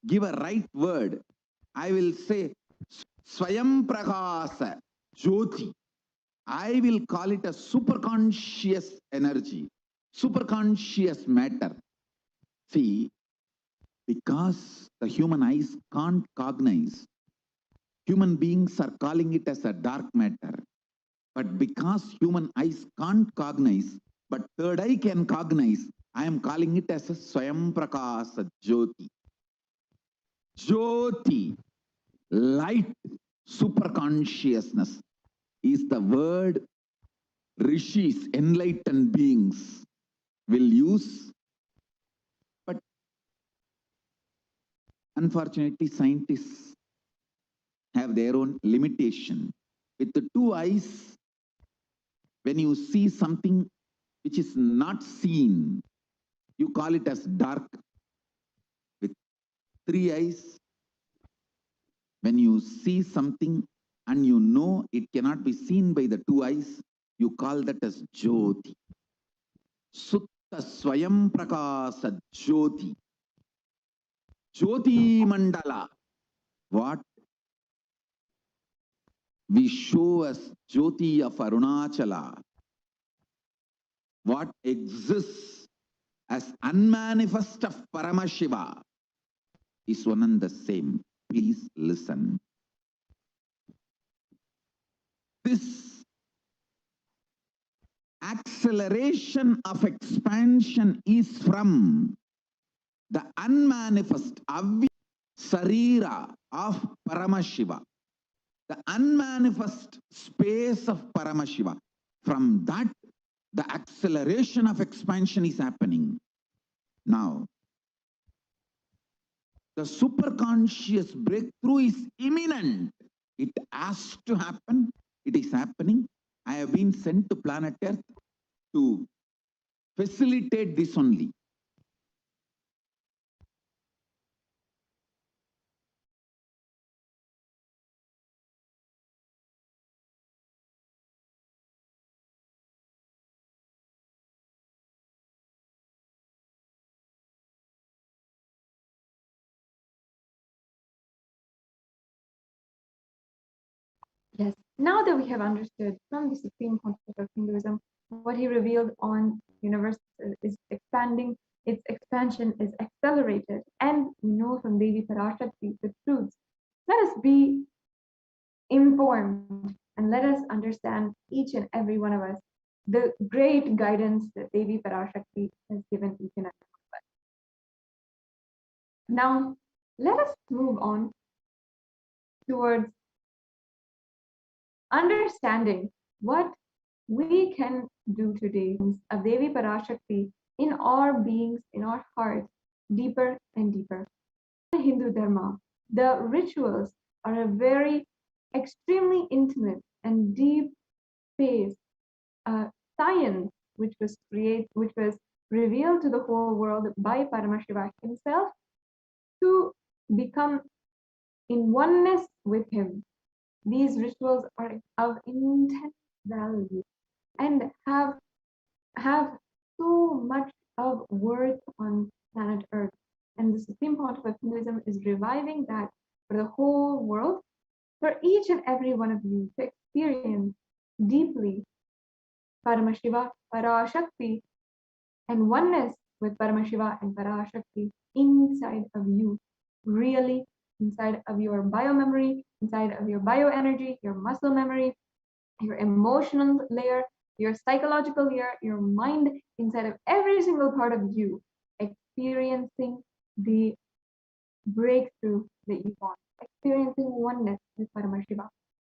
give a right word, I will say Swayam Prakasa Jyoti. I will call it a superconscious energy, superconscious matter. See, because the human eyes can't cognize, human beings are calling it as a dark matter. But because human eyes can't cognize, but third eye can cognize, I am calling it as a Swayam Prakasa Jyoti. Jyoti, light, superconsciousness is the word rishis, enlightened beings will use. But unfortunately, scientists have their own limitation. With the two eyes, when you see something which is not seen, you call it as dark. With three eyes, when you see something and you know it cannot be seen by the two eyes, you call that as Jyoti. Sutta Swayam Prakasa Jyoti. Jyoti Mandala. What we show as Jyoti of Arunachala, what exists as unmanifest of Paramashiva is one and the same. Please listen. This acceleration of expansion is from the unmanifest Sarira of Paramashiva, the unmanifest space of Paramashiva. From that, the acceleration of expansion is happening. Now, the superconscious breakthrough is imminent. It has to happen. It is happening. I have been sent to planet Earth to facilitate this only. Yes, now that we have understood from the Supreme Concept of Hinduism, what he revealed on universe is expanding, its expansion is accelerated, and we know from Devi Parashakti the truths. Let us be informed and let us understand each and every one of us the great guidance that Devi Parashakti has given each and every Now, let us move on towards understanding what we can do today of Devi Parashakti in our beings, in our hearts, deeper and deeper. In Hindu Dharma, the rituals are a very extremely intimate and deep phase, science which was revealed to the whole world by Paramashiva himself to become in oneness with him. These rituals are of intense value and have so much of worth on planet Earth. And the Supreme Pontiff of Hinduism is reviving that for the whole world, for each and every one of you to experience deeply Paramashiva, Parashakti, and oneness with Paramashiva and Parashakti inside of you, really inside of your biomemory, inside of your bioenergy, your muscle memory, your emotional layer, your psychological layer, your mind, inside of every single part of you, experiencing the breakthrough that you want, experiencing oneness with Paramashiva.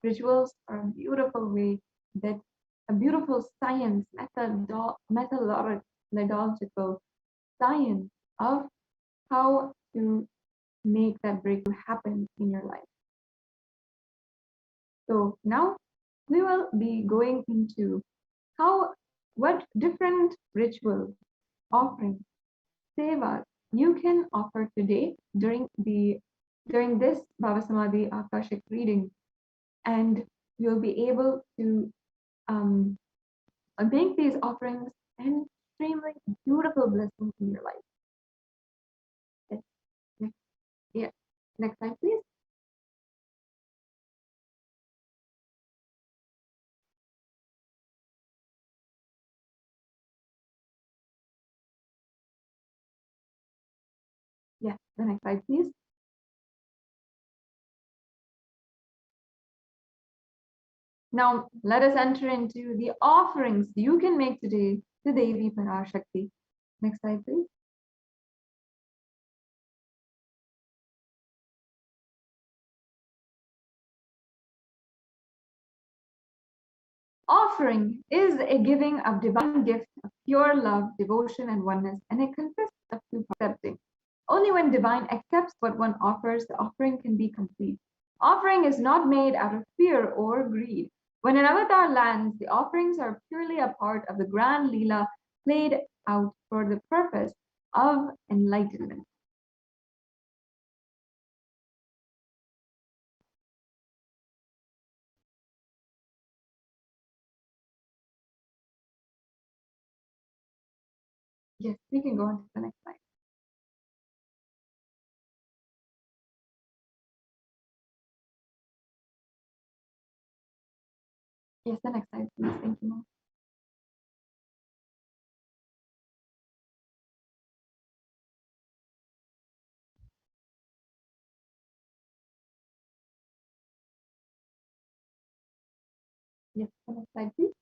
Rituals are a beautiful way, that a beautiful science, methodological science of how to make that breakthrough happen in your life. So now we will be going into what different rituals, offerings, sevas you can offer today during this Bhavasamadhi Akashic reading, and you'll be able to make these offerings and extremely beautiful blessings in your life. Next slide, please. Yeah, the next slide, please. Now, let us enter into the offerings you can make today to Devi Parashakti. Next slide, please. Offering is a giving of divine gift of pure love, devotion, and oneness, and it consists of two parts. Accepting. Only when divine accepts what one offers, the offering can be complete. Offering is not made out of fear or greed. When an avatar lands, the offerings are purely a part of the grand Leela played out for the purpose of enlightenment. Yes, we can go on to the next slide. Yes, the next slide, please. Thank you, Mom. Yes, the next slide, please.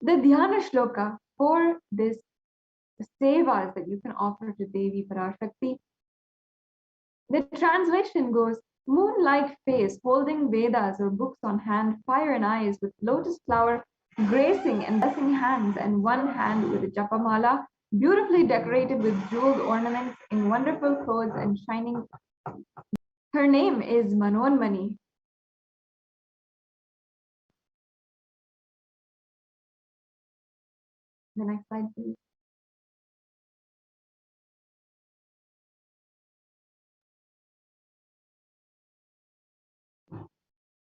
The Dhyana Shloka for this sevas that you can offer to Devi Parashakti, the translation goes, moon-like face, holding Vedas or books on hand, fire in eyes, with lotus flower gracing and blessing hands, and one hand with a japamala, beautifully decorated with jeweled ornaments in wonderful clothes and shining. Her name is Manonmani. The next slide, please.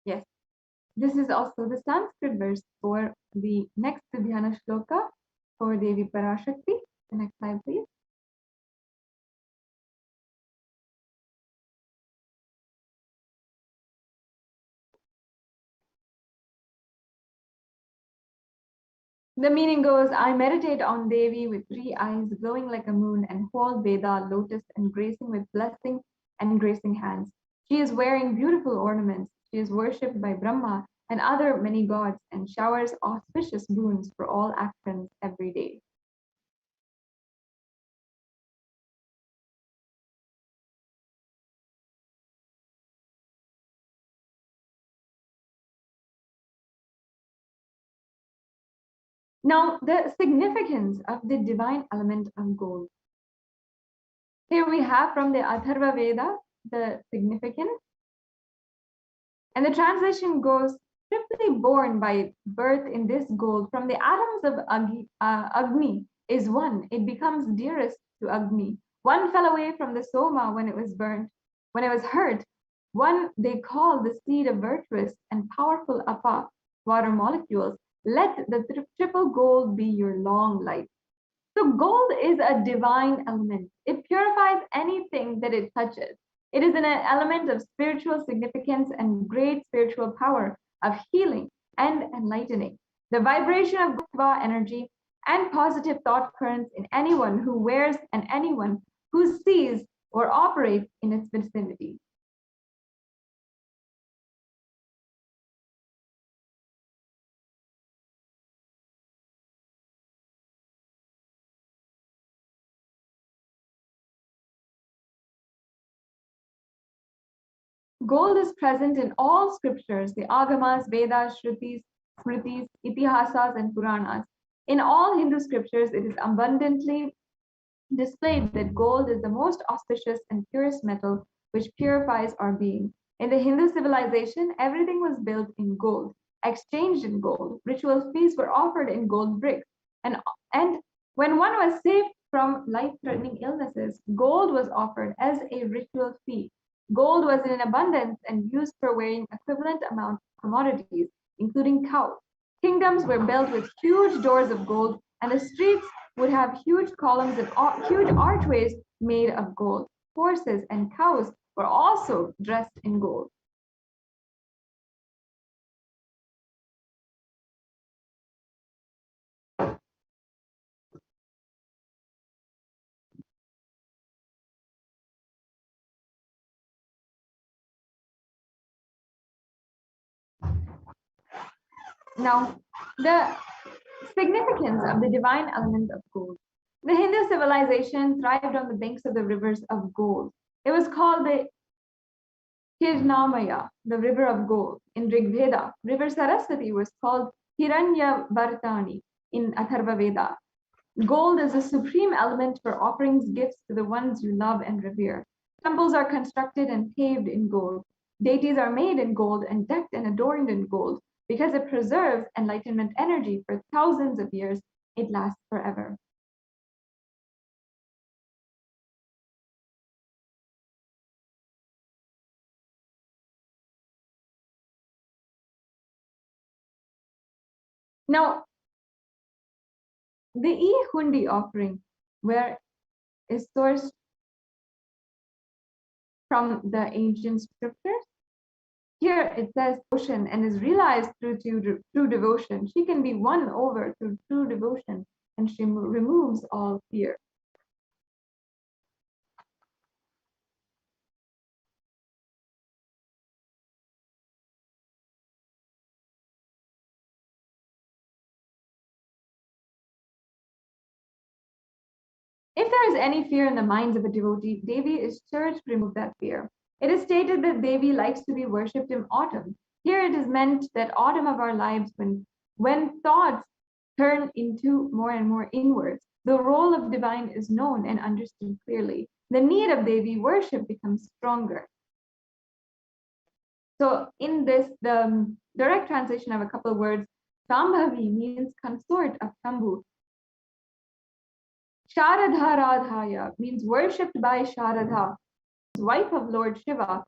Yes, this is also the Sanskrit verse for the next Dhyana Shloka for Devi Parashakti. The next slide, please. The meaning goes, I meditate on Devi with three eyes glowing like a moon and hold Veda, lotus, and gracing with blessing and gracing hands. She is wearing beautiful ornaments. She is worshipped by Brahma and other many gods, and showers auspicious boons for all actions every day. Now, the significance of the divine element of gold. Here we have from the Atharva Veda the significance. And the translation goes, triply born by birth in this gold, from the atoms of Agni is one. It becomes dearest to Agni. One fell away from the Soma when it was burnt, when it was hurt. One they call the seed of virtuous and powerful Apa, water molecules. Let the triple gold be your long life. So gold is a divine element. It purifies anything that it touches. It is an element of spiritual significance and great spiritual power of healing and enlightening. The vibration of Gopva energy and positive thought currents in anyone who wears and anyone who sees or operates in its vicinity. Gold is present in all scriptures, the Agamas, Vedas, Shrutis, Smritis, Itihasas, and Puranas. In all Hindu scriptures, it is abundantly displayed that gold is the most auspicious and purest metal which purifies our being. In the Hindu civilization, everything was built in gold, exchanged in gold. Ritual feasts were offered in gold bricks. And when one was saved from life-threatening illnesses, gold was offered as a ritual fee. Gold was in abundance and used for weighing equivalent amount of commodities, including cows. Kingdoms were built with huge doors of gold, and the streets would have huge columns and huge archways made of gold. Horses and cows were also dressed in gold. Now, the significance of the divine element of gold. The Hindu civilization thrived on the banks of the rivers of gold. It was called the Hirnamaya, the river of gold. In Rig Veda, river Saraswati was called Hiranyavartani in Atharva Veda. Gold is a supreme element for offerings gifts to the ones you love and revere. Temples are constructed and paved in gold. Deities are made in gold and decked and adorned in gold. Because it preserves enlightenment energy for thousands of years, it lasts forever. Now, the E-Hundi offering, where is sourced from the ancient scriptures. Here it says devotion and is realized through true devotion. She can be won over through true devotion, and she removes all fear. If there is any fear in the minds of a devotee, Devi is sure to remove that fear. It is stated that Devi likes to be worshipped in autumn. Here it is meant that autumn of our lives when thoughts turn into more and more inwards, the role of divine is known and understood clearly. The need of Devi worship becomes stronger. So in this, the direct translation of a couple of words, Shambhavi means consort of Shambhu. Sharadharadhaya means worshipped by Sharadha, wife of Lord Shiva.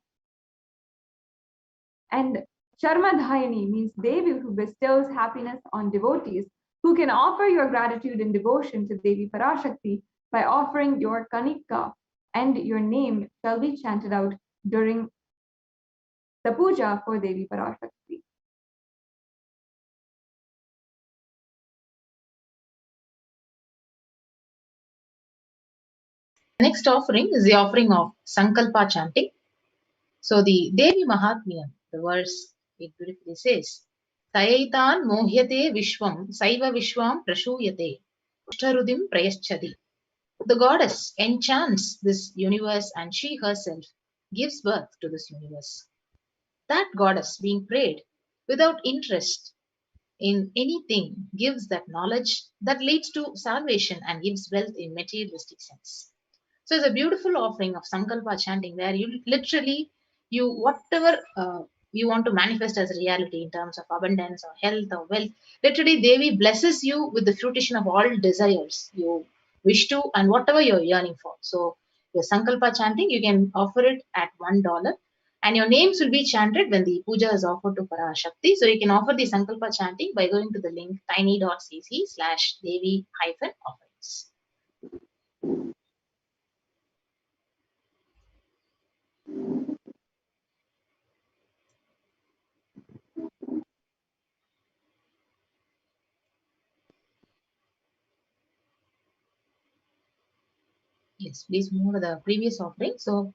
And Sharmadhayani means Devi who bestows happiness on devotees, who can offer your gratitude and devotion to Devi Parashakti by offering your Kanika, and your name shall be chanted out during the puja for Devi Parashakti. Next offering is the offering of Sankalpa chanting. So the Devi Mahatmyam, the verse it beautifully says, Sayaitan mohyate vishwam, saiva vishwam prashuyate, Ushtarudim prayaschadi. The goddess enchants this universe and she herself gives birth to this universe. That goddess being prayed without interest in anything gives that knowledge that leads to salvation and gives wealth in materialistic sense. So it's a beautiful offering of Sankalpa chanting where you literally, you whatever you want to manifest as reality in terms of abundance or health or wealth, literally Devi blesses you with the fruition of all desires you wish to and whatever you're yearning for. So your Sankalpa chanting, you can offer it at $1 and your names will be chanted when the puja is offered to Parashakti. So you can offer the Sankalpa chanting by going to the link tiny.cc/Devi-offerings. Yes, please move to the previous offering. So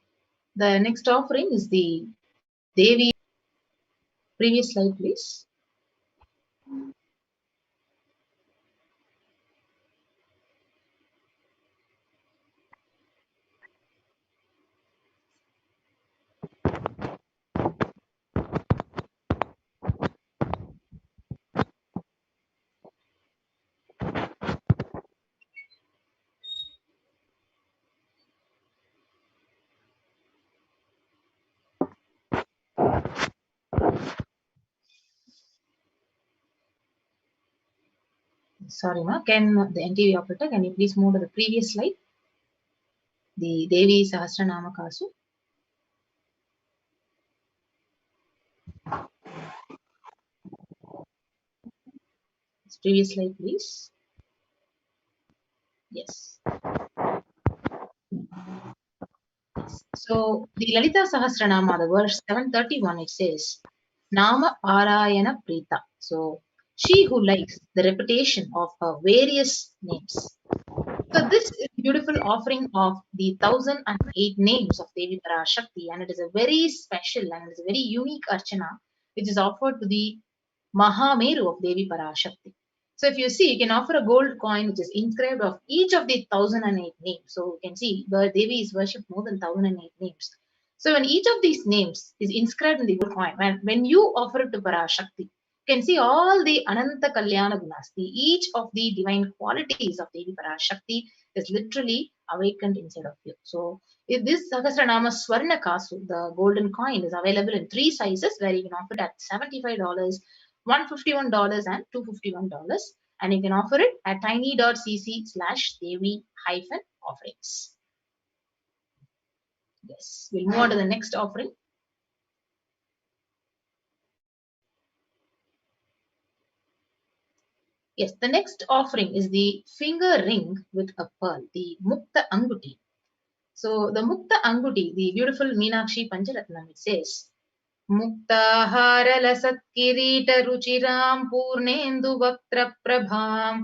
the next offering is the Devi. Previous slide, please. Sorry, ma. Can the NTV operator, can you please move to the previous slide? The Devi Sahasranama Kasu. Previous slide, please. Yes. So the Lalita Sahasranama, the verse 731, it says, Nama Parayana Prita. So she who likes the repetition of her various names. So this is a beautiful offering of the 1008 names of Devi Parashakti, and it is a very special and it is a very unique archana which is offered to the Mahameru of Devi Parashakti. So if you see, you can offer a gold coin which is inscribed of each of the 1008 names. So you can see the Devi is worshipped more than 1008 names. So when each of these names is inscribed in the gold coin, when you offer it to Parashakti, you can see all the Ananta Kalyana Gunas, each of the divine qualities of Devi Parashakti is literally awakened inside of you. So if this Sahasranama Swarna Kasu, the golden coin, is available in 3 sizes where you can offer it at $75, $151 and $251, and you can offer it at tiny.cc/Devi-offerings. Yes, we'll move on to the next offering. Yes, the next offering is the finger ring with a pearl, the Mukta Anguti. So the Mukta Anguti, the beautiful Meenakshi Pancharatnam, it says, मुक्ताहारलसत्किरीटरुचिरां पूर्णेन्दुवक्त्रप्रभां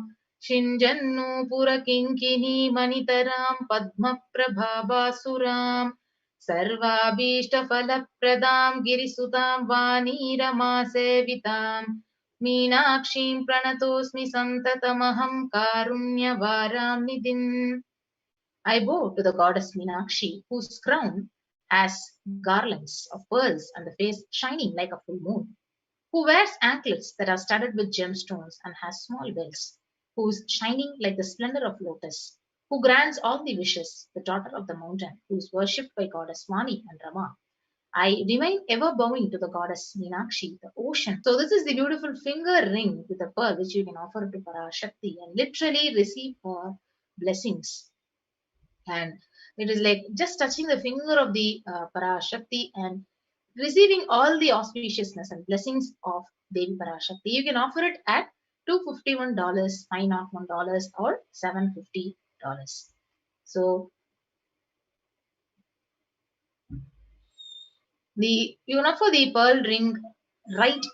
शिञ्जन्नूपुरकिङ्किणीमणितरां पद्मप्रभाभासुरां सर्वाभीष्टफलप्रदां गिरिसुतां वाणीरमासेवितां मीनाक्षीं प्रणतोऽस्मि सन्ततमहं कारुण्यवारां निधिम्. I bow to the goddess Meenakshi, whose crown has garlands of pearls and the face shining like a full moon, who wears anklets that are studded with gemstones and has small bells, who is shining like the splendor of lotus, who grants all the wishes, the daughter of the mountain, who is worshipped by goddess Vani and Rama. I remain ever bowing to the goddess Meenakshi, the ocean. So this is the beautiful finger ring with a pearl which you can offer to Parashakti and literally receive her blessings. And it is like just touching the finger of the Parashakti and receiving all the auspiciousness and blessings of Devi Parashakti. You can offer it at $251, $501, or $750. So you can offer the pearl ring right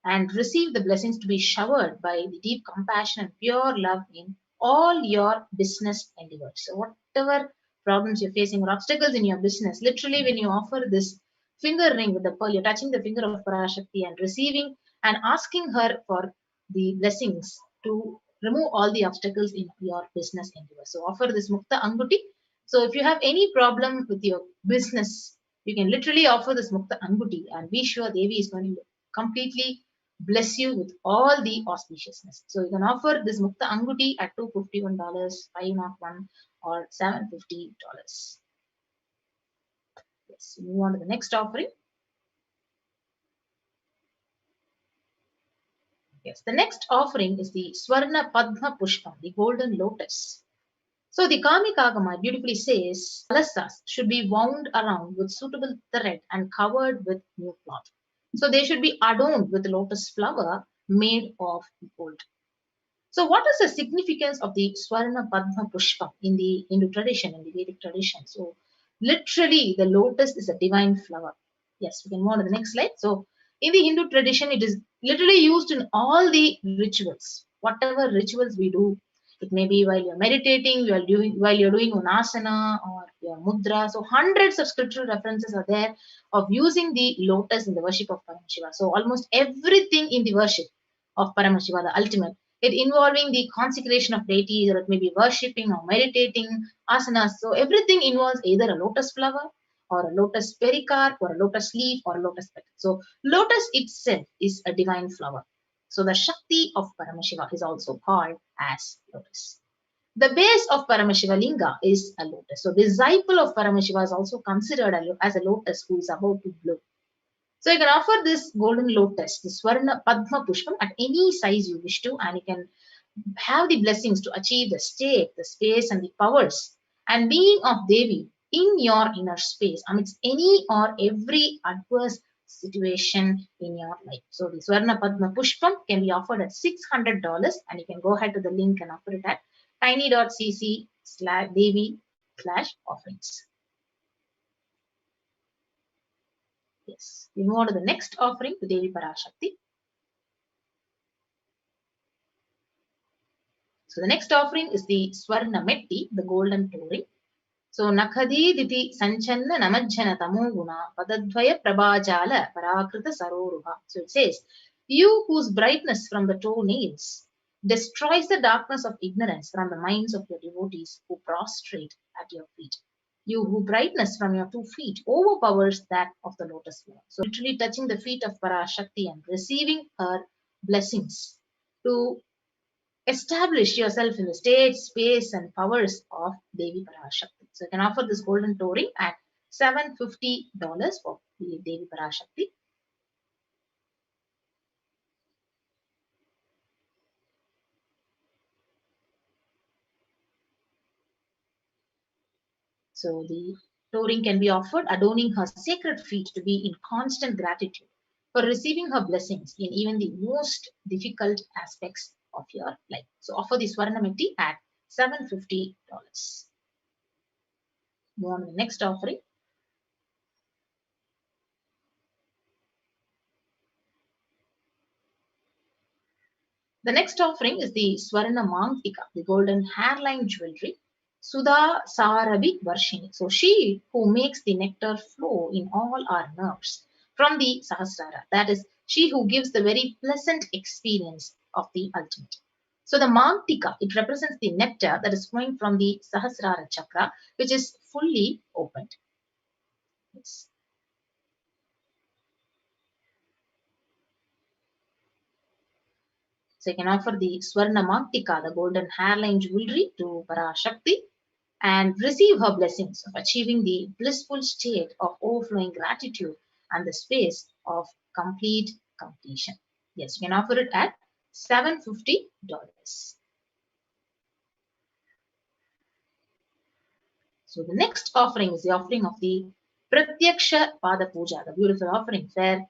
and receive the blessings to be showered by the deep compassion and pure love in all your business endeavors. So whatever problems you're facing or obstacles in your business, literally when you offer this finger ring with the pearl. You're touching the finger of Parashakti and receiving and asking her for the blessings to remove all the obstacles in your business endeavor. So offer this Mukta Anguti. So if you have any problem with your business, you can literally offer this Mukta Anguti and be sure Devi is going to completely bless you with all the auspiciousness. So you can offer this Mukta Anguti at $251, $501, or $750. Yes, move on to the next offering. Yes, the next offering is the Swarna Padma Pushpam, the golden lotus. So the Kamika Agama beautifully says kalasas should be wound around with suitable thread and covered with new cloth. So they should be adorned with lotus flower made of gold. So what is the significance of the Swarna Padma Pushpam in the Hindu tradition, in the Vedic tradition? So literally the lotus is a divine flower. Yes, we can move on to the next slide. So in the Hindu tradition, it is literally used in all the rituals. Whatever rituals we do, it may be while you're meditating, while you're doing unasana or your mudra. So hundreds of scriptural references are there of using the lotus in the worship of Paramashiva. So almost everything in the worship of Paramashiva, the ultimate, it involving the consecration of deities, or it may be worshipping or meditating asanas. So everything involves either a lotus flower or a lotus pericarp or a lotus leaf or a lotus petal. So lotus itself is a divine flower. So the Shakti of Paramashiva is also called as lotus. The base of Paramashiva Linga is a lotus. So disciple of Paramashiva is also considered as a lotus who is about to blow. So you can offer this golden lotus, the Swarna Padma Pushpam, at any size you wish to, and you can have the blessings to achieve the state, the space, and the powers and being of Devi in your inner space amidst any or every adverse situation in your life. So the Swarna Padma Pushpam can be offered at $600, and you can go ahead to the link and offer it at tiny.cc/Devi/offerings. Yes, we move on to the next offering, the Devi Parashakti. So the next offering is the Swarna Metti, the golden touring. So Nakhadi Diti Sanchanna Namajjana Tamoguna Padadvaya Prabhajala Parakrita Saroruha. So it says, you whose brightness from the toenails destroys the darkness of ignorance from the minds of your devotees who prostrate at your feet. You whose brightness from your 2 feet overpowers that of the lotus flower. So literally touching the feet of Parashakti and receiving her blessings to establish yourself in the state, space, and powers of Devi Parashakti. So you can offer this golden touring at $750 for the Devi Parashakti. So the touring can be offered, adorning her sacred feet to be in constant gratitude for receiving her blessings in even the most difficult aspects of your life. So offer the Swarnamati at $750. Move on to the next offering. The next offering is the Swarna Mantika, the golden hairline jewelry. Sudha Sarabi Varshini. So she who makes the nectar flow in all our nerves from the Sahasrara. That is, she who gives the very pleasant experience of the ultimate. So the Mantika, it represents the nectar that is flowing from the Sahasrara chakra, which is fully opened. Yes. So you can offer the Swarna Mantika, the golden hairline jewelry, to Parashakti and receive her blessings of achieving the blissful state of overflowing gratitude and the space of complete completion. Yes, you can offer it at $750. So the next offering is the offering of the Pratyaksha Pada Puja, the beautiful offering where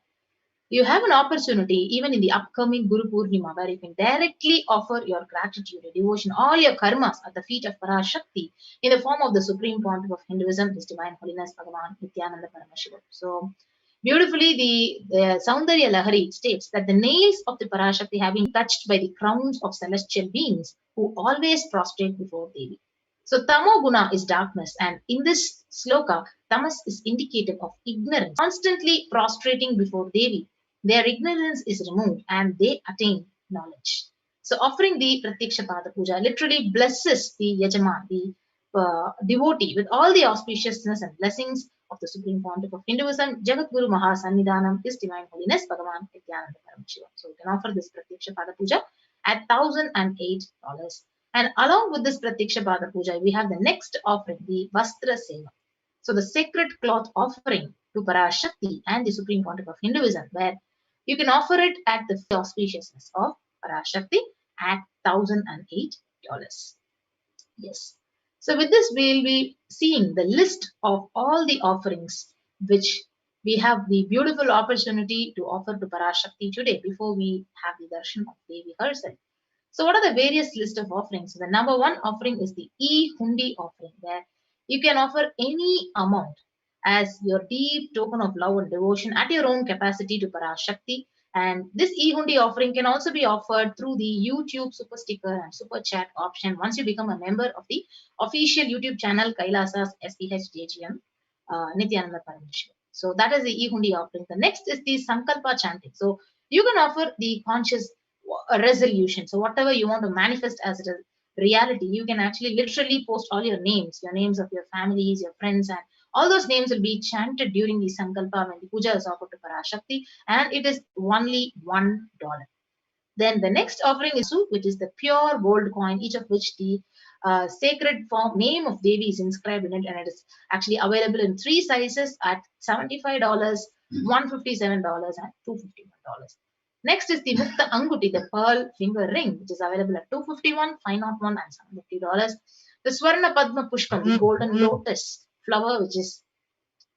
you have an opportunity, even in the upcoming Guru Purnima, where you can directly offer your gratitude, your devotion, all your karmas at the feet of Parashakti in the form of the Supreme Pontiff of Hinduism, His Divine Holiness Bhagavan Nithyananda Paramashivam. So, beautifully, the Saundarya Lahari states that the nails of the Parashakti have been touched by the crowns of celestial beings who always prostrate before Devi. So tamo guna is darkness, and in this sloka, tamas is indicative of ignorance. Constantly prostrating before Devi, their ignorance is removed and they attain knowledge. So offering the Pratyaksha Pada Puja literally blesses the Yajaman, the devotee, with all the auspiciousness and blessings of the Supreme Pontiff of Hinduism, Jagat Guru Mahasannidhanam, His Divine Holiness, Bhagavan Nithyananda Paramashivam. So you can offer this Pratyaksha Pada Puja at $1,008. And along with this Pratyaksha Pada Puja, we have the next offering, the Vastra Seva. So the sacred cloth offering to Parashakti and the Supreme Pontiff of Hinduism, where you can offer it at the auspiciousness of Parashakti at $1,008. Yes. So with this, we'll be seeing the list of all the offerings which we have the beautiful opportunity to offer to Parashakti today before we have the darshan of Devi herself. So what are the various list of offerings? So the number one offering is the E-Hundi offering, where you can offer any amount as your deep token of love and devotion at your own capacity to Parashakti. And this E-Hundi offering can also be offered through the YouTube super sticker and super chat option once you become a member of the official YouTube channel Kailasa's HDH Nithyananda Paramashivam. So that is the E-Hundi offering. The next is the Sankalpa chanting. So you can offer the conscious resolution. So whatever you want to manifest as a reality, you can actually literally post all your names of your families, your friends, and all those names will be chanted during the Sankalpa when the puja is offered to Parashakti, and it is only $1. Then the next offering is Su, which is the pure gold coin, each of which the sacred form name of Devi is inscribed in it, and it is actually available in three sizes at $75, $157, and $251. Next is the Mukta Anguti, the pearl finger ring, which is available at $251, $501, and $750. The Swarna Padma Pushpam, the golden lotus flower, which is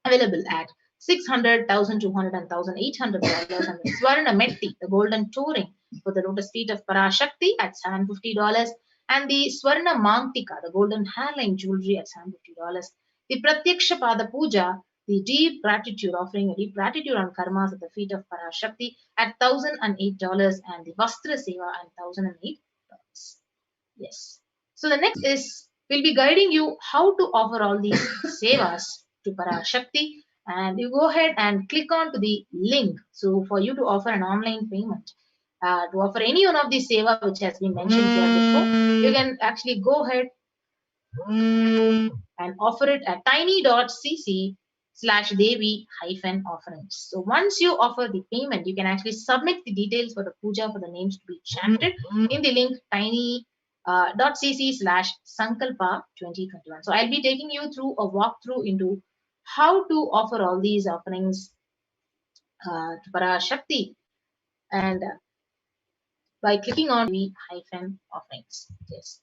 available at 600, 1200, and $1,800, and the Swarna Metti, the golden touring for the lotus feet of Parashakti at $750, and the Swarna Mangtika, the golden hairline jewelry at $750. The Pratyaksha Pada Puja, the deep gratitude, offering a deep gratitude on karmas at the feet of Parashakti at $1,008, and the Vastra Seva at $1,008. Yes. So the next is we'll be guiding you how to offer all these sevas to Parashakti, and you go ahead and click on to the link. So for you to offer an online payment, to offer any one of these seva which has been mentioned here before, you can actually go ahead and offer it at tiny.cc/Devi-offerings. So once you offer the payment, you can actually submit the details for the puja for the names to be chanted in the link tiny.cc/Sankalpa 2021. So I'll be taking you through a walkthrough into how to offer all these offerings to Parashakti, and by clicking on Devi-offerings. Yes.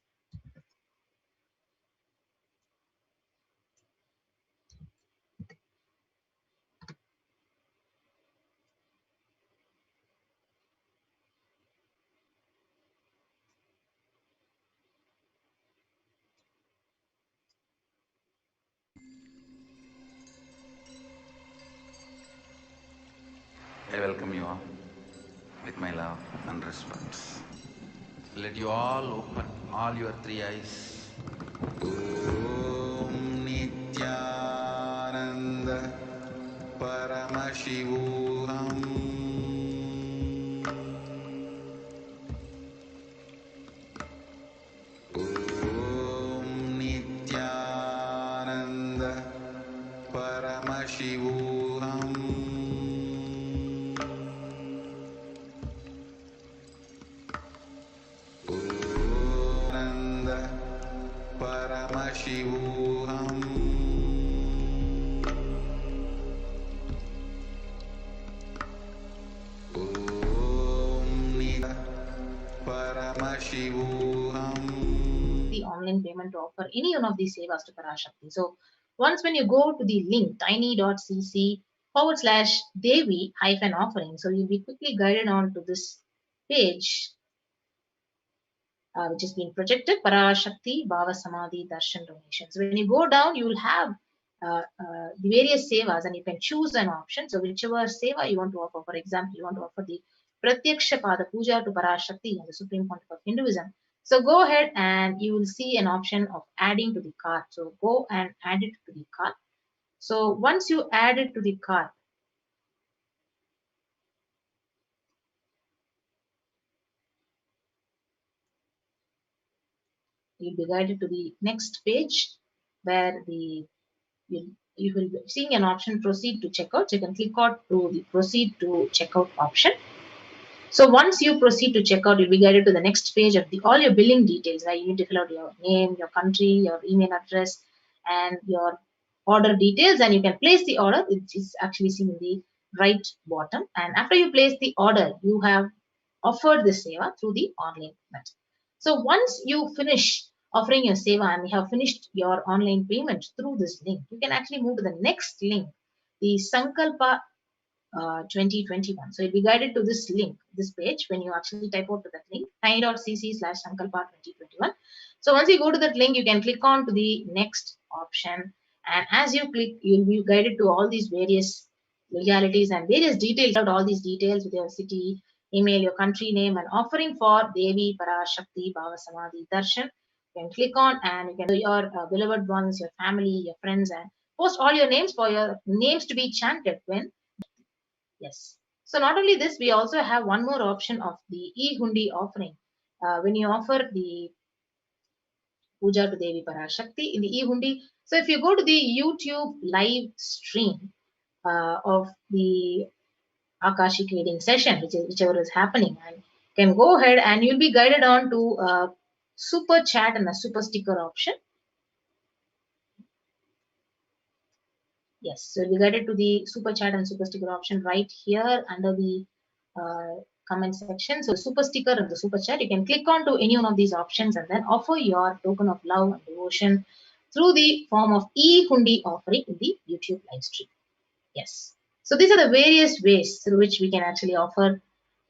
I welcome you all with my love and respect. Let you all open all your three eyes. Om Nithyananda Paramashivoham. Om Nithyananda Paramashivoham. Paramashivoham. Paramashivoham. The online payment to offer any one of these sevas to Parashakti. So once when you go to the link tiny.cc/Devi-offering, so you'll be quickly guided on to this page, which is being projected, Parashakti Bhava Samadhi Darshan donations. When you go down, you will have the various sevas, and you can choose an option. So whichever seva you want to offer, for example, you want to offer the Pratyaksha Pada Puja to Parashakti and the Supreme Pontiff of Hinduism, So go ahead and you will see an option of adding to the cart. So go and add it to the cart. So once you add it to the cart, you'll be guided to the next page where you will be seeing an option proceed to checkout. So you can click on to the proceed to checkout option. So once you proceed to checkout, you'll be guided to the next page of the all your billing details. Right? You need to fill out your name, your country, your email address, and your order details, and you can place the order. It is actually seen in the right bottom. And after you place the order, you have offered the seva through the online method. So once you finish offering your seva and you have finished your online payment through this link, you can actually move to the next link, the Sankalpa 2021. So you'll be guided to this link, this page, when you actually type out to that link, tiny.cc/Sankalpa 2021. So once you go to that link, you can click on to the next option. And as you click, you'll be guided to all these various legalities and various details, out all these details with your city, email, your country name, and offering for Devi, Parashakti, Bhavasamadhi, Darshan. You can click on and you can do your beloved ones, your family, your friends, and post all your names for your names to be chanted when. Yes. So not only this, we also have one more option of the e-hundi offering. When you offer the puja to Devi Parashakti in the e-hundi. So if you go to the YouTube live stream of the Akashic reading session, whichever is happening, and can go ahead and you'll be guided on to super chat and a super sticker option. Yes, so you'll be guided to the super chat and super sticker option right here under the comment section. So super sticker and the super chat, you can click on to any one of these options and then offer your token of love and devotion through the form of e-hundi offering in the YouTube live stream. Yes. So these are the various ways through which we can actually offer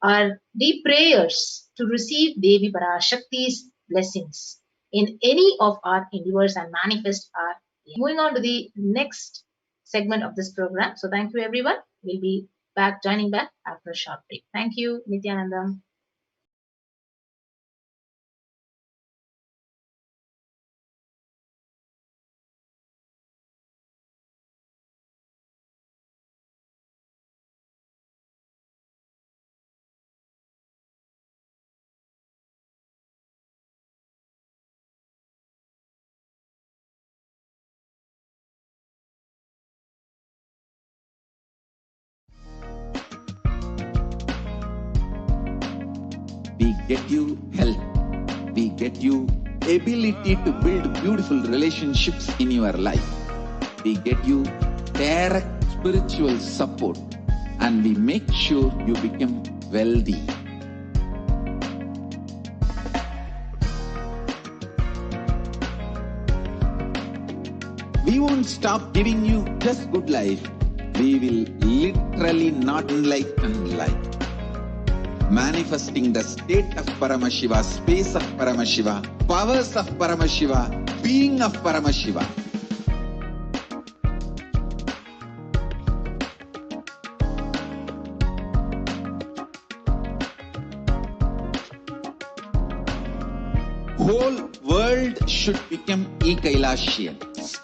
our deep prayers to receive Devi Parashakti's blessings in any of our endeavors and manifest our. Moving on to the next segment of this program. So thank you everyone. We'll be joining back after a short break. Thank you, Nithyananda. We get you health. We get you ability to build beautiful relationships in your life. We get you direct spiritual support, and we make sure you become wealthy. We won't stop giving you just good life. We will literally not enlighten life. Manifesting the state of Paramashiva, space of Paramashiva, powers of Paramashiva, being of Paramashiva. Whole world should become Kailasians.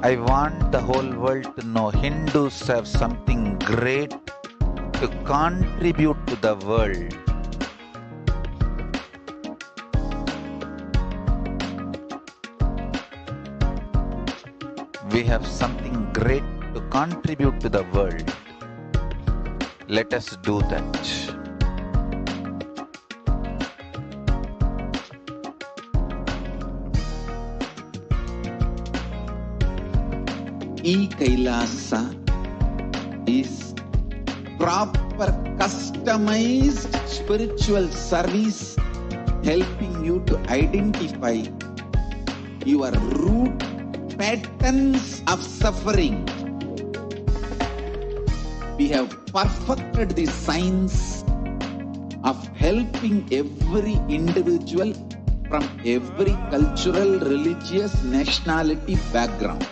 I want the whole world to know Hindus have something great to contribute to the world. We have something great to contribute to the world. Let us do that. Kailasa is proper customized spiritual service helping you to identify your root patterns of suffering. We have perfected the science of helping every individual from every cultural, religious, nationality background.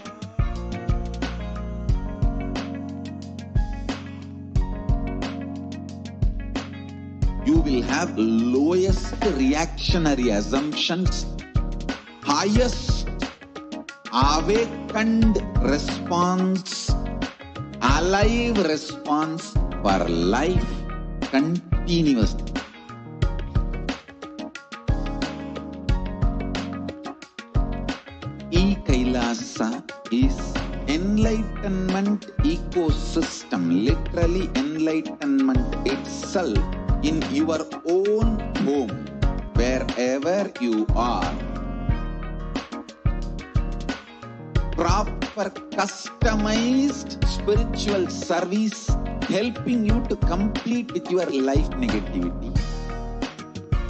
You will have lowest reactionary assumptions, highest awakened response, alive response for life continuously. Kailasa is enlightenment ecosystem, literally enlightenment itself in your own home, wherever you are. Proper customized spiritual service helping you to complete with your life negativity.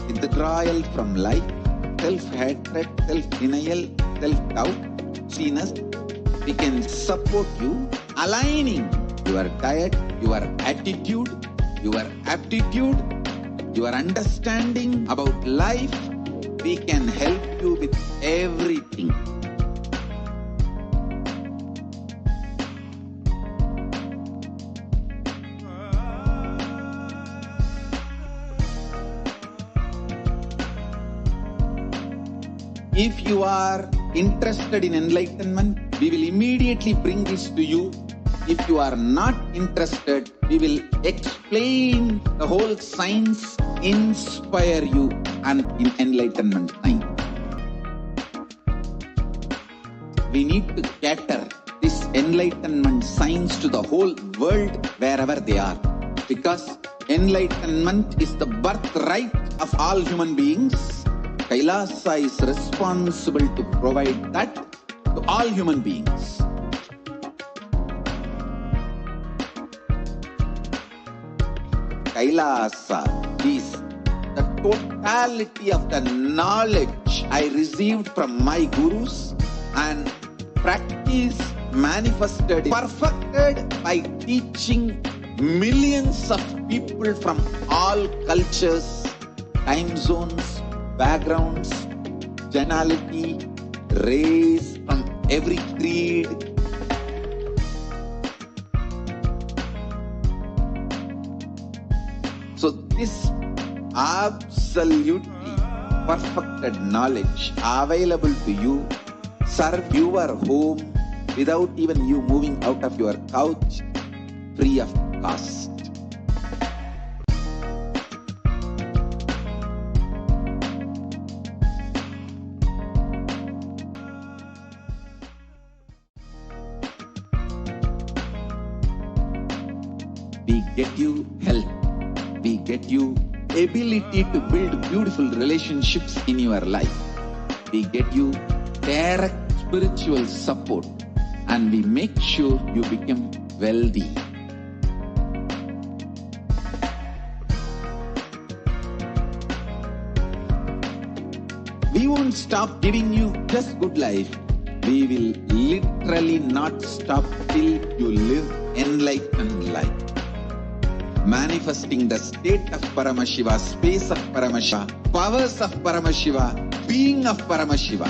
Withdrawal from life, self-hatred, self-denial, self-doubt, sinus, we can support you aligning your diet, your attitude, your aptitude, your understanding about life. We can help you with everything. If you are interested in enlightenment, we will immediately bring this to you. If you are not interested, we will explain the whole science, inspire you, and in enlightenment time. We need to cater this enlightenment science to the whole world wherever they are. Because enlightenment is the birthright of all human beings. Kailasa is responsible to provide that to all human beings. Kailasa is the totality of the knowledge I received from my gurus and practice manifested, perfected by teaching millions of people from all cultures, time zones, backgrounds, generality, race, from every creed. So this absolutely perfected knowledge available to you, serve your home without even you moving out of your couch, free of cost. We get you health. We get you ability to build beautiful relationships in your life. We get you direct spiritual support, and we make sure you become wealthy. We won't stop giving you just good life. We will literally not stop till you live enlightened life. Manifesting the state of Paramashiva, space of Paramashiva, powers of Paramashiva, being of Paramashiva.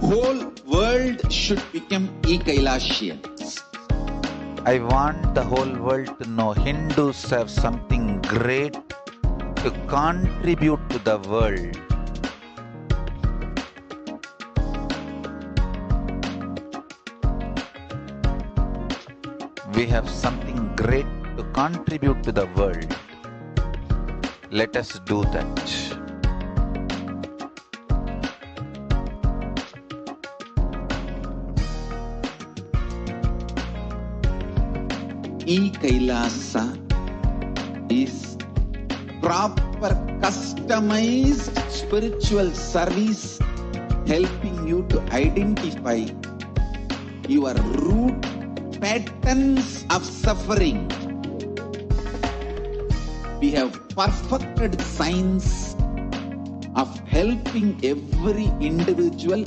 Whole world should become Kailasians. I want the whole world to know Hindus have something great to contribute to the world. We have something great to contribute to the world. Let us do that. Kailasa is proper customized spiritual service helping you to identify your root patterns of suffering. We have perfected science of helping every individual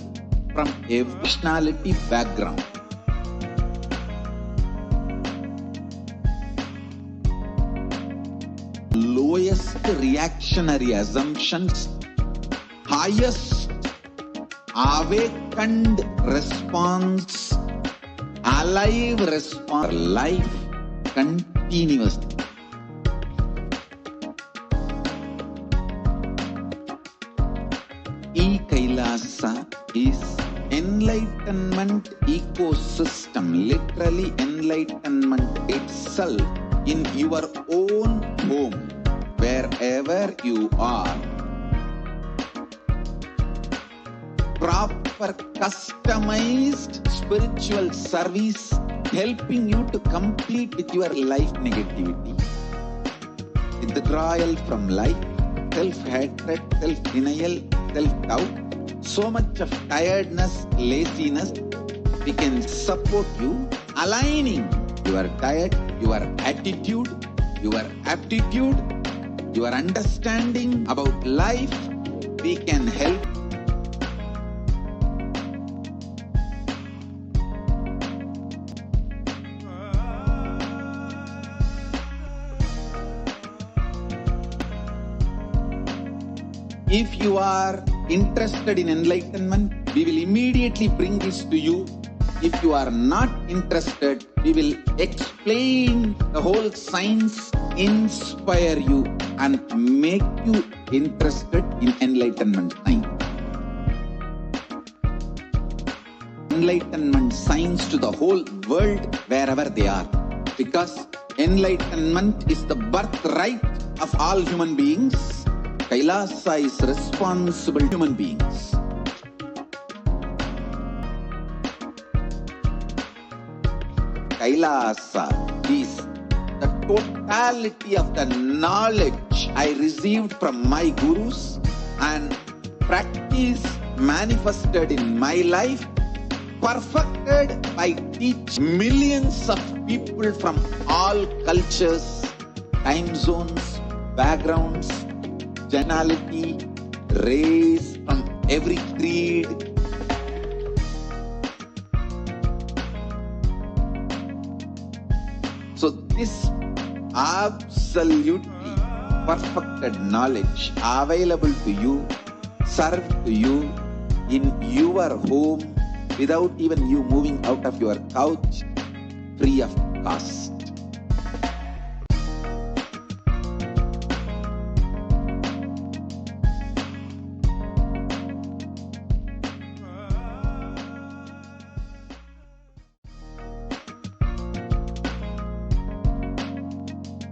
from every nationality background. Lowest reactionary assumptions, highest awakened response, alive response, life continuously. Kailasa is enlightenment ecosystem, literally enlightenment itself in your own home, wherever you are. Proper customized spiritual service helping you to complete with your life negativity. Withdrawal from life, self-hatred, self-denial, self-doubt, so much of tiredness, laziness, we can support you, aligning your diet, your attitude, your aptitude, your understanding about life. We can help. If you are interested in enlightenment, we will immediately bring this to you. If you are not interested, we will explain the whole science, inspire you, and make you interested in enlightenment science. Enlightenment science to the whole world, wherever they are. Because enlightenment is the birthright of all human beings. Kailasa is responsible human beings. Kailasa is the totality of the knowledge I received from my gurus and practice manifested in my life, perfected by teaching millions of people from all cultures, time zones, backgrounds, generality, race, from every creed. So this absolutely perfected knowledge available to you, served to you in your home without even you moving out of your couch, free of cost.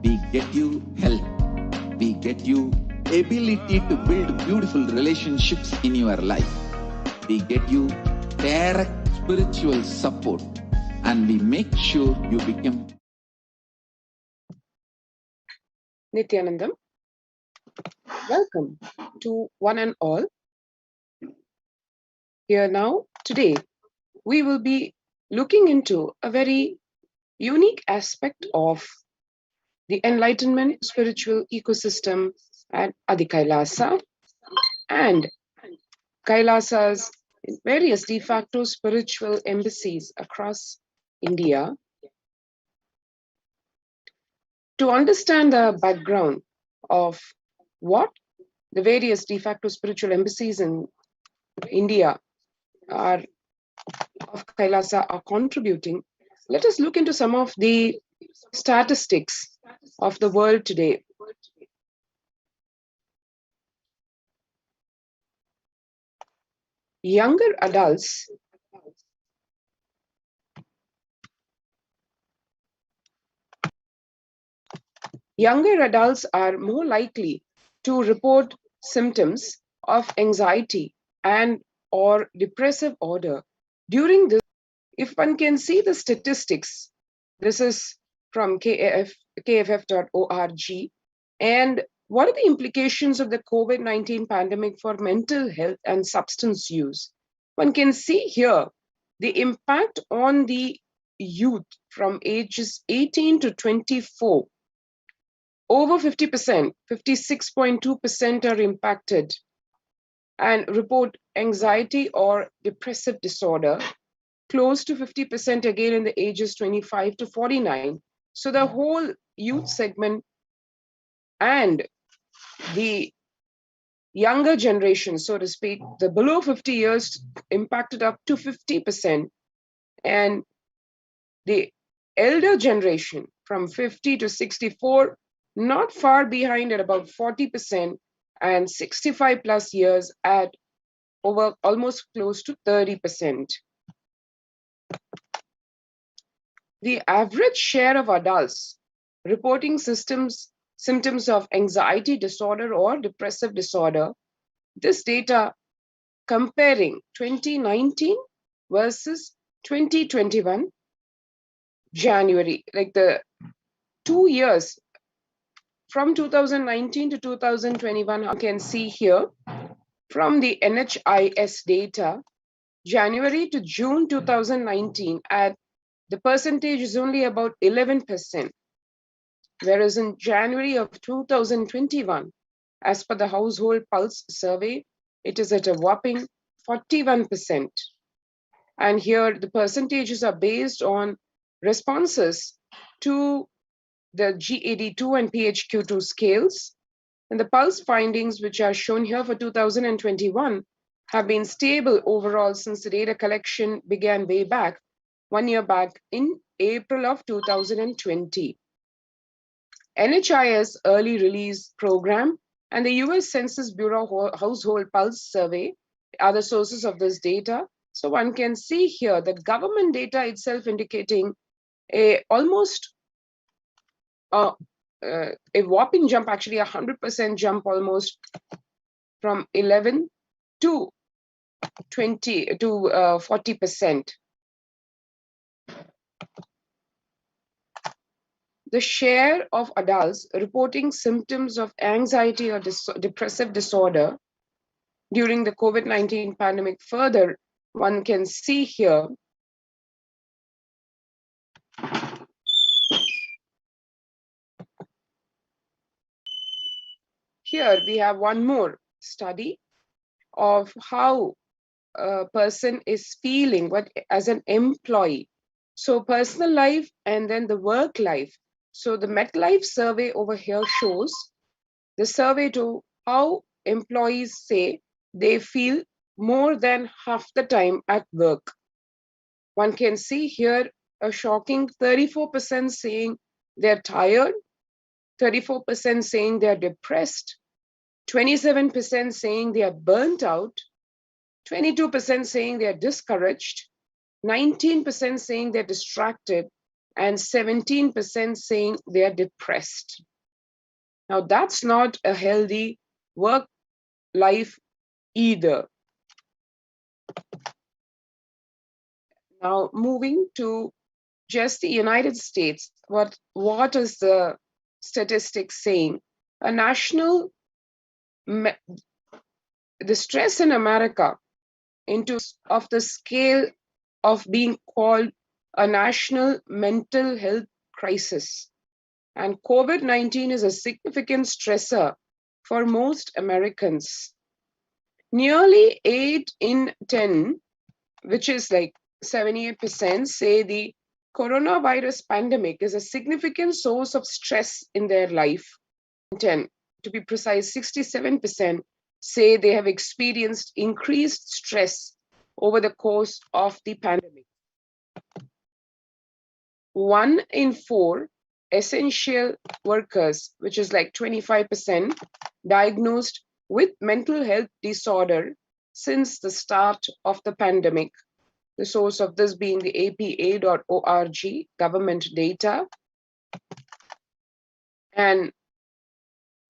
We get you health. We get you ability to build beautiful relationships in your life. We get you direct spiritual support, and we make sure you become Nithyanandam. Welcome to one and all. Here now, today, we will be looking into a very unique aspect of the enlightenment spiritual ecosystem at Adi Kailasa and Kailasa's various de facto spiritual embassies across India. To understand the background of what the various de facto spiritual embassies in India of Kailasa are contributing, let us look into some of the statistics of the world today. Younger adults are more likely to report symptoms of anxiety and or depressive order during this. If one can see the statistics, this is from kff.org, and what are the implications of the COVID-19 pandemic for mental health and substance use? One can see here the impact on the youth from ages 18 to 24. Over 50%, 56.2% are impacted and report anxiety or depressive disorder. Close to 50% again in the ages 25 to 49. So the whole youth segment and the younger generation, so to speak, the below 50 years impacted up to 50%, and the elder generation from 50 to 64, not far behind at about 40%, and 65 plus years at over almost close to 30%. The average share of adults reporting symptoms of anxiety disorder or depressive disorder, this data comparing 2019 versus 2021 January, like the 2 years from 2019 to 2021, you can see here from the NHIS data, January to June 2019, at the percentage is only about 11%, whereas in January of 2021, as per the Household Pulse survey, it is at a whopping 41%. And here the percentages are based on responses to the GAD2 and PHQ-2 scales. And the pulse findings, which are shown here for 2021, have been stable overall since the data collection began way back, 1 year back in April of 2020. NHIS early release program and the US Census Bureau Household Pulse survey are the sources of this data. So one can see here the government data itself indicating almost a whopping jump, actually 100% jump almost, from 11 to 20 to 40%. The share of adults reporting symptoms of anxiety or depressive disorder during the COVID-19 pandemic, further, one can see here here we have one more study of how a person is feeling as an employee. So personal life and then the work life. So the MetLife survey over here shows the survey to how employees say they feel more than half the time at work. One can see here a shocking 34% saying they're tired, 34% saying they're depressed, 27% saying they are burnt out, 22% saying they are discouraged, 19% saying they're distracted, and 17% saying they are depressed. Now, that's not a healthy work life either. Now, moving to just the United States, what is the statistics saying? A national, the stress in America of the scale of being called a national mental health crisis. And COVID-19 is a significant stressor for most Americans. Nearly 8 in 10, which is like 78%, say the coronavirus pandemic is a significant source of stress in their life. 10, to be precise, 67% say they have experienced increased stress over the course of the pandemic. 1 in 4 essential workers, which is like 25%, diagnosed with mental health disorder since the start of the pandemic. The source of this being the APA.org government data. And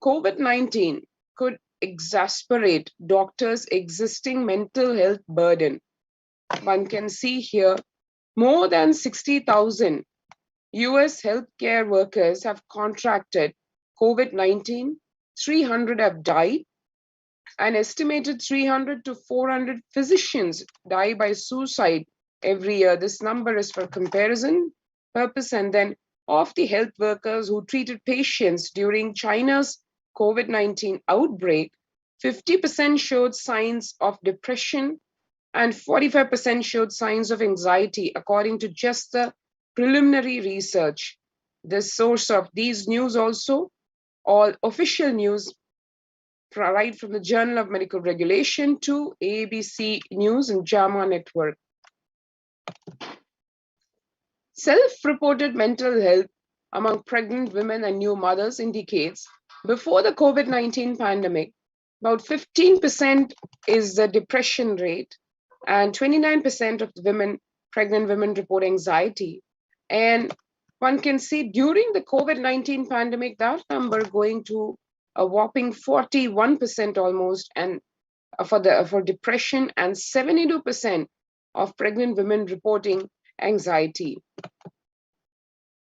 COVID-19 could exacerbate doctors' existing mental health burden. One can see here more than 60,000 US healthcare workers have contracted COVID-19, 300 have died, an estimated 300 to 400 physicians die by suicide every year. This number is for comparison purpose. And then of the health workers who treated patients during China's COVID-19 outbreak, 50% showed signs of depression and 45% showed signs of anxiety, according to just the preliminary research. The source of these news also, all official news, right from the Journal of Medical Regulation to ABC News and JAMA Network. Self-reported mental health among pregnant women and new mothers indicates before the COVID-19 pandemic, about 15% is the depression rate, and 29% of the pregnant women report anxiety. And one can see during the COVID-19 pandemic, that number going to a whopping 41% almost, and for depression, and 72% of pregnant women reporting anxiety.